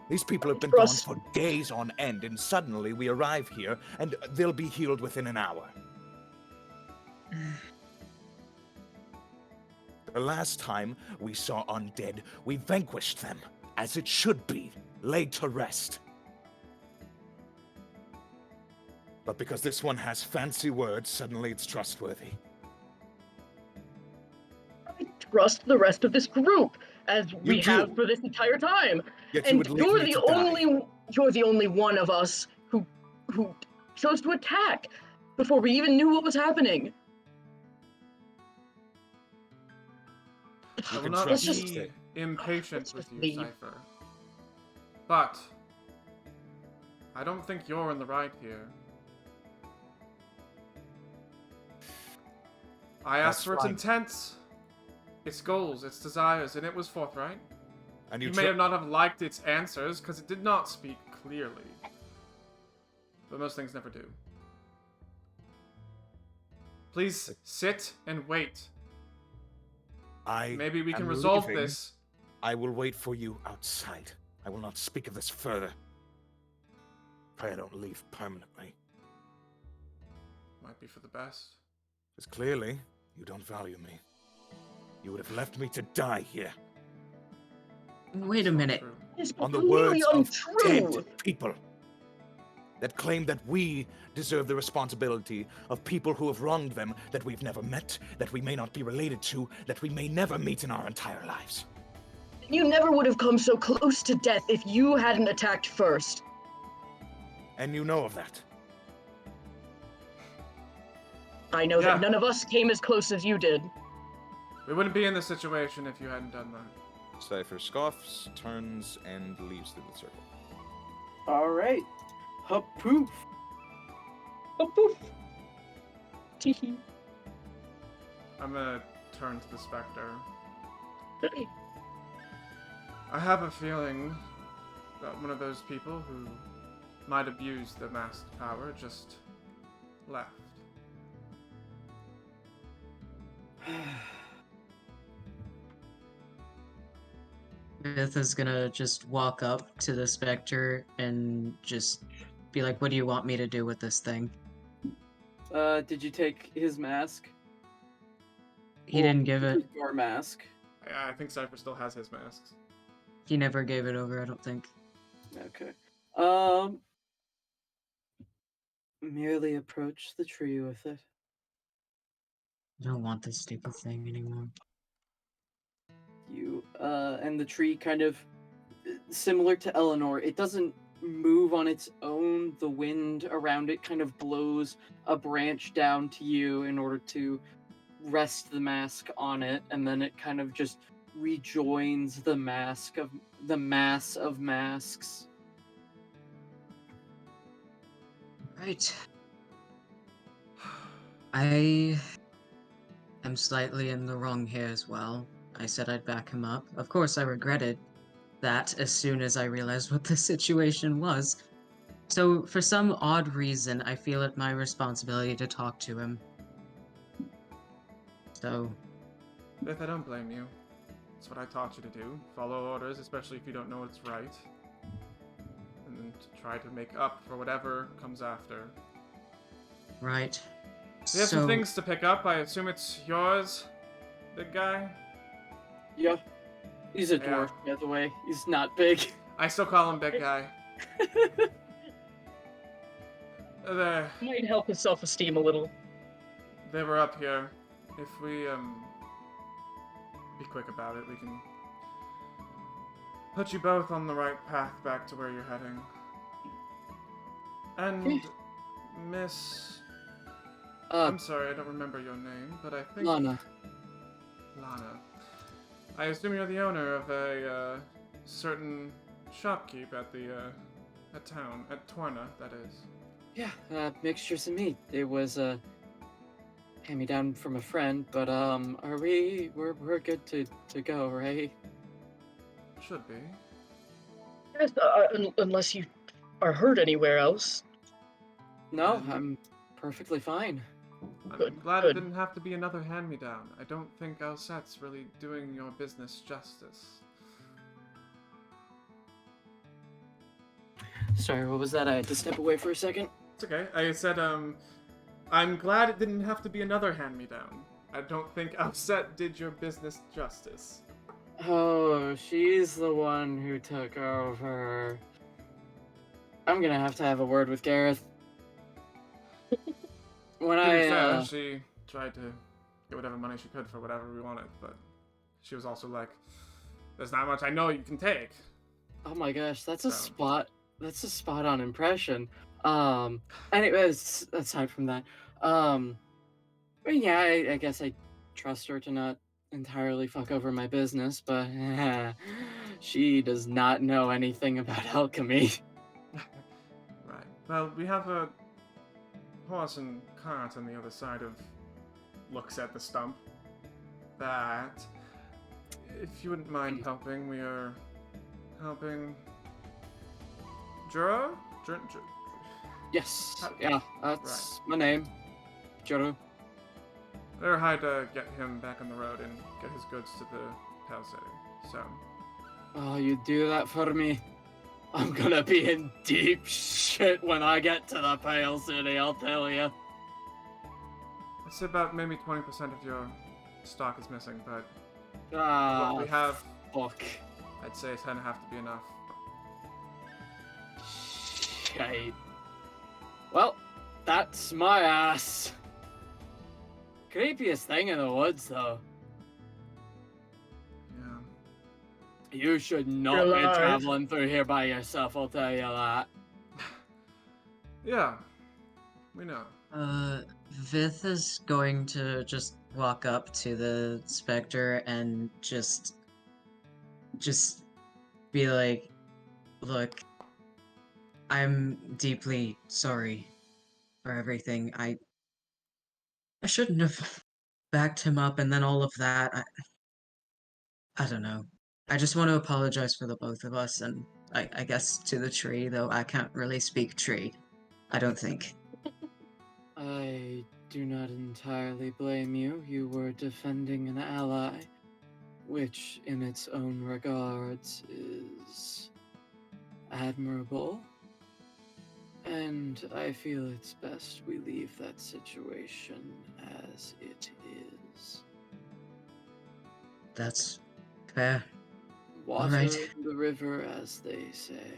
These people have been gone Trust. for days on end, and suddenly we arrive here, and they'll be healed within an hour. The last time we saw undead, we vanquished them, as it should be, laid to rest. But because this one has fancy words, suddenly it's trustworthy. I trust the rest of this group, as we do. have for this entire time. Yet you And would leave you're me the to die. only one of us who chose to attack before we even knew what was happening. I will can not trust be it. impatient Let's with just you, leave. Cypher. But I don't think you're in the right here. I asked That's for its fine. intent, its goals, its desires, and it was forthright. And You may have not have liked its answers, because it did not speak clearly. But most things never do. Please sit and wait. Maybe we can am resolve leaving. this. I will wait for you outside. I will not speak of this further. Pray I don't leave permanently. Might be for the best. Because clearly, you don't value me. You would have left me to die here. Wait a It's not minute. true. It's On the completely words of untrue. dead people. That claim that we deserve the responsibility of people who have wronged them, that we've never met, that we may not be related to, that we may never meet in our entire lives. You never would have come so close to death if you hadn't attacked first. And you know of that. I know Yeah. that none of us came as close as you did. We wouldn't be in this situation if you hadn't done that. Cypher scoffs, turns, and leaves through the circle. Alright. Hapoof. Oh, poof. Teehee. I'm gonna turn to the Spectre. I have a feeling that one of those people who might abuse the masked power just left. Beth is gonna just walk up to the specter and just be like, "What do you want me to do with this thing?" Did you take his mask? He didn't give it. Your mask. I think Cypher still has his masks. He never gave it over, I don't think. Okay. Merely approach the tree with it. I don't want this stupid thing anymore. And the tree kind of similar to Eleanor, it doesn't move on its own. The wind around it kind of blows a branch down to you in order to rest the mask on it, and then it kind of just rejoins the mass of masks. Right. I am slightly in the wrong here as well. I said I'd back him up. Of course, I regretted that as soon as I realized what the situation was. So, for some odd reason, I feel it my responsibility to talk to him. So, Beth, I don't blame you. It's what I taught you to do. Follow orders, especially if you don't know what's right. And then to try to make up for whatever comes after. right. We have some So, things to pick up. I assume it's yours, big guy? Yeah. He's a Yeah. dwarf, by the way. He's not big. I still call him big guy. There. Might help his self-esteem a little. They were up here. If we, be quick about it, we can put you both on the right path back to where you're heading. And Miss... I'm sorry, I don't remember your name, but I think... Lana. Lana. I assume you're the owner of a, certain shopkeep at the, at town, at Torna, that is. Yeah, mixtures of meat. It was a hand-me-down from a friend, but we're good to go, right? Should be. Yes, unless you are hurt anywhere else. No, I'm perfectly fine. I'm Good, glad good. it didn't have to be another hand-me-down. I don't think Alsette's really doing your business justice. Sorry, what was that? I had to step away for a second. It's okay. I said, I'm glad it didn't have to be another hand-me-down. I don't think Alsette did your business justice. Oh, she's the one who took over. I'm gonna have to have a word with Gareth. When To be I, fair, she tried to get whatever money she could for whatever we wanted, but she was also like, there's not much I know you can take. oh my gosh, that's a So- spot on impression. Anyways, aside from that, but yeah, I guess I trust her to not entirely fuck over my business, but she does not know anything about alchemy. Right. Well, we have a horse and cart on the other side of... looks at the stump. That... If you wouldn't mind helping, we are helping... Juro? Yes, yeah, that's my name, Joro. They're hired to get him back on the road and get his goods to the Pale City. So, Oh, you do that for me? I'm gonna be in deep shit when I get to the Pale City, I'll tell you. it's about maybe 20% of your stock is missing, but Ah, what we have, fuck. I'd say it's gonna have to be enough. Shite. Well, that's my ass. Creepiest thing in the woods, though. Yeah. You should not You're be alive. traveling through here by yourself, I'll tell you that. Yeah. We know. Vith is going to just walk up to the specter and just be like, look, I'm deeply sorry for everything. I shouldn't have backed him up and then all of that. I don't know. I just want to apologize for the both of us and I guess to the tree, though I can't really speak tree. I don't think. I do not entirely blame you. You were defending an ally, which in its own regards is admirable. And I feel it's best we leave that situation as it is. That's fair. Water right. in the river, as they say.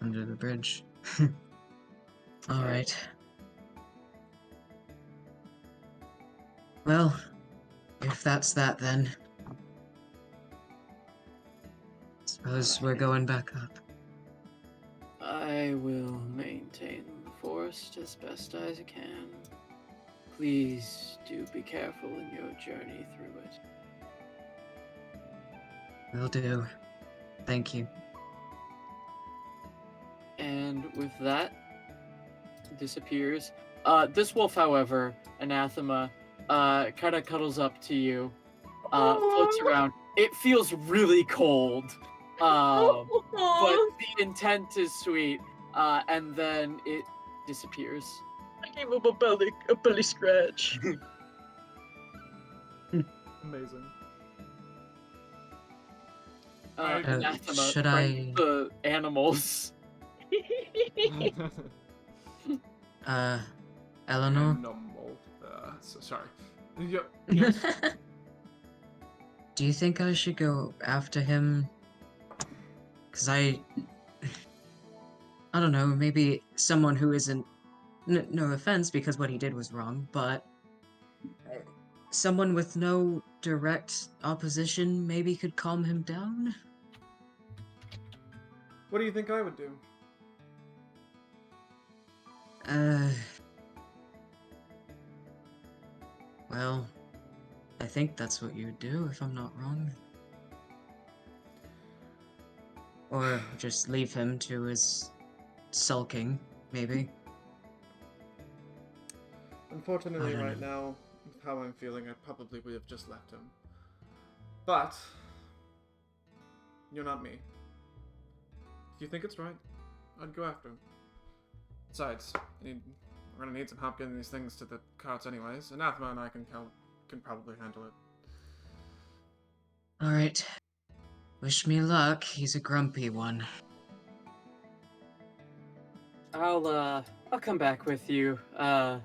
Under the bridge. All Okay. right. Well, if that's that, then suppose we're going back up. I will maintain the forest as best as I can. Please do be careful in your journey through it. Will do. Thank you. And with that, disappears. This wolf, however, Anathema, kind of cuddles up to you, floats around. It feels really cold, but the intent is sweet, and then it disappears. I gave him a belly scratch. Amazing. Anathema, should friend I- the animals. Eleanor? Animal. Sorry. Yes. Do you think I should go after him? Cause I don't know, maybe someone who isn't, no offense because what he did was wrong, but someone with no direct opposition maybe could calm him down? What do you think I would do? Well, I think that's what you would do if I'm not wrong. Or just leave him to his sulking, maybe. Unfortunately, I don't right know. now, with how I'm feeling, I probably would have just left him. But you're not me. If you think it's right, I'd go after him. Besides, we're gonna need some help getting these things to the carts anyways. Anathema and I can probably handle it. Alright. Wish me luck, he's a grumpy one. I'll come back with you,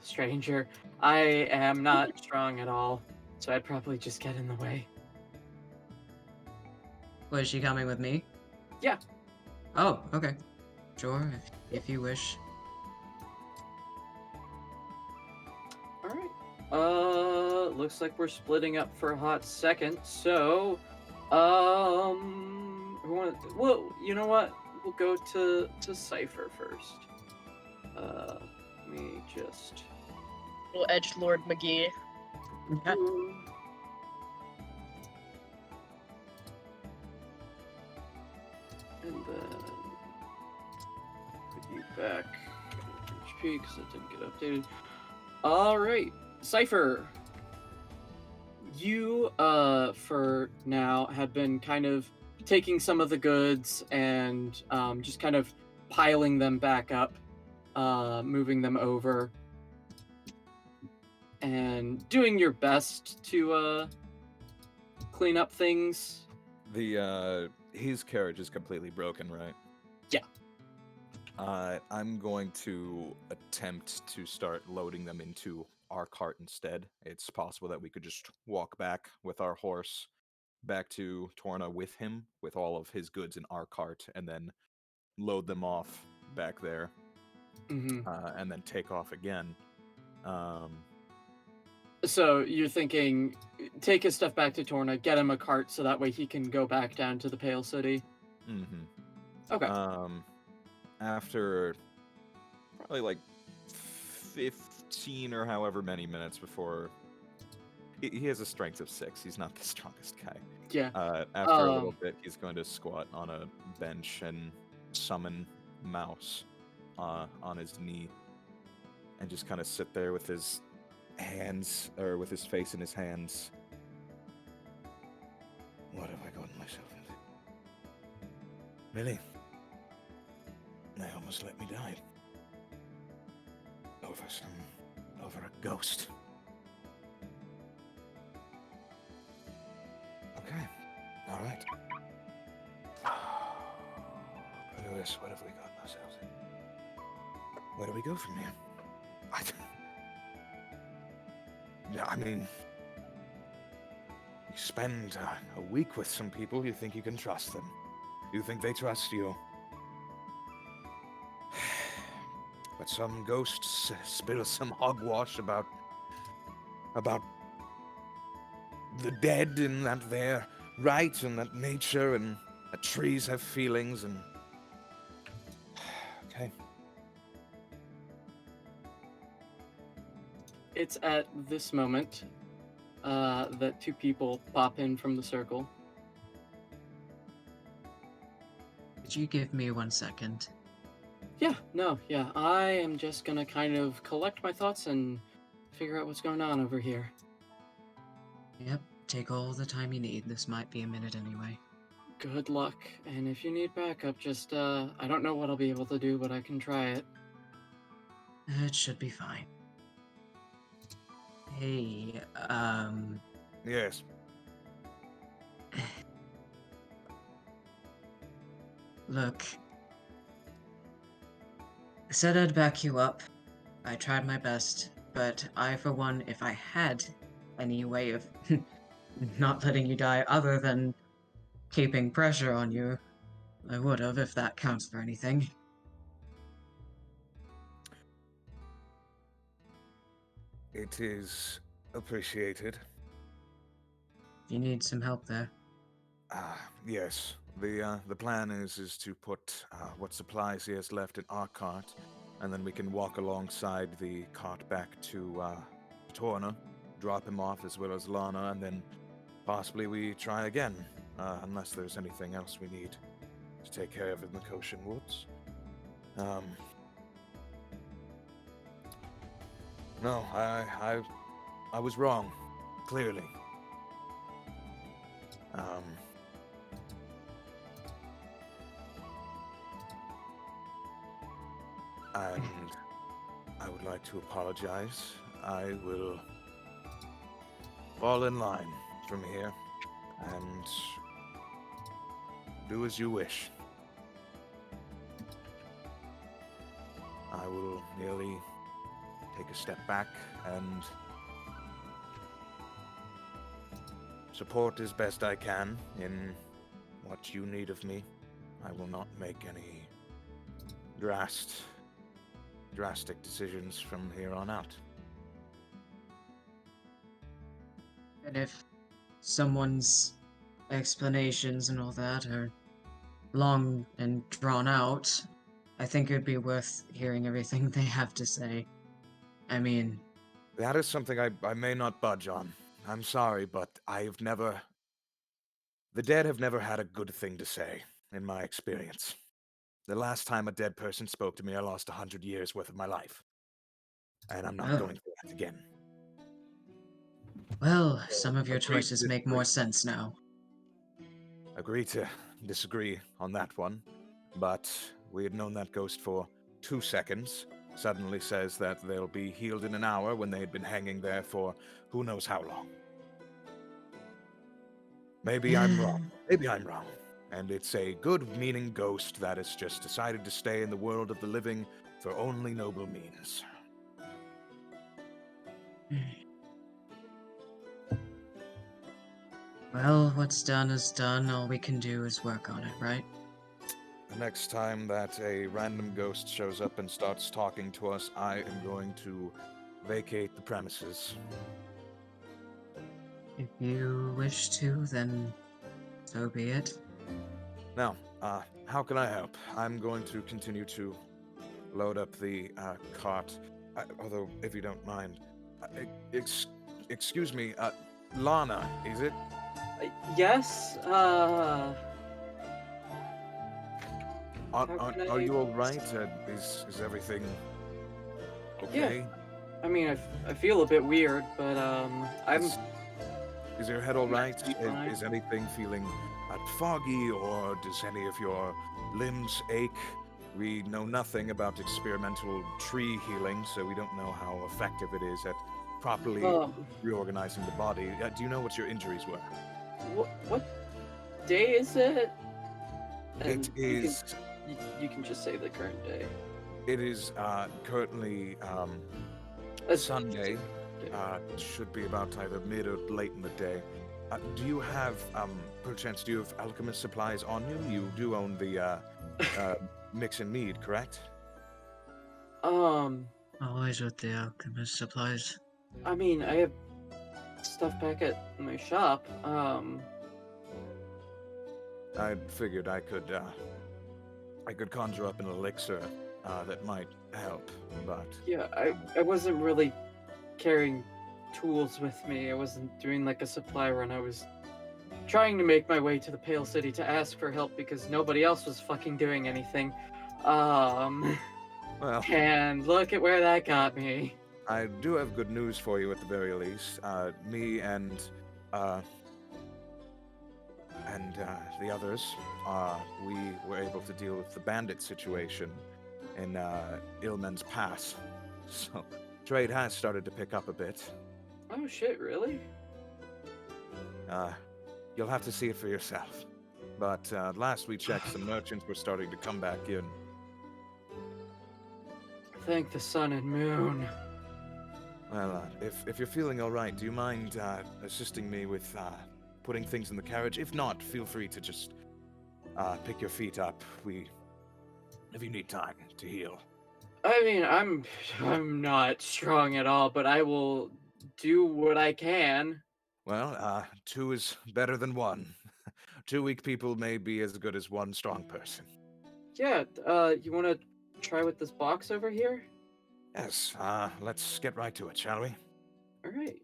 stranger. I am not strong at all, so I'd probably just get in the way. Was she coming with me? Yeah. Oh, okay. Sure, if you wish. Alright. Looks like we're splitting up for a hot second, so, well, you know what? We'll go to Cypher first. Let me just... Little edgelord McGee. Yeah. And then put you back HP because it didn't get updated. Alright, Cypher. You, for now, have been kind of taking some of the goods and just kind of piling them back up, moving them over, and doing your best to clean up things. His carriage is completely broken, right? Yeah. I'm going to attempt to start loading them into our cart instead. It's possible that we could just walk back with our horse back to Torna with him, with all of his goods in our cart, and then load them off back there, Mm-hmm. and then take off again. So you're thinking, take his stuff back to Torna, get him a cart so that way he can go back down to the Pale City. Mm-hmm. Okay. After probably like 15 or however many minutes before he has a strength of 6. He's not the strongest guy. Yeah. After a little bit, he's going to squat on a bench and summon Mouse on his knee, and just kind of sit there with his hands, or with his face in his hands. What have I gotten myself into? Really? They almost let me die. Over a ghost. Okay. All right. Lewis, what have we gotten ourselves in? Where do we go from here? Yeah, I mean, you spend a week with some people, you think you can trust them. You think they trust you. But some ghosts spill some hogwash about the dead, and that they're right, and that nature and that trees have feelings, and okay. It's at this moment that two people pop in from the circle. Could you give me 1 second? Yeah, no, yeah. I am just gonna kind of collect my thoughts and figure out what's going on over here. Yep, take all the time you need. This might be a minute anyway. Good luck, and if you need backup, just, I don't know what I'll be able to do, but I can try it. It should be fine. Hey, Yes. look. I said I'd back you up. I tried my best, but I, for one, if I had any way of not letting you die other than keeping pressure on you, I would have, if that counts for anything. It is appreciated. If you need some help there. Yes. The plan is to put what supplies he has left in our cart, and then we can walk alongside the cart back to Torna, drop him off as well as Lana, and then possibly we try again, unless there's anything else we need to take care of in the Koshin Woods. No, I was wrong, clearly. And I would like to apologize. I will fall in line from here and do as you wish. I will merely take a step back and support as best I can in what you need of me. I will not make any drastic decisions from here on out. And if someone's explanations and all that are long and drawn out, I think it would be worth hearing everything they have to say. I mean, That is something I may not budge on. I'm sorry, but the dead have never had a good thing to say, in my experience. The last time a dead person spoke to me, I lost 100 years worth of my life. And I'm not Oh. going through that again. well, some of your Agree to choices make more disagree. sense now. Agree to disagree on that one, but we had known that ghost for 2 seconds. Suddenly says that they'll be healed in an hour when they had been hanging there for who knows how long. Maybe I'm wrong. Maybe I'm wrong. And it's a good-meaning ghost that has just decided to stay in the world of the living for only noble means. Well, what's done is done. All we can do is work on it, right? The next time that a random ghost shows up and starts talking to us, I am going to vacate the premises. If you wish to, then so be it. Now, how can I help? I'm going to continue to load up the cart. Although, if you don't mind, excuse me, Lana, is it? Yes, Are How can you I- all right? Is everything okay? I mean, I feel a bit weird, but, I'm... Is your head all right? Be fine. Is anything feeling foggy, or does any of your limbs ache? We know nothing about experimental tree healing, so we don't know how effective it is at properly reorganizing the body. Do you know what your injuries were? What day is it? And It is. You can just say the current day. It is currently Sunday. It should be about either mid or late in the day. Do you have, perchance, do you have alchemist supplies on you? You do own the mix and mead, correct? Always with the alchemist supplies. I mean, I have stuff back at my shop. I figured I could conjure up an elixir that might help, but Yeah, I wasn't really carrying tools with me. I wasn't doing like a supply run. I was trying to make my way to the Pale City to ask for help because nobody else was fucking doing anything. Um, Well, and look at where that got me. I do have good news for you at the very least. Me and the others, we were able to deal with the bandit situation in Ilmen's Pass. So, trade has started to pick up a bit. Oh shit, really? You'll have to see it for yourself. But last we checked, some merchants were starting to come back in. Thank the sun and moon. Well, if you're feeling all right, do you mind assisting me with putting things in the carriage? If not, feel free to just pick your feet up. If you need time to heal. I mean, I'm not strong at all, but I will do what I can. Well, two is better than one. Two weak people may be as good as one strong person. Yeah, you want to try with this box over here? Yes, let's get right to it, shall we? All right.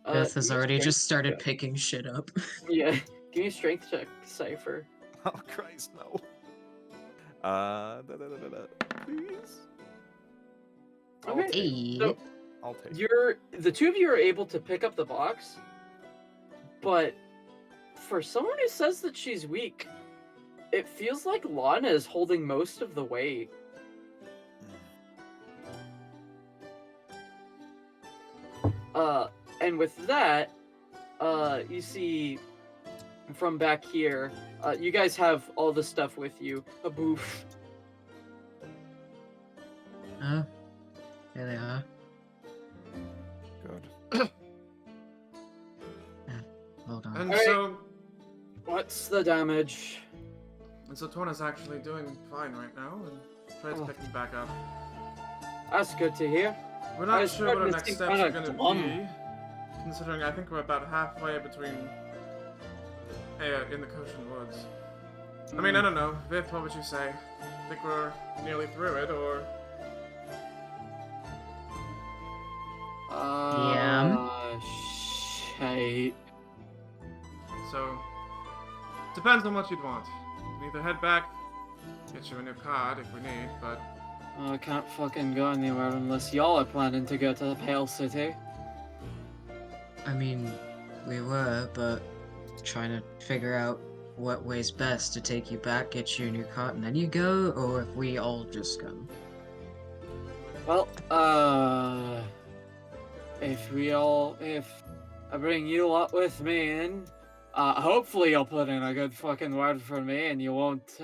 Beth has give me a already strength just started check. picking shit up. Yeah, give me a strength check, Cypher. Oh, Christ, no. Please? Okay. Hey. So I'll take it. the two of you are able to pick up the box, but for someone who says that she's weak, it feels like Lana is holding most of the weight. And with that, you see from back here, you guys have all the stuff with you. A booth. Oh, there they are. Good. Hold on. And Alright. so, What's the damage? Torna's actually doing fine right now, and Tread's Oh. picking back up. That's good to hear. We're I not was sure what our starting to next think steps are kinda going to glum. be, considering I think we're about halfway between in the Koshin Woods. I mean, I don't know. Vith, what would you say? Think we're nearly through it, or Shite. so? Depends on what you'd want. We can either head back, get you a new card if we need, but I can't fucking go anywhere unless y'all are planning to go to the Pale City. I mean, we were, but trying to figure out what way's best to take you back, get you a new cart, and then you go, or if we all just go. Well, if I bring you up with me in, hopefully you'll put in a good fucking word for me and you won't,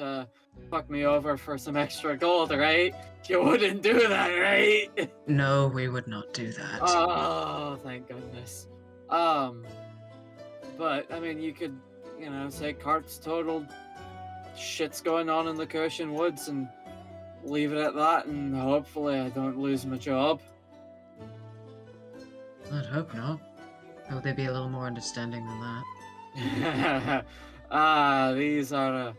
fuck me over for some extra gold, right? You wouldn't do that, right? No, we would not do that. Oh, thank goodness. But, I mean, you could, say cart's totaled, shit's going on in the Koshin Woods, and leave it at that, and hopefully I don't lose my job. I'd hope not. How would they be a little more understanding than that? These are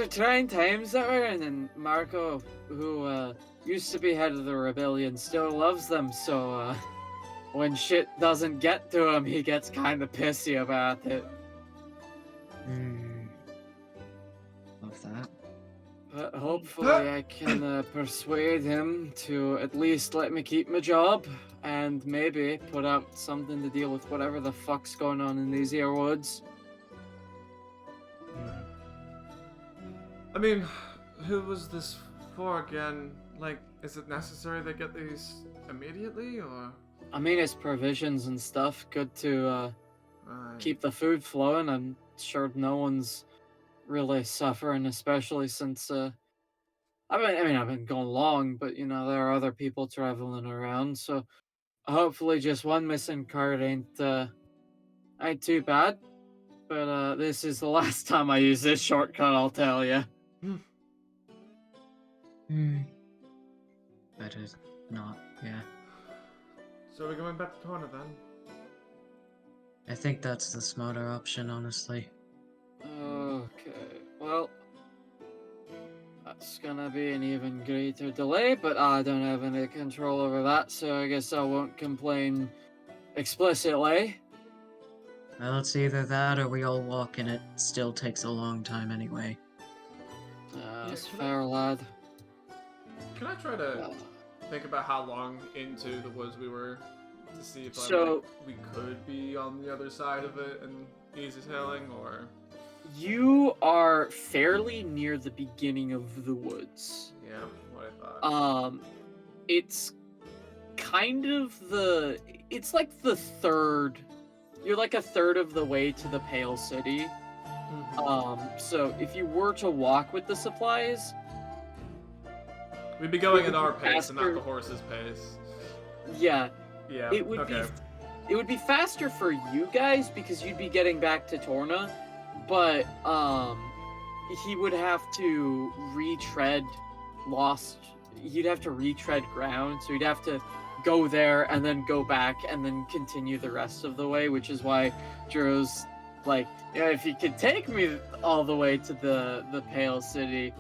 trying times that we're in, and Marco, who used to be head of the rebellion, still loves them, so when shit doesn't get to him, he gets kind of pissy about it. Love that. But hopefully I can persuade him to at least let me keep my job, and maybe put out something to deal with whatever the fuck's going on in these here woods. I mean, who was this for again? Like, is it necessary they get these immediately, or? I mean, it's provisions and stuff. Good to Right. keep the food flowing. I'm sure no one's really suffering, especially since I've been going long, but there are other people traveling around, so hopefully just one missing card ain't too bad. But this is the last time I use this shortcut, I'll tell you. Better not, yeah. So we're going back to Torna then? I think that's the smarter option, honestly. Okay, well, that's gonna be an even greater delay, but I don't have any control over that, so I guess I won't complain explicitly. Well, it's either that or we all walk and it still takes a long time anyway. That's fair, lad. Can I try to think about how long into the woods we were to see if we could be on the other side of it and easy sailing, or? You are fairly near the beginning of the woods. Yeah, what I thought. It's kind of it's like the third. You're like a third of the way to the Pale City. So if you were to walk with the supplies, we'd be going at our pace and not the horse's pace. Yeah. Yeah. It would be faster for you guys because you'd be getting back to Torna, but he would have to retread he'd have to retread ground, so he'd have to go there and then go back and then continue the rest of the way, which is why Juro's like, yeah, if you could take me all the way to the Pale City,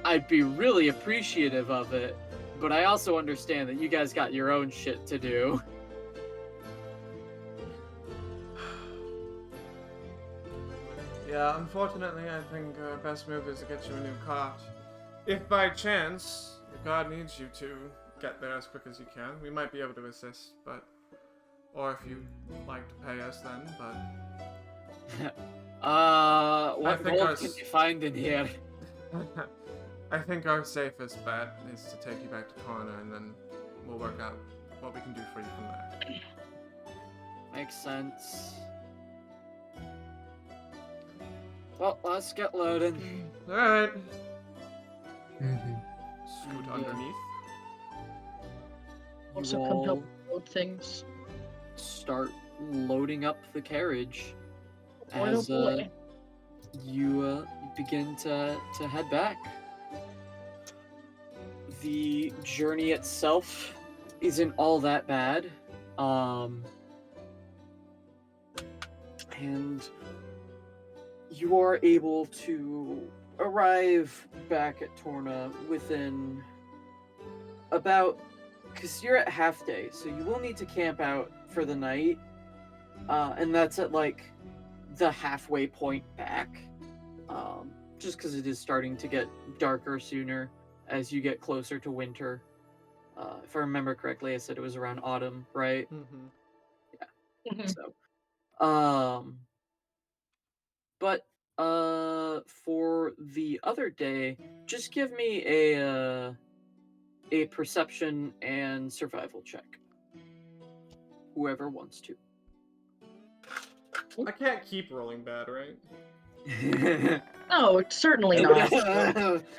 I'd be really appreciative of it, but I also understand that you guys got your own shit to do. Yeah, unfortunately, I think our best move is to get you a new cart. If by chance your god needs you to get there as quick as you can, we might be able to assist, or if you'd like to pay us then, but... what gold can you find in here? I think our safest bet is to take you back to Torna, and then we'll work out what we can do for you from there. Makes sense. Well, let's get loaded. Alright. Mm-hmm. Scoot underneath. Also come help load things. Start loading up the carriage Oh, as boy. you begin to head back. The journey itself isn't all that bad, and you are able to arrive back at Torna within about, because you're at half day, so you will need to camp out for the night, and that's at like the halfway point back, just because it is starting to get darker sooner as you get closer to winter. If I remember correctly, I said it was around autumn, right? Mm-hmm. Yeah. So, but for the other day, just give me a perception and survival check. Whoever wants to. I can't keep rolling bad, right? No, certainly not.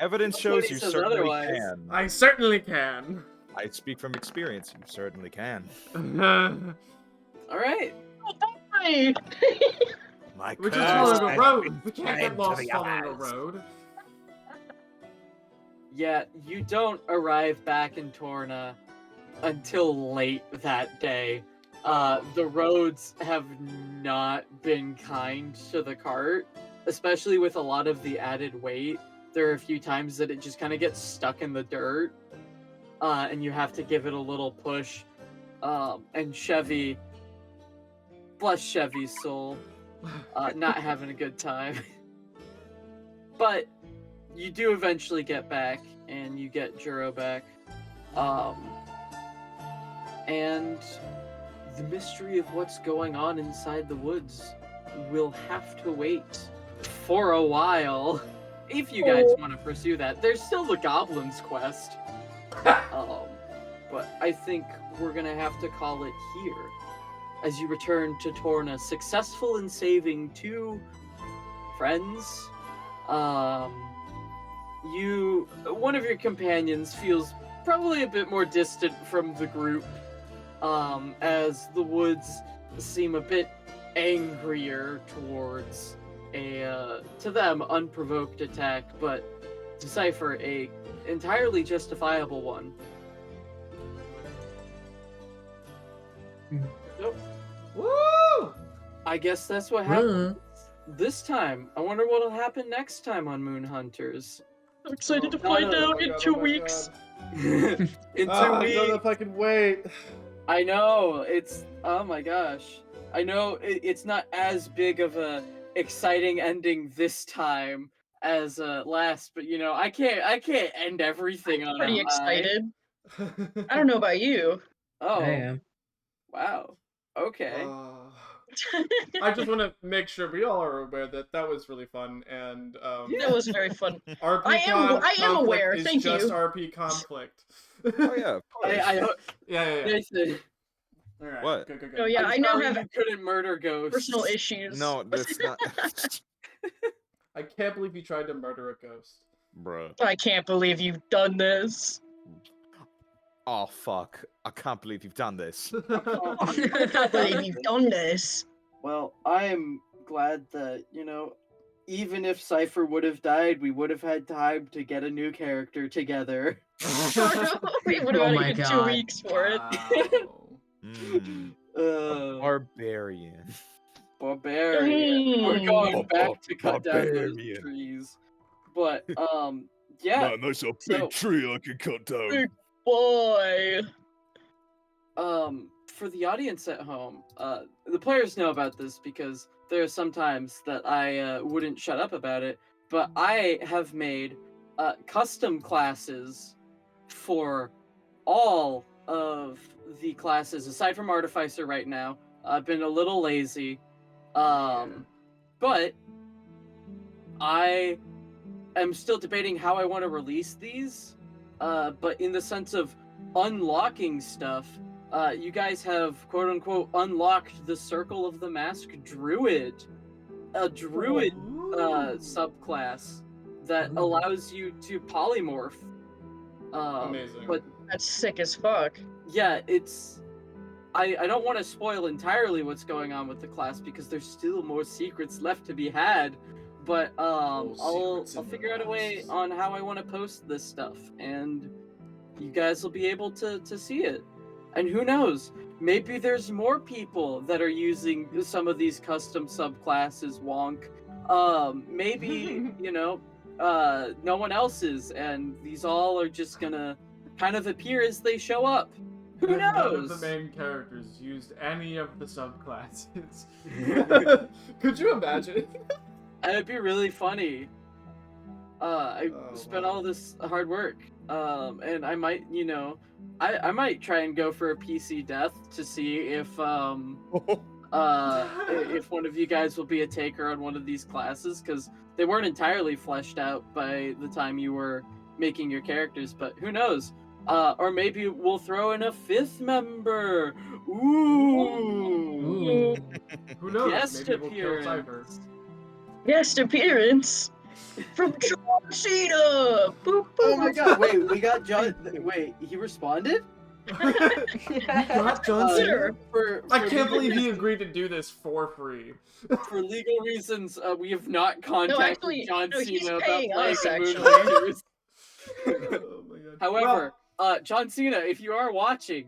Evidence shows Nobody you says certainly otherwise. can. I certainly can. I speak from experience. You certainly can. All right. Hey. My We're just curse following a has road. been We can't spread get to lost the following a others. road. Yeah, you don't arrive back in Torna until late that day. The roads have not been kind to the cart, especially with a lot of the added weight. There are a few times that it just kind of gets stuck in the dirt, and you have to give it a little push. And Chevy, bless Chevy's soul, not having a good time. But you do eventually get back, and you get Juro back. And the mystery of what's going on inside the woods will have to wait for a while. If you guys want to pursue that. There's still the Goblin's quest. But I think we're going to have to call it here. As you return to Torna, successful in saving 2 friends. One of your companions feels probably a bit more distant from the group, as the woods seem a bit angrier towards a, to them, unprovoked attack, but to Cypher, a entirely justifiable one. Nope. Woo! I guess that's what happened this time. I wonder what'll happen next time on Moon Hunters. I'm excited to Oh, find oh out my in God, 2 oh my weeks. God. In 2 I don't know weeks. if I can wait. I know, it's, oh my gosh. I know it's not as big of a exciting ending this time as last, but you know, I can't end everything on Pretty a high. excited. I don't know about you. Oh, I am. wow. Okay. I just want to make sure we all are aware that that was really fun, and That was very fun. RP I am conflict aware, is thank just you. RP conflict. Oh yeah, of course. I Yeah. Nathan, All right. What? Good. Oh yeah, I'm I now sorry have you couldn't murder ghosts. personal issues. No, that's not. I can't believe you tried to murder a ghost. Bruh. I can't believe you've done this. Oh fuck! I can't believe you've done this. I can't believe you've done this. Well, I am glad that, you know, even if Cypher would have died, we would have had time to get a new character together. We would have Oh had my a good 2 God. weeks for it. Wow. A barbarian. Barbarian. We're going back to cut down those Barbarian. trees. But, yeah. Man, that's a big so- tree I can cut down. Big boy. For the audience at home, the players know about this because there are some times that I wouldn't shut up about it, but I have made custom classes for all of the classes aside from Artificer right now. I've been a little lazy, but I am still debating how I want to release these. But in the sense of unlocking stuff, you guys have quote unquote unlocked the Circle of the Mask Druid, a druid subclass that Ooh. allows you to polymorph. Amazing. But That's sick as fuck. yeah, it's. I don't want to spoil entirely what's going on with the class because there's still more secrets left to be had. But I'll secrets in the figure out a way mask. on how I want to post this stuff, and you guys will be able to see it. And who knows? Maybe there's more people that are using some of these custom subclasses. Wonk. Maybe you know, no one else is, and these all are just gonna kind of appear as they show up. Who None of knows? the main characters used any of the subclasses. Could you imagine? It'd be really funny. I Oh, spent wow. all this hard work, and I might, you know, I might try and go for a PC death to see if if one of you guys will be a taker on one of these classes, because they weren't entirely fleshed out by the time you were making your characters, but who knows? Or maybe we'll throw in a 5th member. Ooh. Who knows? Guest Maybe we'll kill Cypher. appearance. Guest appearance from John Cena. Boop, boop. Oh my god, wait, we got John. Wait, he responded? Got John Cena? Sure. I can't legal believe he reasons- agreed to do this for free. For legal reasons, we have not contacted actually, John no, he's Cena about paying playing us, the actually. Moonhunters. Oh my god. However, John Cena, if you are watching,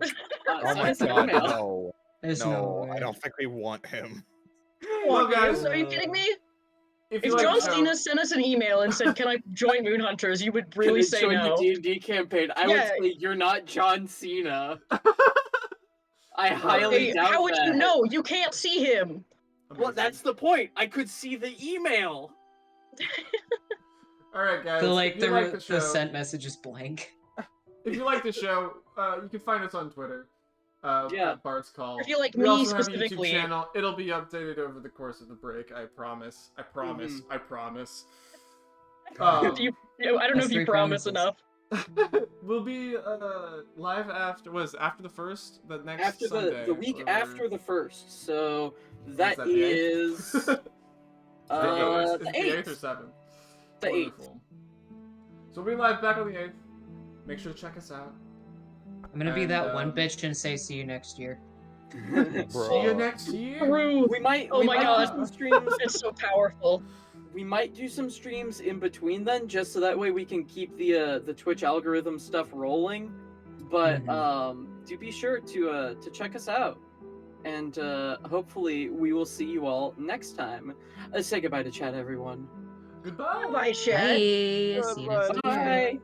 Oh send my us an god, email. no. There's No, no I way. don't think we want him. Well, guys, Are you kidding me? if If you like John the show, Cena sent us an email and said, "Can I join Moonhunters?" you would Can really I say join no. the D&D campaign? I would Yeah. say you're not John Cena. I highly Hey, doubt how would that. you know? You can't see him. Well, that's the point. I could see the email. all right, guys. The if you like the the show, sent message is blank. if you like the show, you can find us on Twitter. Yeah. At Bart's Call. If you like We me also have a YouTube specifically. channel. It'll be updated over the course of the break. I promise. I promise. Mm-hmm. I promise. I don't know That's if you 3 promise promises. enough. We'll be live after after the first, the next After Sunday, the week or- after the 1st, so that that the eighth? is Is it the the 8th or 8th. 7th? The 8th. Wonderful. So we'll be live back on the 8th. Make sure to check us out. I'm gonna be And, that one bitch and say see you next year. See you next year. True. We might. Oh we my might God. do some streams. It's so powerful. We might do some streams in between then, just so that way we can keep the Twitch algorithm stuff rolling. But do be sure to check us out, and hopefully we will see you all next time. Say goodbye to chat, everyone. Goodbye. Bye, Chad. Bye. See you next Bye. year.